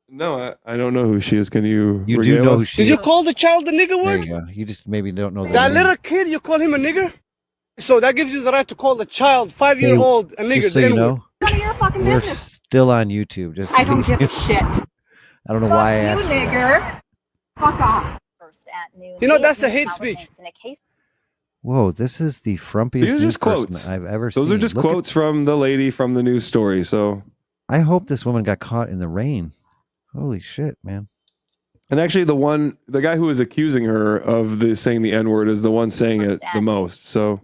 No, I don't know who she is. Can you You do regale know us? who she Did you is. call the child the nigger There word? you go. You just maybe don't know the That name. little kid, you call him a nigger? So that gives you the right to call the child, 5-year-old, a nigger, Just so the you N-word. know, None of your fucking we're business. still on YouTube. Just I don't give a shit. I don't know why I asked. You nigger. Fuck off. You know, that's a hate speech. Whoa, this is the frumpiest These are news just person quotes. I've ever seen. Those are just Look at- quotes from the lady from the news story. So, I hope this woman got caught in the rain. Holy shit, man. and actually, the guy who was accusing her of saying the N-word is the one saying it the most. So,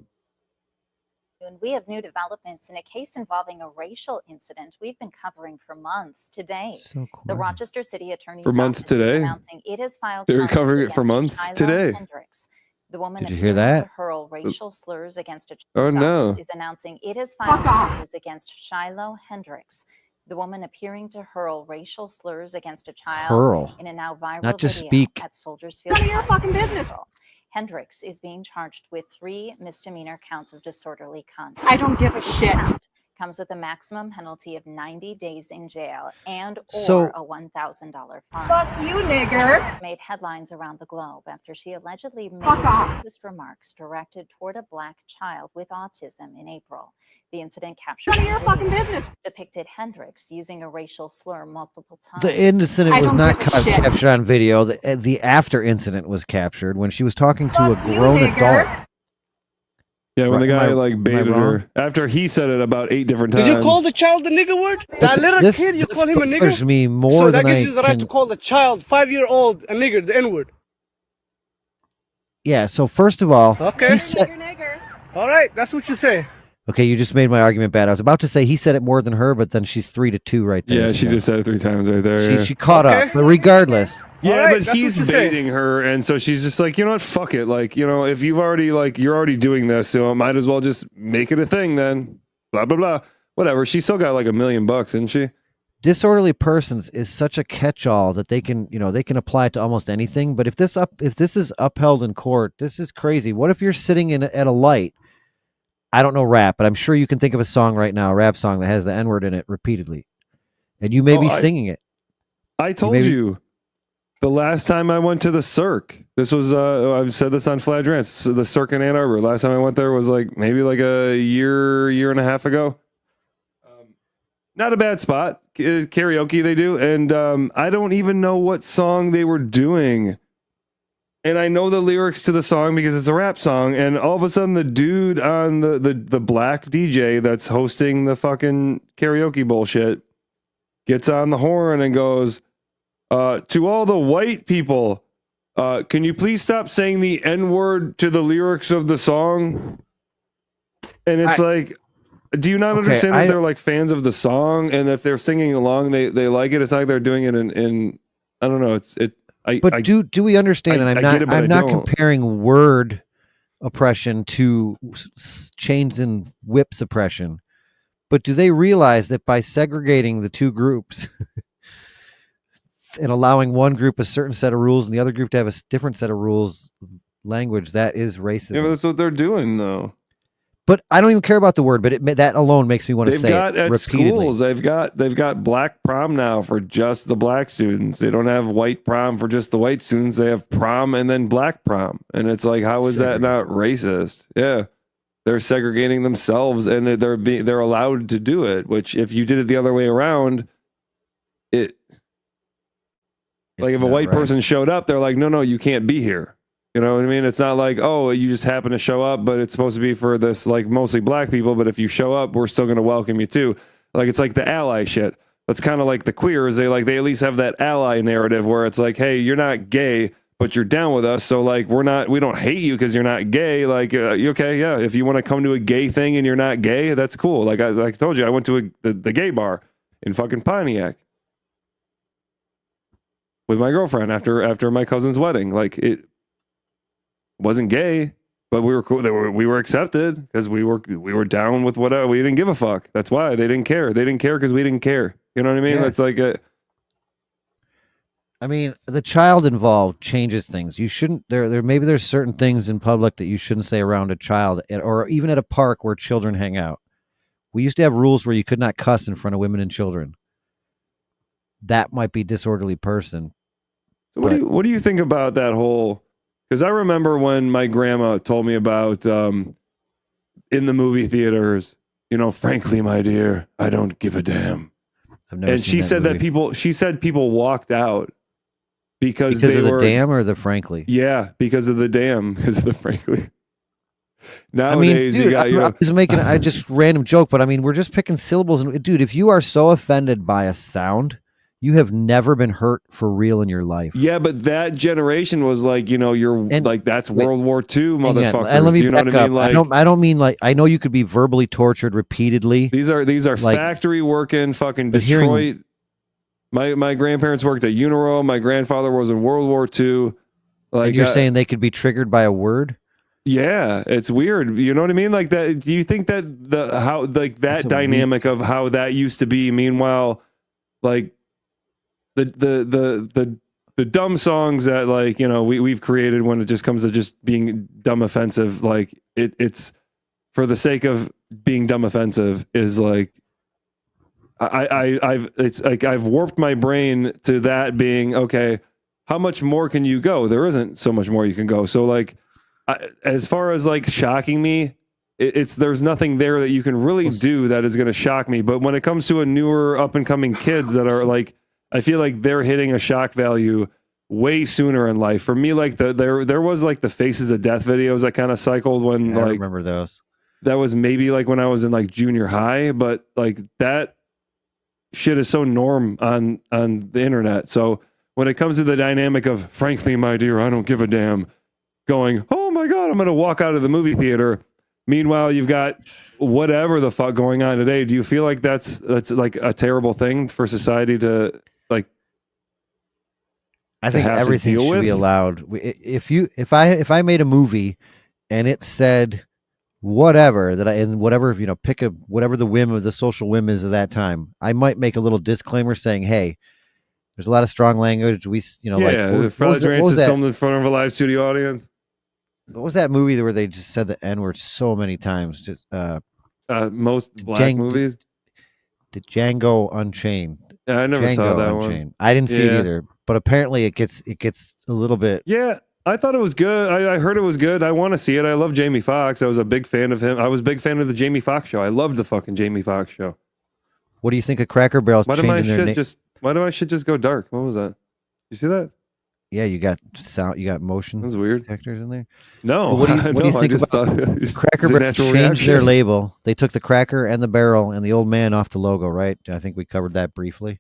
We have new developments in a case involving a racial incident we've been covering for months today. So cool. The Rochester City Attorney's For months Office is today? announcing it has filed They're charges covering it for against months Shiloh today. Hendricks. The woman Did you hear appearing to that? hurl racial slurs against a Oh, chief's no. office is announcing it has filed charges against Shiloh Hendricks. The woman appearing to hurl racial slurs against a child Hurl. in a now viral Not just video speak. at Soldiers Field. None of your Park fucking in business. April. Hendricks is being charged with 3 misdemeanor counts of disorderly conduct. I don't give a shit. Count comes with a maximum penalty of 90 days in jail and So- or a $1,000 fine. Fuck you, nigger. Hendricks made headlines around the globe after she allegedly made Fuck off. racist remarks directed toward a black child with autism in April. The incident captured None of on your fucking video business. depicted Hendricks using a racial slur multiple times. The incident I was don't not give a shit. captured on video. The after incident was captured when she was talking to a Fuck you, grown nigger. adult. yeah, when the Am guy I- like am I baited wrong? her after he said it about 8 different times. Did you call the child the nigger word? That little kid, you this call him a bothers nigger? me more So that than gives I you the right can- to call the child, 5-year-old, a nigger, the N-word. Yeah. So first of all, Okay. he said, All right, that's what you say. okay, you just made my argument bad. I was about to say he said it more than her, but then she's 3-2 right there. Yeah, she so just said it 3 times right there. yeah. she caught Okay. up. But regardless, Yeah, All right, but that's he's what you say. baiting her, and so she's just like, you know what, fuck it. Like, you know, if you've already you're already doing this, so I might as well just make it a thing then. Blah blah blah. Whatever. She still got like $1 million, didn't she? disorderly persons is such a catch-all that they can apply it to almost anything. But if this is upheld in court, this is crazy. What if you're sitting at a light? I don't know rap, but I'm sure you can think of a song right now, a rap song that has the N-word in it repeatedly, and you may be singing it. I told you the last time I went to the Cirque. This was I've said this on Fladge Rants. So the Cirque in Ann Arbor. Last time I went there was maybe a year and a half ago. Not a bad spot. Karaoke they do, and I don't even know what song they were doing. And I know the lyrics to the song because it's a rap song. And all of a sudden, the dude on the black DJ that's hosting the fucking karaoke bullshit gets on the horn and goes, to all the white people, can you please stop saying the N-word to the lyrics of the song? And it's do you not understand that they're fans of the song, and if they're singing along, they like it? It's like they're doing it in I don't know. But do we understand? And I'm not don't. comparing word oppression to chains and whip suppression. But do they realize that by segregating the two groups and allowing one group a certain set of rules and the other group to have a different set of rules, language, that is racism? Yeah, but that's what they're doing, though. But I don't even care about the word. But that alone makes me want to say it at repeatedly. schools. They've got black prom now for just the black students. They don't have white prom for just the white students. They have prom and then black prom, and it's like, how is that not racist? Yeah, they're segregating themselves, and they're allowed to do it. Which, if you did it the other way around, if a white person showed up, they're like, no, you can't be here. You know what I mean? It's not like, oh, you just happen to show up, but it's supposed to be for this, mostly black people. But if you show up, we're still going to welcome you too. It's like the ally shit. That's kind of like the queers. They at least have that ally narrative where it's like, hey, you're not gay, but you're down with us. So we don't hate you because you're not gay. Okay, yeah. If you want to come to a gay thing and you're not gay, that's cool. Like I told you, I went to the gay bar in fucking Pontiac with my girlfriend after my cousin's wedding. It wasn't gay, but we were cool. We were accepted because we were down with whatever. We didn't give a fuck. That's why they didn't care. They didn't care because we didn't care. You know what I mean? Yeah. That's like I mean, the child involved changes things. You shouldn't maybe there's certain things in public that you shouldn't say around a child or even at a park where children hang out. We used to have rules where you could not cuss in front of women and children. That might be disorderly person. So what do you think about that whole? Because I remember when my grandma told me about in the movie theaters, frankly, my dear, I don't give a damn. I've never And seen she said movie. she said people walked out because of they the were, dam or the frankly. Yeah, because of the dam, because of the frankly. I mean, Nowadays, dude, you got I was making I just random joke, but I mean, we're just picking syllables. And dude, if you are so offended by a sound, you have never been hurt for real in your life. Yeah, but that generation was like, that's World War II, motherfuckers. And let me you know back what I up. mean? Like, I don't mean like I know you could be verbally tortured repeatedly. These are like, factory working fucking Detroit. My grandparents worked at Uniro. My grandfather was in World War II. Like, and you're saying they could be triggered by a word? Yeah, it's weird. You know what I mean? Like that. Do you think that that dynamic of how that used to be? Meanwhile, like the dumb songs that we've created when it just comes to just being dumb offensive, like it's for the sake of being dumb offensive is like I've warped my brain to that being okay. How much more can you go? There isn't so much more you can go. So like as far as like shocking me, there's nothing there that you can really do that is going to shock me. But when it comes to a newer up and coming kids that are like, I feel like they're hitting a shock value way sooner in life. For me, like there was like the Faces of Death videos that kind of cycled when I remember those. That was maybe like when I was in like junior high, but like that shit is so norm on the internet. So when it comes to the dynamic of frankly, my dear, I don't give a damn, going, oh my God, I'm going to walk out of the movie theater. Meanwhile, you've got whatever the fuck going on today. Do you feel like that's like a terrible thing for society to like? I think everything should be allowed. If I made a movie and it said whatever pick whatever the whim of the social whim is at that time, I might make a little disclaimer saying, hey, there's a lot of strong language. The Fladge Rants is filmed in front of a live studio audience. What was that movie where they just said the N-word so many times? Just most black movies. The Django Unchained. Yeah, I never saw that one. I didn't see it either, but apparently it gets a little bit. Yeah, I thought it was good. I heard it was good. I want to see it. I love Jamie Foxx. I was a big fan of him. I was a big fan of the Jamie Foxx show. I loved the fucking Jamie Foxx show. What do you think of Cracker Barrel changing their name? Why do my shit just go dark? What was that? You see that? Yeah, you got sound. You got motion. That's weird. Detectors in there. No, what do you think about Cracker Barrel changed their label? They took the cracker and the barrel and the old man off the logo, right? I think we covered that briefly.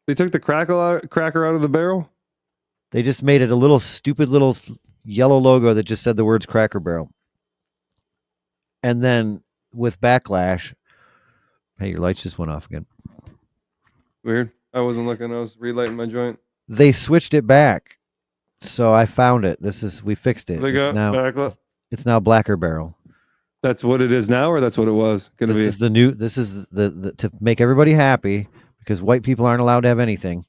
They took the cracker out of the barrel. They just made it a little stupid little yellow logo that just said the words Cracker Barrel. And then with backlash, hey, your lights just went off again. Weird. I wasn't looking. I was relighting my joint. They switched it back, so I found it. We fixed it. It's now Blacker Barrel. That's what it is now, or that's what it was going to be. This is the to make everybody happy, because white people aren't allowed to have anything,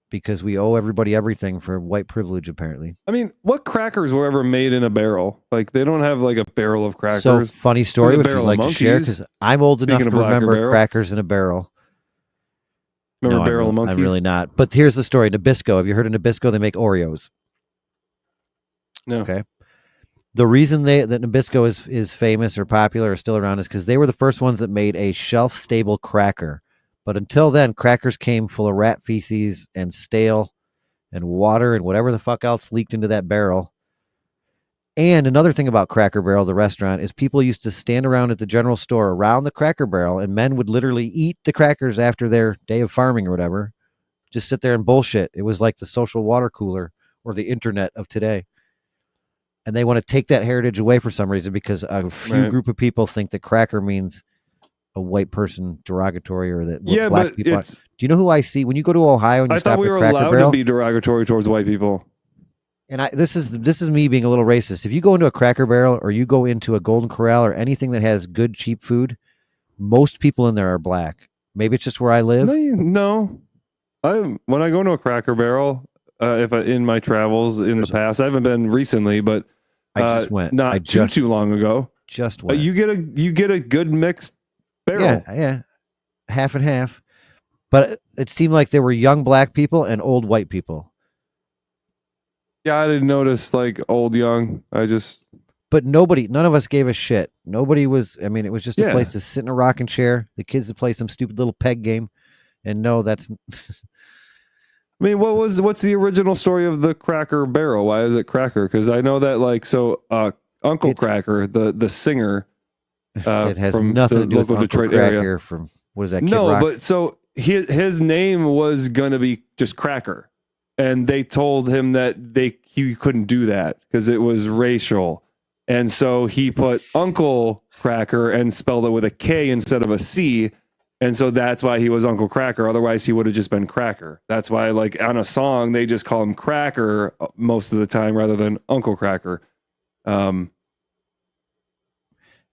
because we owe everybody everything for white privilege, apparently. I mean, what crackers were ever made in a barrel? Like, they don't have like a barrel of crackers. So funny story, if you'd like to share, because I'm old enough to remember crackers in a barrel. Remember Barrel of Monkeys? I'm really not. But here's the story. Nabisco. Have you heard of Nabisco? They make Oreos. No. Okay. The reason that Nabisco is famous or popular or still around is because they were the first ones that made a shelf-stable cracker. But until then, crackers came full of rat feces and stale and water and whatever the fuck else leaked into that barrel. And another thing about Cracker Barrel, the restaurant, is people used to stand around at the general store around the Cracker Barrel, and men would literally eat the crackers after their day of farming or whatever. Just sit there and bullshit. It was like the social water cooler or the internet of today. And they want to take that heritage away for some reason, because a few group of people think that cracker means a white person derogatory, or that black people are. Do you know who I see when you go to Ohio and you stop at Cracker Barrel? I thought we were allowed to be derogatory towards white people. And this is me being a little racist. If you go into a Cracker Barrel or you go into a Golden Corral or anything that has good, cheap food, most people in there are black. Maybe it's just where I live. No. When I go to a Cracker Barrel, in my travels in the past, I haven't been recently, but I just went. Not too long ago. Just went. You get a good mixed barrel. Yeah, half and half. But it seemed like there were young black people and old white people. Yeah, I didn't notice like old, young. But none of us gave a shit. Nobody was. I mean, it was just a place to sit in a rocking chair. The kids to play some stupid little peg game, and no, that's. I mean, what's the original story of the Cracker Barrel? Why is it Cracker? Because I know that Uncle Cracker, the singer, it has from nothing the to do with local Uncle Detroit Cracker area. from what is that? Kid No, Rock? but so his name was gonna be just Cracker, and they told him that he couldn't do that because it was racial, and so he put Uncle Cracker and spelled it with a K instead of a C. And so that's why he was Uncle Cracker. Otherwise, he would have just been Cracker. That's why, like, on a song, they just call him Cracker most of the time rather than Uncle Cracker. Yeah,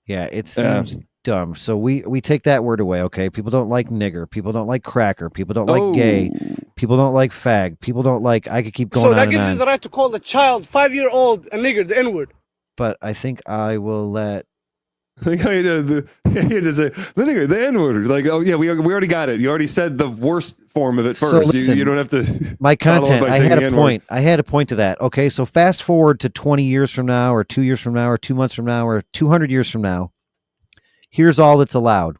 it seems dumb. So we take that word away, okay? People don't like nigger. People don't like cracker. People don't like gay. People don't like fag. People don't like... I could keep going on So that and gives on. you the right to call a child 5-year-old a nigger, the N-word. But I think I will let... Like how you say the nigger, the N-word. Like, oh yeah, we already got it. You already said the worst form of it first. So listen, you don't have to. My content. by I saying had the a N-word. point. I had a point to that. Okay, so fast forward to 20 years from now, or 2 years from now, or 2 months from now, or 200 years from now. Here's all that's allowed.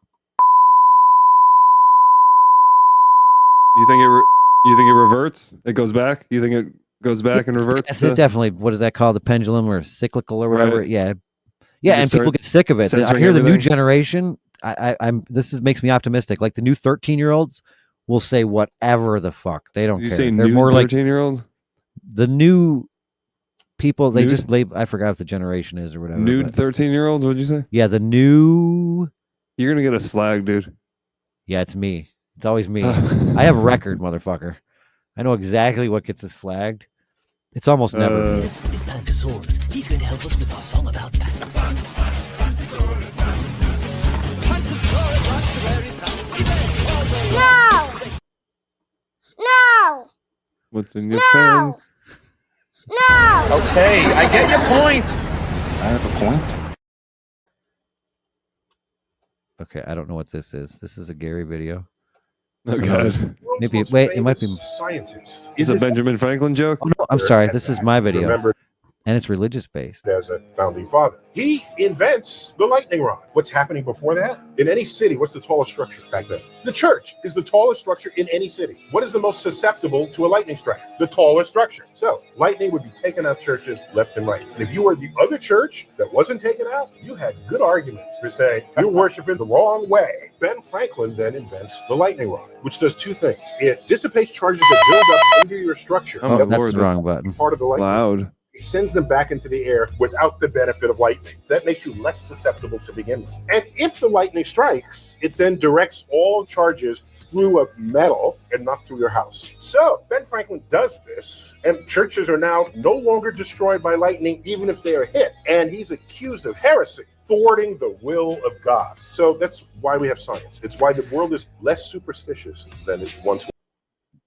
You think it reverts? It goes back? You think it goes back and reverts? It definitely. What is that called? The pendulum or cyclical or whatever? Right. Yeah. Yeah, and people get sick of it. I hear the new generation. Makes me optimistic. Like the new 13-year-olds will say whatever the fuck. They don't care. Say They're new more like 13-year-olds? The new people. They Nude? just label. I forgot what the generation is or whatever. Nude 13-year-olds? What'd you say? Yeah, the new. You're gonna get us flagged, dude. Yeah, it's me. It's always me. I have a record, motherfucker. I know exactly what gets us flagged. It's almost never. This is Pantosaurus. He's going to help us with our song about pants. No! No! What's in your pants? No! Okay, I get your point. I have a point. Okay, I don't know what this is. This is a gAIry video. Oh god. Maybe wait, it might be scientist. Is it a Benjamin Franklin joke? Oh, no, I'm sorry. This is my video. Remember, and it's religious based. as a founding father, he invents the lightning rod. What's happening before that? In any city, what's the tallest structure back then? The church is the tallest structure in any city. What is the most susceptible to a lightning strike? The tallest structure. So lightning would be taking out churches left and right. And if you were the other church that wasn't taken out, you had good argument for saying you're worshiping the wrong way. Ben Franklin then invents the lightning rod, which does two things. It dissipates charges that build up under your structure. Oh, that Lord, the wrong button. Part of the lightning. Loud. It sends them back into the air without the benefit of lightning. That makes you less susceptible to begin with. And if the lightning strikes, it then directs all charges through a metal and not through your house. So Ben Franklin does this, and churches are now no longer destroyed by lightning, even if they are hit. And he's accused of heresy, thwarting the will of God. So that's why we have science. It's why the world is less superstitious than it once was.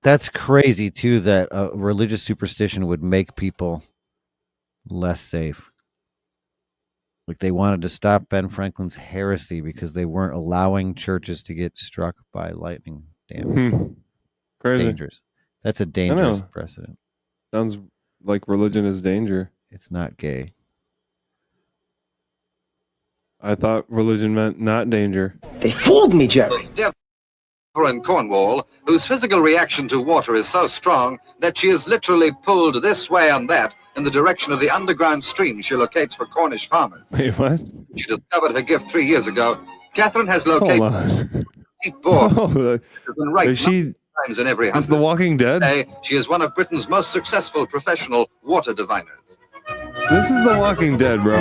That's crazy too. That a religious superstition would make people less safe. Like they wanted to stop Ben Franklin's heresy because they weren't allowing churches to get struck by lightning damage. Crazy. Dangerous. That's a dangerous precedent. Sounds like religion is danger. It's not gay. I thought religion meant not danger. They fooled me, Jerry. In Cornwall, whose physical reaction to water is so strong that she is literally pulled this way and that in the direction of the underground stream she locates for Cornish farmers. Wait, what? She discovered her gift 3 years ago. Catherine has located a deep bore. Is she times in every is The Walking Dead? Today, she is one of Britain's most successful professional water diviners. This is The Walking Dead, bro.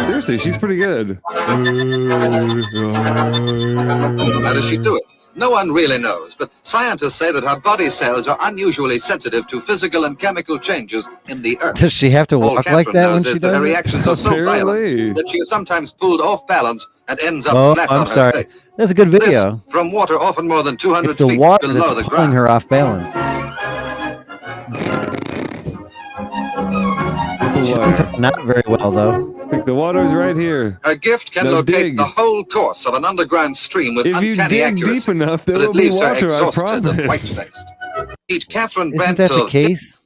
Seriously, she's pretty good. How does she do it? No one really knows, but scientists say that her body cells are unusually sensitive to physical and chemical changes in the earth. Does she have to All walk like Catherine that when knows she is that her does it? reactions are so violent that she is sometimes pulled off balance and ends up flat on I'm her sorry. face. That's a good video. This from water often more than 200 It's the feet water below that's the pulling ground. her off balance. She doesn't turn out very well, though. Look, the water's right here. Her gift can Now locate dig. the whole course of an underground stream with If you uncanny dig accuracy, deep enough, there but it will be leaves her water, I exhausted and promise. white-faced. Meet Catherine Isn't that the Brent. case?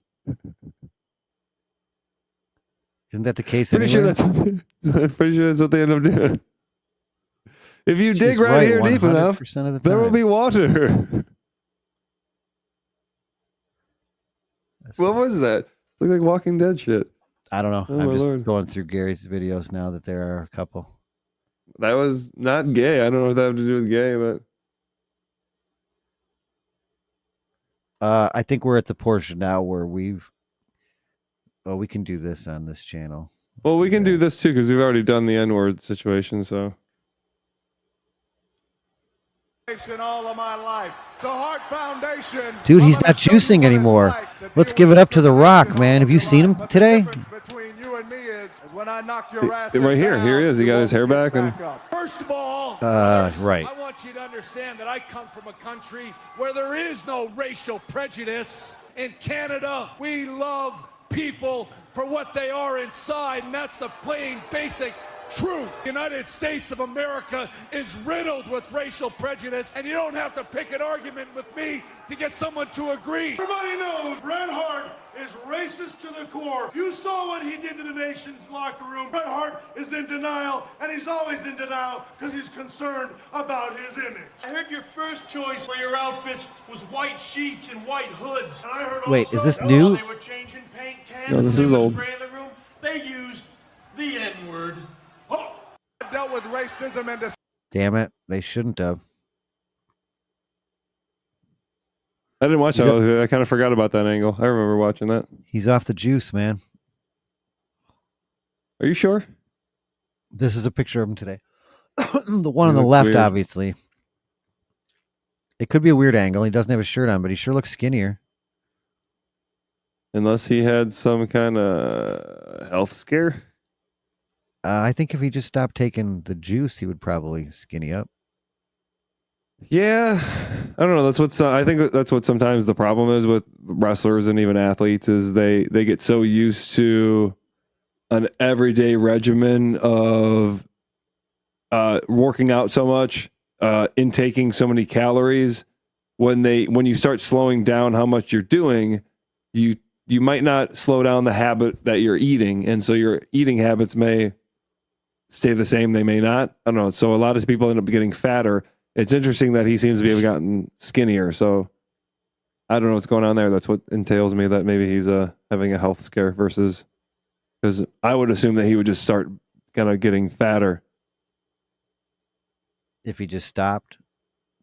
Isn't that the case Pretty sure anywhere? that's pretty sure that's what they end up doing. If you dig She's right here deep 100% enough, of the there will time. be water. What was that? Looked like Walking Dead shit. I don't know. Oh, I'm my just Lord. going through Gary's videos now that there are a couple. That was not gay. I don't know what that had to do with gay, but I think we're at the portion now where we can do this on this channel. well, we can do this too because we've already done the N-word situation. So All of my life. The Heart Foundation. Dude, he's not juicing anymore. Let's give it up to The Rock, man. Have you seen him today? Between you and me is when I knock your ass right here he is. He got his hair back and First of all, right. I want you to understand that I come from a country where there is no racial prejudice. In Canada, we love people for what they are inside, and that's the plain basic truth. The United States of America is riddled with racial prejudice, and you don't have to pick an argument with me to get someone to agree. Everybody knows Bret Hart is racist to the core. You saw what he did to the nation's locker room. Bret Hart is in denial, and he's always in denial because he's concerned about his image. I heard your first choice for your outfits was white sheets and white hoods. And I heard Wait, also is this while new? they were changing paint cans, No, this they is were old. spraying the room, they used the N-word. Oh, dealt with racism and Damn it. They shouldn't have. I didn't watch Is that. I kind of forgot about that angle. I remember watching that. He's off the juice, man. Are you sure? This is a picture of him today. The one He on the looks left, weird. obviously. It could be a weird angle. He doesn't have a shirt on, but he sure looks skinnier. Unless he had some kind of health scare. I think if he just stopped taking the juice, he would probably skinny up. Yeah, I don't know. That's what's. I think that's what sometimes the problem is with wrestlers and even athletes is they get so used to an everyday regimen of working out so much, intaking so many calories. When you start slowing down how much you're doing, you might not slow down the habit that you're eating, and so your eating habits may stay the same. They may not. I don't know. So a lot of people end up getting fatter. It's interesting that he seems to have gotten skinnier. So I don't know what's going on there. That's what entails me that maybe he's having a health scare versus because I would assume that he would just start kind of getting fatter. If he just stopped.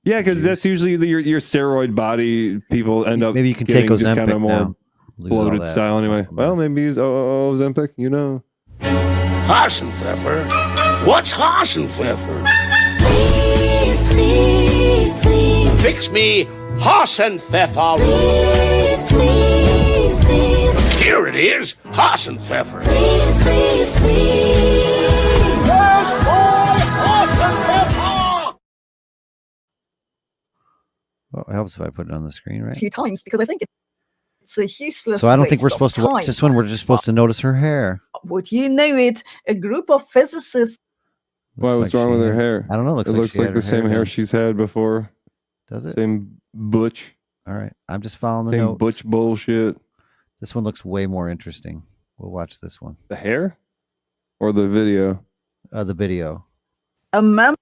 Yeah, because that's usually your steroid body. People end up maybe you can getting take just kind Ozempic of more now. Lose all bloated that style anyway. muscle Well, maybe he's Ozempic, you know. Hasenpfeffer? What's Hasenpfeffer? Please, please, please. Fix me Hasenpfeffer. Please, please, please. Here it is, Hasenpfeffer. Please, please, please. Where's my Hasenpfeffer? Well, it helps if I put it on the screen, right? a few times because I think it's a useless. So I don't think we're waste of supposed to watch time. this one. We're just supposed to notice her hair. Would you know it? A group of physicists. Why? Looks What's like wrong she with her had- hair? I don't know. Looks it like looks she like had the her same hair hair done. she's had before. Does it? Same butch. All right. I'm just following the Same notes. butch bullshit. This one looks way more interesting. We'll watch this one. The hair or the video? The video. A member.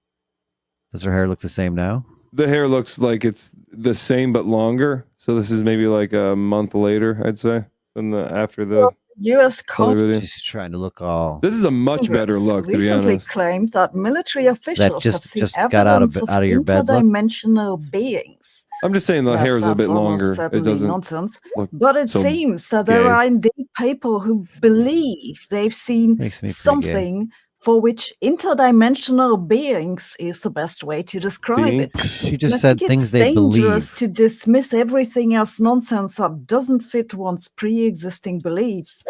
Does her hair look the same now? The hair looks like it's the same but longer. So this is maybe like a month later, I'd say, than after the U.S. other video. She's trying to look all. This is a much better look, to be recently honest. claimed that military officials just- have seen just evidence got out of your bed look? interdimensional beings. I'm just saying the Yes, hair is a that's bit almost longer. It certainly doesn't nonsense. look But it so seems that gay. there are indeed people who believe they've seen Makes me pretty gay. something for which interdimensional beings is the best way to describe it. She just And I said think things it's they dangerous believe. to dismiss everything as nonsense that doesn't fit one's pre-existing beliefs.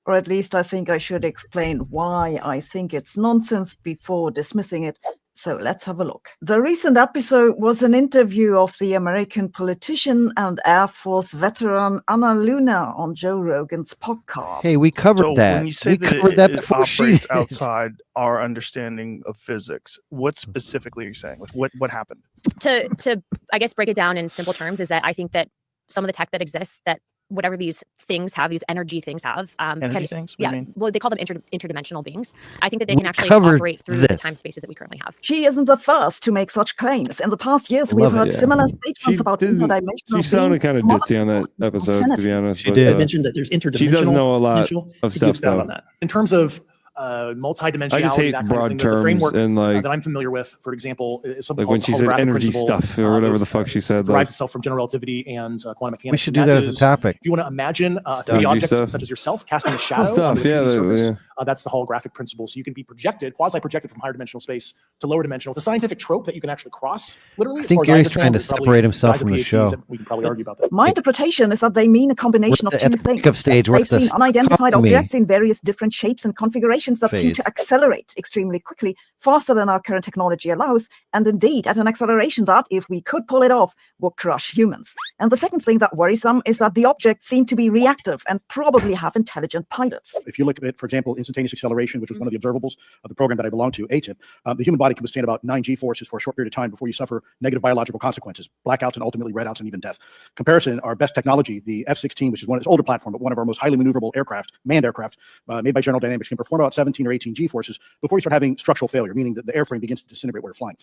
Or at least I think I should explain why I think it's nonsense before dismissing it. So let's have a look. The recent episode was an interview of the American politician and Air Force veteran Anna Luna on Joe Rogan's podcast. Hey, we covered So that. when you say We that covered that it before she operates did. outside our understanding of physics, what specifically are you saying? Like what happened? To I guess break it down in simple terms is that I think that some of the tech that exists, that whatever these things have, these energy things have, Energy things? What do you yeah, mean? well, they call them interdimensional beings. I think that they We can actually covered operate through the this. time spaces that we currently have. She isn't the first to make such claims. In the past years, we've Love it. heard Yeah. similar She statements about interdimensional She sounded beings kind of from ditzy on that episode, to be honest. She but, did. Mentioned that there's interdimensional She does know a lot potential. of Could you stuff, expound though. on that? In terms of multidimensionality, I just hate that kind broad of thing, the terms framework and, like- that I'm familiar with, for example, is something Like when called she the said holographic energy principle, stuff or whatever the fuck she said. derives Like, itself from general relativity and quantum mechanics. We should and do that as a is- topic. If you want to imagine Stuff. 3D Energy objects stuff. such as yourself casting a shadow Stuff, on the yeah, 3D surface, yeah. that's the holographic principle. So you can be projected, quasi-projected from higher dimensional space to lower dimensional. It's a scientific trope that you can actually cross, literally. I as think far as Gary's understand. trying to There's probably separate himself guys from with the PhDs show. that we can probably argue about that. My interpretation is that they mean a combination of We're two at the things. pickup stage. We're They've at the seen unidentified economy objects in various different shapes and configurations that seem to phase. accelerate extremely quickly, faster than our current technology allows, and indeed at an acceleration that, if we could pull it off, would crush humans. And the second thing that worries them is that the objects seem to be reactive and probably have intelligent pilots. If you look at, for example, instantaneous acceleration, which was one of the observables of the program that I belong to, ATIP, the human body can withstand about 9 G-forces for a short period of time before you suffer negative biological consequences, blackouts and ultimately redouts and even death. Comparison, our best technology, the F-16, which is one of its older platform, but one of our most highly maneuverable aircraft, manned aircraft, made by General Dynamics, can perform about 17 or 18 G-forces before you start having structural failure, meaning that the airframe begins to disintegrate while you're flying.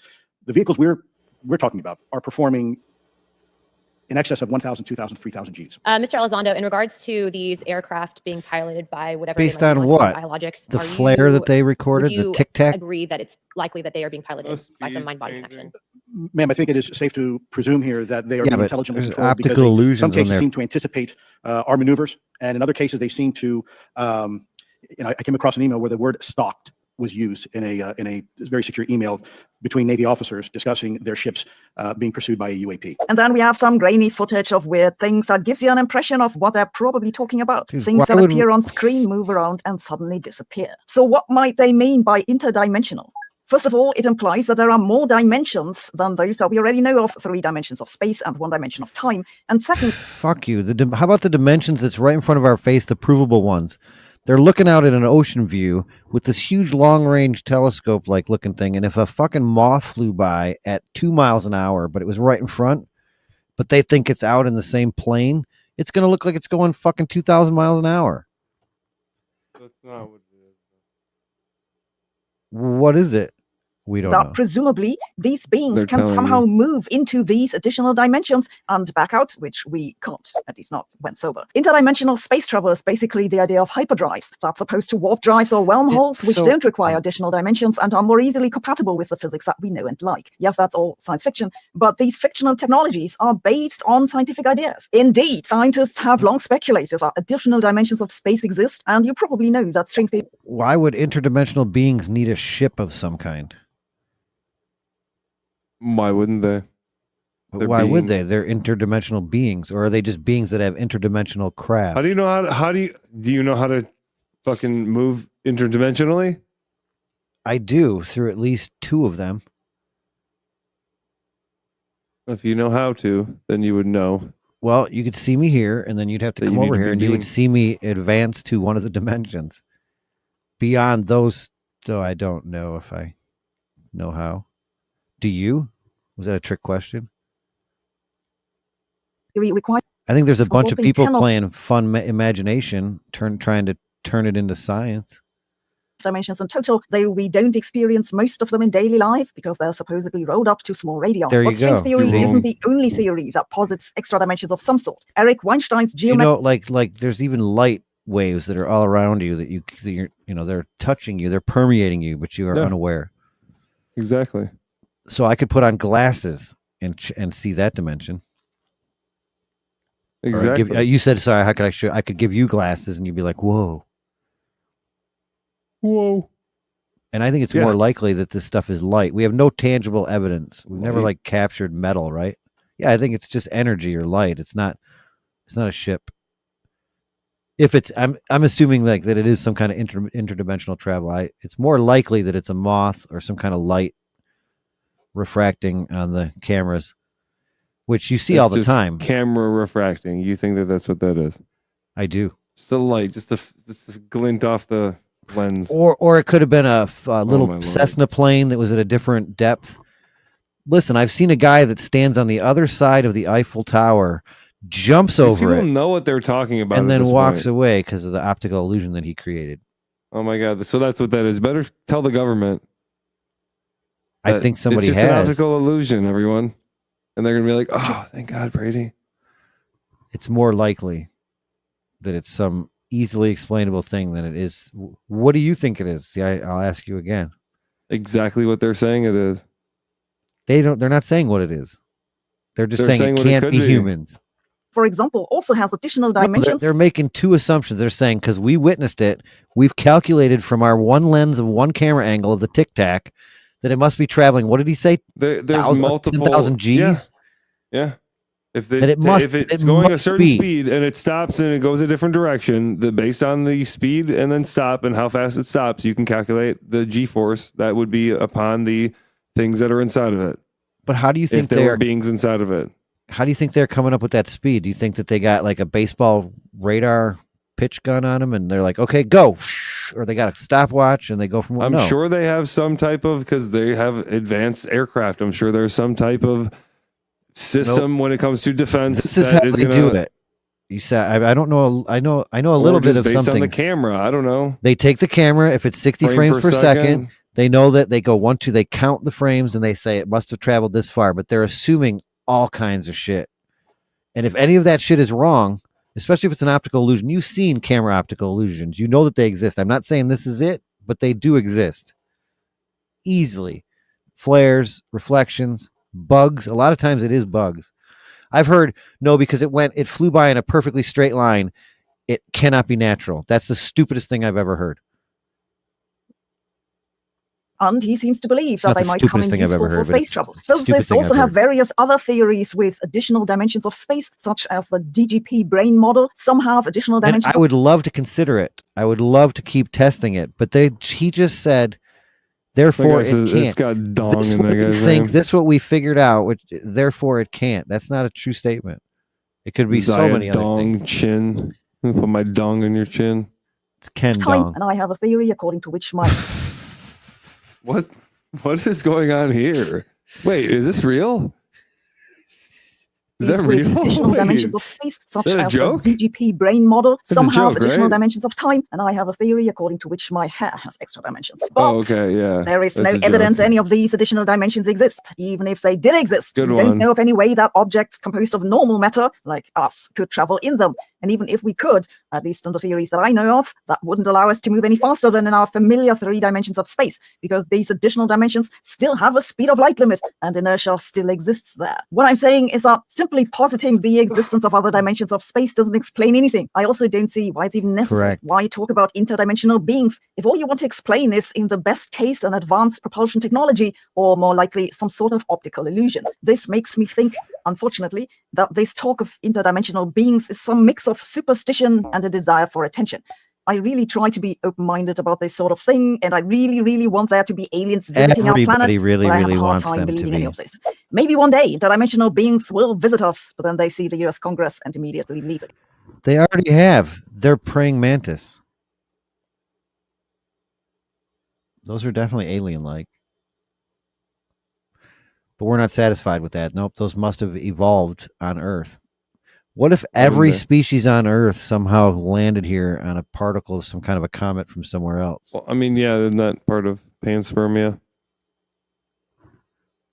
The vehicles we're talking about are performing in excess of 1,000, 2,000, 3,000 Gs. Mr. Elizondo, in regards to these aircraft being piloted by whatever they Based might on be what? biologics, The are flare you- that they recorded, would the you tic tac? agree that it's likely that they are being piloted by some mind-body connection? Ma'am, I think it is safe to presume here that they are Yeah, being but intelligently there's controlled because optical they, in illusions some on cases, their- seem to anticipate our maneuvers, and in other cases, they seem to. I came across an email where the word "stalked" was used in a very secure email between Navy officers discussing their ships being pursued by a UAP. And then we have some grainy footage of weird things that gives you an impression of what they're probably talking about. Dude, Things why that would- appear on screen, move around, and suddenly disappear. So what might they mean by interdimensional? First of all, it implies that there are more dimensions than those that we already know of, 3 dimensions of space and 1 dimension of time. And second, Fuck you. How about the dimensions that's right in front of our face, the provable ones? They're looking out at an ocean view with this huge long-range telescope-like looking thing, and if a fucking moth flew by at 2 miles an hour, but it was right in front, but they think it's out in the same plane, it's going to look like it's going fucking 2,000 miles an hour. That's not what it is. What is it? We don't that know. presumably these beings They're can telling somehow you. move into these additional dimensions and back out, which we can't, at least not when sober. Interdimensional space travel is basically the idea of hyperdrives. That's opposed to warp drives or wormholes, which so- don't require additional dimensions and are more easily compatible with the physics that we know and like. Yes, that's all science fiction, but these fictional technologies are based on scientific ideas. Indeed, scientists have long speculated that additional dimensions of space exist, and you probably know that string theory. Why would interdimensional beings need a ship of some kind? Why wouldn't they? But They're why would beings. they? They're interdimensional beings, or are they just beings that have interdimensional craft? How do you know how do you know how to fucking move interdimensionally? I do, through at least 2 of them. If you know how to, then you would know. Well, you could see me here, and then you'd have to That come you need over to here, be and you would being. see me advance to one of the dimensions. Beyond those, though, I don't know if I know how. Do you? Was that a trick question? Require I think there's a bunch of solving people 10 of playing fun imagination, trying to turn it into science. dimensions in total, though we don't experience most of them in daily life because they're supposedly rolled up to small radii. There But you string go. theory See? isn't the only theory that posits extra dimensions of some sort. Eric Weinstein's You geometry. know, like there's even light waves that are all around you that you're, they're touching you, they're permeating you, but you are Yeah. unaware. Exactly. So I could put on glasses and see that dimension. Or I'd Exactly. you said, sorry, how could I show? I could give you glasses and you'd be like, whoa. Whoa. And I think it's more likely that this stuff is light. We have no tangible evidence. We've never like captured metal, right? Yeah, I think it's just energy or light. It's not a ship. If it's, I'm assuming like that it is some kind of interdimensional travel. It's more likely that it's a moth or some kind of light refracting on the cameras, which you see all the time. Camera refracting. You think that that's what that is? I do. Just a light, just a glint off the lens. Or it could have been a little Cessna plane that was at a different depth. Listen, I've seen a guy that stands on the other side of the Eiffel Tower, jumps over it, know what they're talking about, and then walks away because of the optical illusion that he created. Oh my God! So that's what that is. Better tell the government. I think somebody it's just has. an optical illusion, everyone, and they're gonna be like, "Oh, thank God, Brady." It's more likely that it's some easily explainable thing than it is. What do you think it is? See, I'll ask you again. Exactly what they're saying it is. They're not saying what it is. They're just saying it can't be humans. For example, also has additional dimensions. They're making two assumptions. They're saying because we witnessed it, we've calculated from our one lens of one camera angle of the Tic Tac that it must be traveling. What did he say? There's multiple 10,000 Gs. Yeah. If it's going a certain speed and it stops and it goes a different direction, based on the speed and then stop and how fast it stops, you can calculate the G-force that would be upon the things that are inside of it. But how do you think if there were beings inside of it? How do you think they're coming up with that speed? Do you think that they got like a baseball radar pitch gun on them and they're like, okay, go, or they got a stopwatch and they go from? I'm sure they have some type of, because they have advanced aircraft. I'm sure there's some type of system when it comes to defense. This is how they do it. You said I don't know. I know a little bit of based something. On the camera, I don't know. They take the camera. If it's 60 frames per second, they know that they go 1, 2. They count the frames and they say it must have traveled this far. But they're assuming all kinds of shit. And if any of that shit is wrong, especially if it's an optical illusion, you've seen camera optical illusions. You know that they exist. I'm not saying this is it, but they do exist. Easily. Flares, reflections, bugs. A lot of times it is bugs. I've heard, no, because it flew by in a perfectly straight line. It cannot be natural. That's the stupidest thing I've ever heard. And he seems to believe that they might come in useful for space travel. Physicists also have various other theories with additional dimensions of space, such as the DGP brain model. Some have additional dimensions. And I would love to consider it. I would love to keep testing it. But he just said, therefore, it can't. It's got dong in the guy's name. This what we figured out, which therefore it can't. That's not a true statement. It could be so many other things. Chin. I'm gonna put my dong in your chin. It's Ken time, dong. and I have a theory according to which my What is going on here? Wait, is this real? Is that real? Additional dimensions of space, such as the DGP brain model. Some have additional dimensions of time, and I have a theory according to which my hair has extra dimensions. But there is no evidence any of these additional dimensions exist. Even if they did exist, we don't know of any way that objects composed of normal matter, like us, could travel in them. And even if we could, at least under theories that I know of, that wouldn't allow us to move any faster than in our familiar 3 dimensions of space, because these additional dimensions still have a speed of light limit, and inertia still exists there. What I'm saying is that simply positing the existence of other dimensions of space doesn't explain anything. I also don't see why it's even necessary. Correct. Why talk about interdimensional beings if all you want to explain is, in the best case, an advanced propulsion technology, or more likely, some sort of optical illusion. This makes me think, unfortunately, that this talk of interdimensional beings is some mix of superstition and a desire for attention. I really try to be open-minded about this sort of thing, and I really, really want there to be aliens visiting our planet. Everybody really, but I have really a hard wants time them to believing any be. of this. Maybe one day interdimensional beings will visit us, but then they see the US Congress and immediately leave it. They already have. They're praying mantis. Those are definitely alien-like. But we're not satisfied with that. Nope, those must have evolved on Earth. What if every species on Earth somehow landed here on a particle of some kind of a comet from somewhere else? Well, I mean, yeah, isn't that part of panspermia?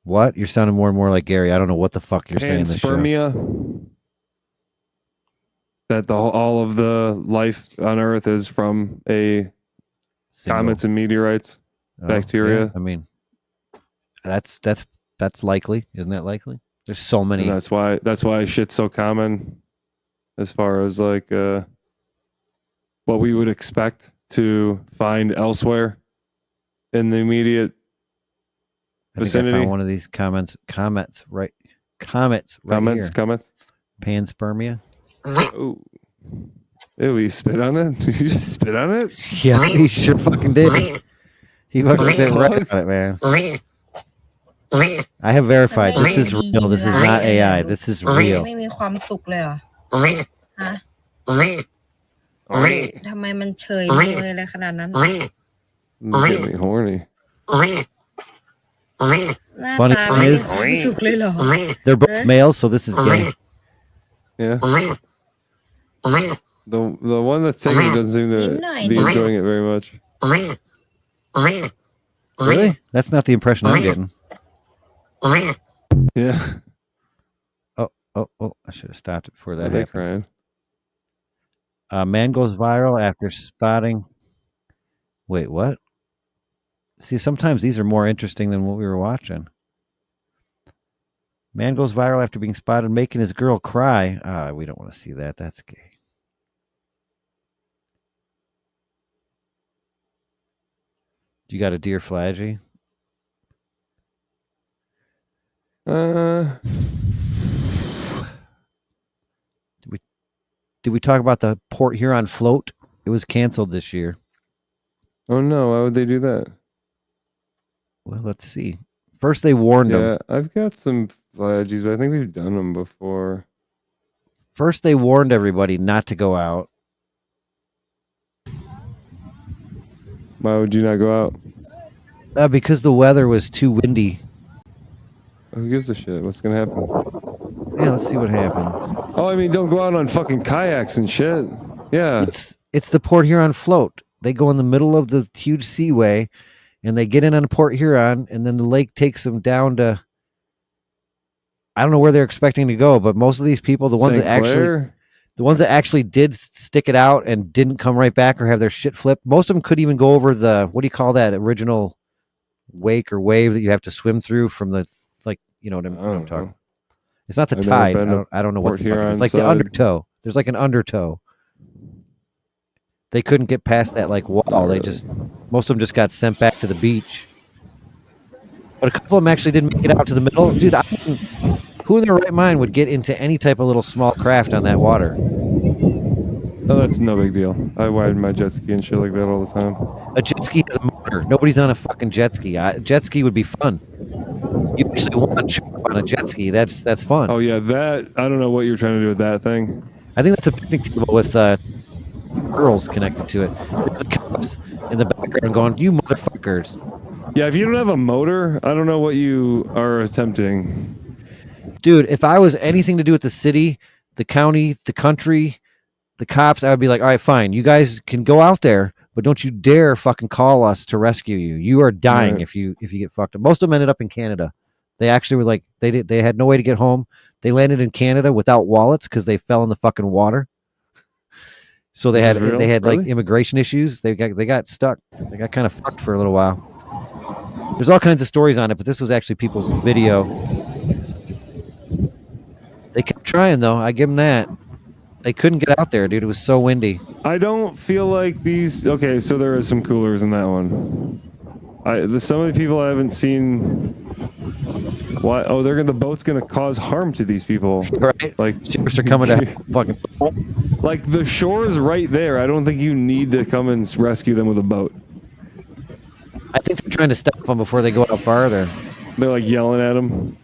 What? You're sounding more and more like gAIry. I don't know what the fuck you're saying. This show. Panspermia. That all of the life on Earth is from a comets and meteorites, bacteria. Yeah, I mean, that's likely. Isn't that likely? There's so many. And that's why shit's so common, as far as like what we would expect to find elsewhere in the immediate I think I vicinity. found one of these comets right Comments. here. Panspermia. Oh. Ew, you spit on it? Did you just spit on it? Yeah, he sure fucking did. He fucking spit right on it, man. I have verified. This is real. This is not AI. This is real. ไม่มีความสุขเลยเหรอฮะทำไมมันเฉยเมยอะไรขนาดนั้น Get me horny. หน้า Funny ตา thing ไม่มี is, ความสุขเลยเหรอ they're both males, so this is gay. Yeah. The one that's singing doesn't seem to be enjoying it very much. Really? That's not the impression I'm getting. Yeah. Oh! I should have stopped it before that Are they happened. crying? Man goes viral after spotting. Wait, what? See, sometimes these are more interesting than what we were watching. Man goes viral after being spotted making his girl cry. We don't want to see that. That's gay. You got a dear Fladge? Did we talk about the Port Huron float? It was canceled this year. Oh no, why would they do that? Well, let's see. First they warned them. Yeah, I've got some Fladges, but I think we've done them before. First they warned everybody not to go out. Why would you not go out? Because the weather was too windy. Who gives a shit? What's gonna happen? Yeah, let's see what happens. Oh, I mean, don't go out on fucking kayaks and shit. Yeah. It's the Port Huron float. They go in the middle of the huge seaway, and they get in on Port Huron, and then the lake takes them down to. I don't know where they're expecting to go, but most of these people, the ones that actually did stick it out and didn't come right back or have their shit flipped, most of them could even go over the, what do you call that original wake or wave that you have to swim through from the, like, you know what I'm talking. It's not the tide. I don't know what it's like. The undertow. There's like an undertow. They couldn't get past that like wall. They just, most of them just got sent back to the beach. But a couple of them actually didn't make it out to the middle. Dude, who in their right mind would get into any type of little small craft on that water? Oh, that's no big deal. I ride my jet ski and shit like that all the time. A jet ski has a motor. Nobody's on a fucking jet ski. Jet ski would be fun. You actually want to jump on a jet ski. That's fun. Oh yeah, that, I don't know what you're trying to do with that thing. I think that's a picnic table with girls connected to it. There's the cops in the background going, "You motherfuckers." Yeah, if you don't have a motor, I don't know what you are attempting. Dude, if I was anything to do with the city, the county, the country, the cops, I would be like, all right, fine. You guys can go out there, but don't you dare fucking call us to rescue you. You are dying if you get fucked up. Most of them ended up in Canada. They actually were like, they had no way to get home. They landed in Canada without wallets because they fell in the fucking water. So they had like immigration issues. They got stuck. They got kind of fucked for a little while. There's all kinds of stories on it, but this was actually people's video. They kept trying though. I give them that. They couldn't get out there, dude. It was so windy. I don't feel like these. Okay, so there is some coolers in that one. Some of the people I haven't seen. Why? Oh, the boat's gonna cause harm to these people, right? Like ships are coming to fucking. Like the shore is right there. I don't think you need to come and rescue them with a boat. I think they're trying to stop them before they go out farther. They're like yelling at them.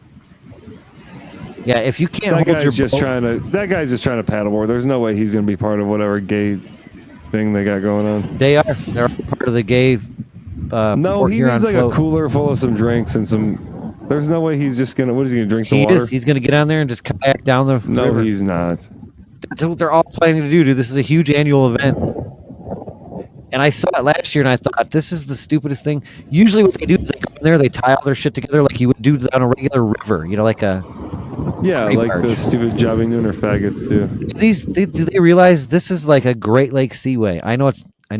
Yeah, if you can't that hold guy's your just boat, that guy's just trying to paddleboard. There's no way he's gonna be part of whatever gay thing they got going on. They're part of the gay. No, he needs like a cooler full of some drinks and some. There's no way he's just gonna. What is he gonna drink the water? He's gonna get on there and just kayak down the No, river. he's not. That's what they're all planning to do, dude. This is a huge annual event. And I saw it last year, and I thought, this is the stupidest thing. Usually what they do is they go in there, they tie all their shit together like you would do on a regular river. You know, like a... Yeah, like barge. the stupid jobbing nooner faggots, too. Do they realize this is like a Great Lake Seaway? I know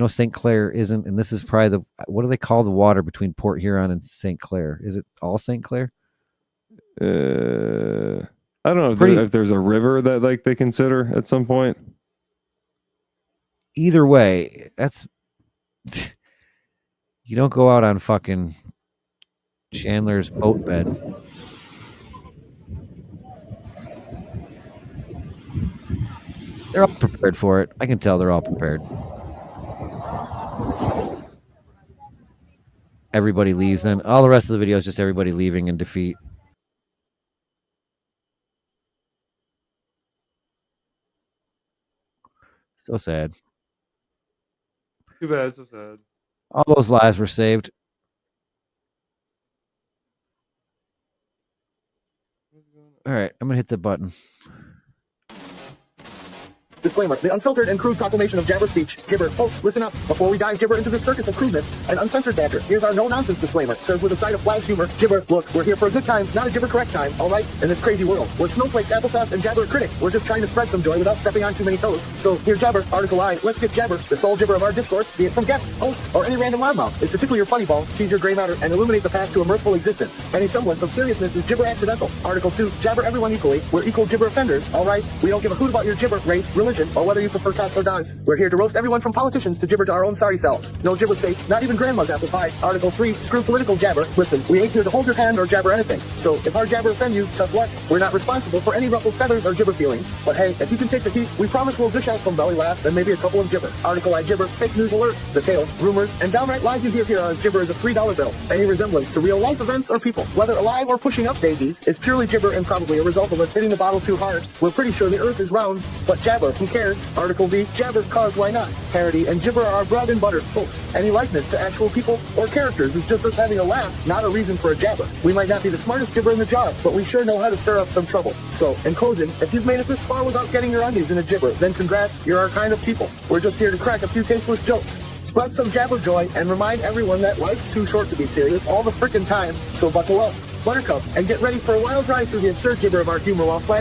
St. Clair isn't, and this is probably the... What do they call the water between Port Huron and St. Clair? Is it all St. Clair? I don't know if there's a river that like they consider at some point. You don't go out on fucking Chandler's boat bed. They're all prepared for it. I can tell they're all prepared. Everybody leaves then. All the rest of the video is just everybody leaving in defeat. So sad. Too bad. So sad. All those lives were saved. All right, I'm going to hit the button. Disclaimer, the unfiltered and crude proclamation of jabber speech. Gibber, folks, listen up. Before we dive gibber into this circus of crudeness and uncensored banter, here's our no-nonsense disclaimer, served with a side of Fladge humor. Gibber, look, we're here for a good time, not a gibber-correct time, all right? In this crazy world, where snowflakes, applesauce, and jabber are critic, we're just trying to spread some joy without stepping on too many toes. So, here jabber, article I, let's get jabber. The sole gibber of our discourse, be it from guests, hosts, or any random loudmouth, is to tickle your funny ball, tease your gray matter, and illuminate the path to a mirthful existence. Any semblance of seriousness is gibber accidental. Article 2, jabber everyone equally. We're equal gibber offenders, all right? We don't give a hoot about your gibber, race, religion, or whether you prefer cats or dogs. We're here to roast everyone from politicians to gibber to our own sorry selves. No gibber safe, not even grandma's apple pie. Article 3, screw political jabber. Listen, we ain't here to hold your hand or jabber anything. So if our jabber offend you, tough luck. We're not responsible for any ruffled feathers or gibber feelings. But hey, if you can take the heat, we promise we'll dish out some belly laughs and maybe a couple of gibber. Article I gibber, fake news alert. The tales, rumors, and downright lies you hear here on gibber is a $3 bill. Any resemblance to real life events or people, whether alive or pushing up daisies, is purely gibber and probably a result of us hitting the bottle too hard. We're pretty sure the earth is round, but jabber, who cares? Article B, jabber, cause why not? Parody and gibber are our bread and butter, folks. Any likeness to actual people or characters is just us having a laugh, not a reason for a jabber. We might not be the smartest gibber in the job, but we sure know how to stir up some trouble. So, in closing, if you've made it this far without getting your undies in a gibber, then congrats, you're our kind of people. We're just here to crack a few tasteless jokes. Spread some jabber joy and remind everyone that life's too short to be serious all the frickin' time, so buckle up, buttercup, and get ready for a wild ride through the absurd gibber of our humor while Fladge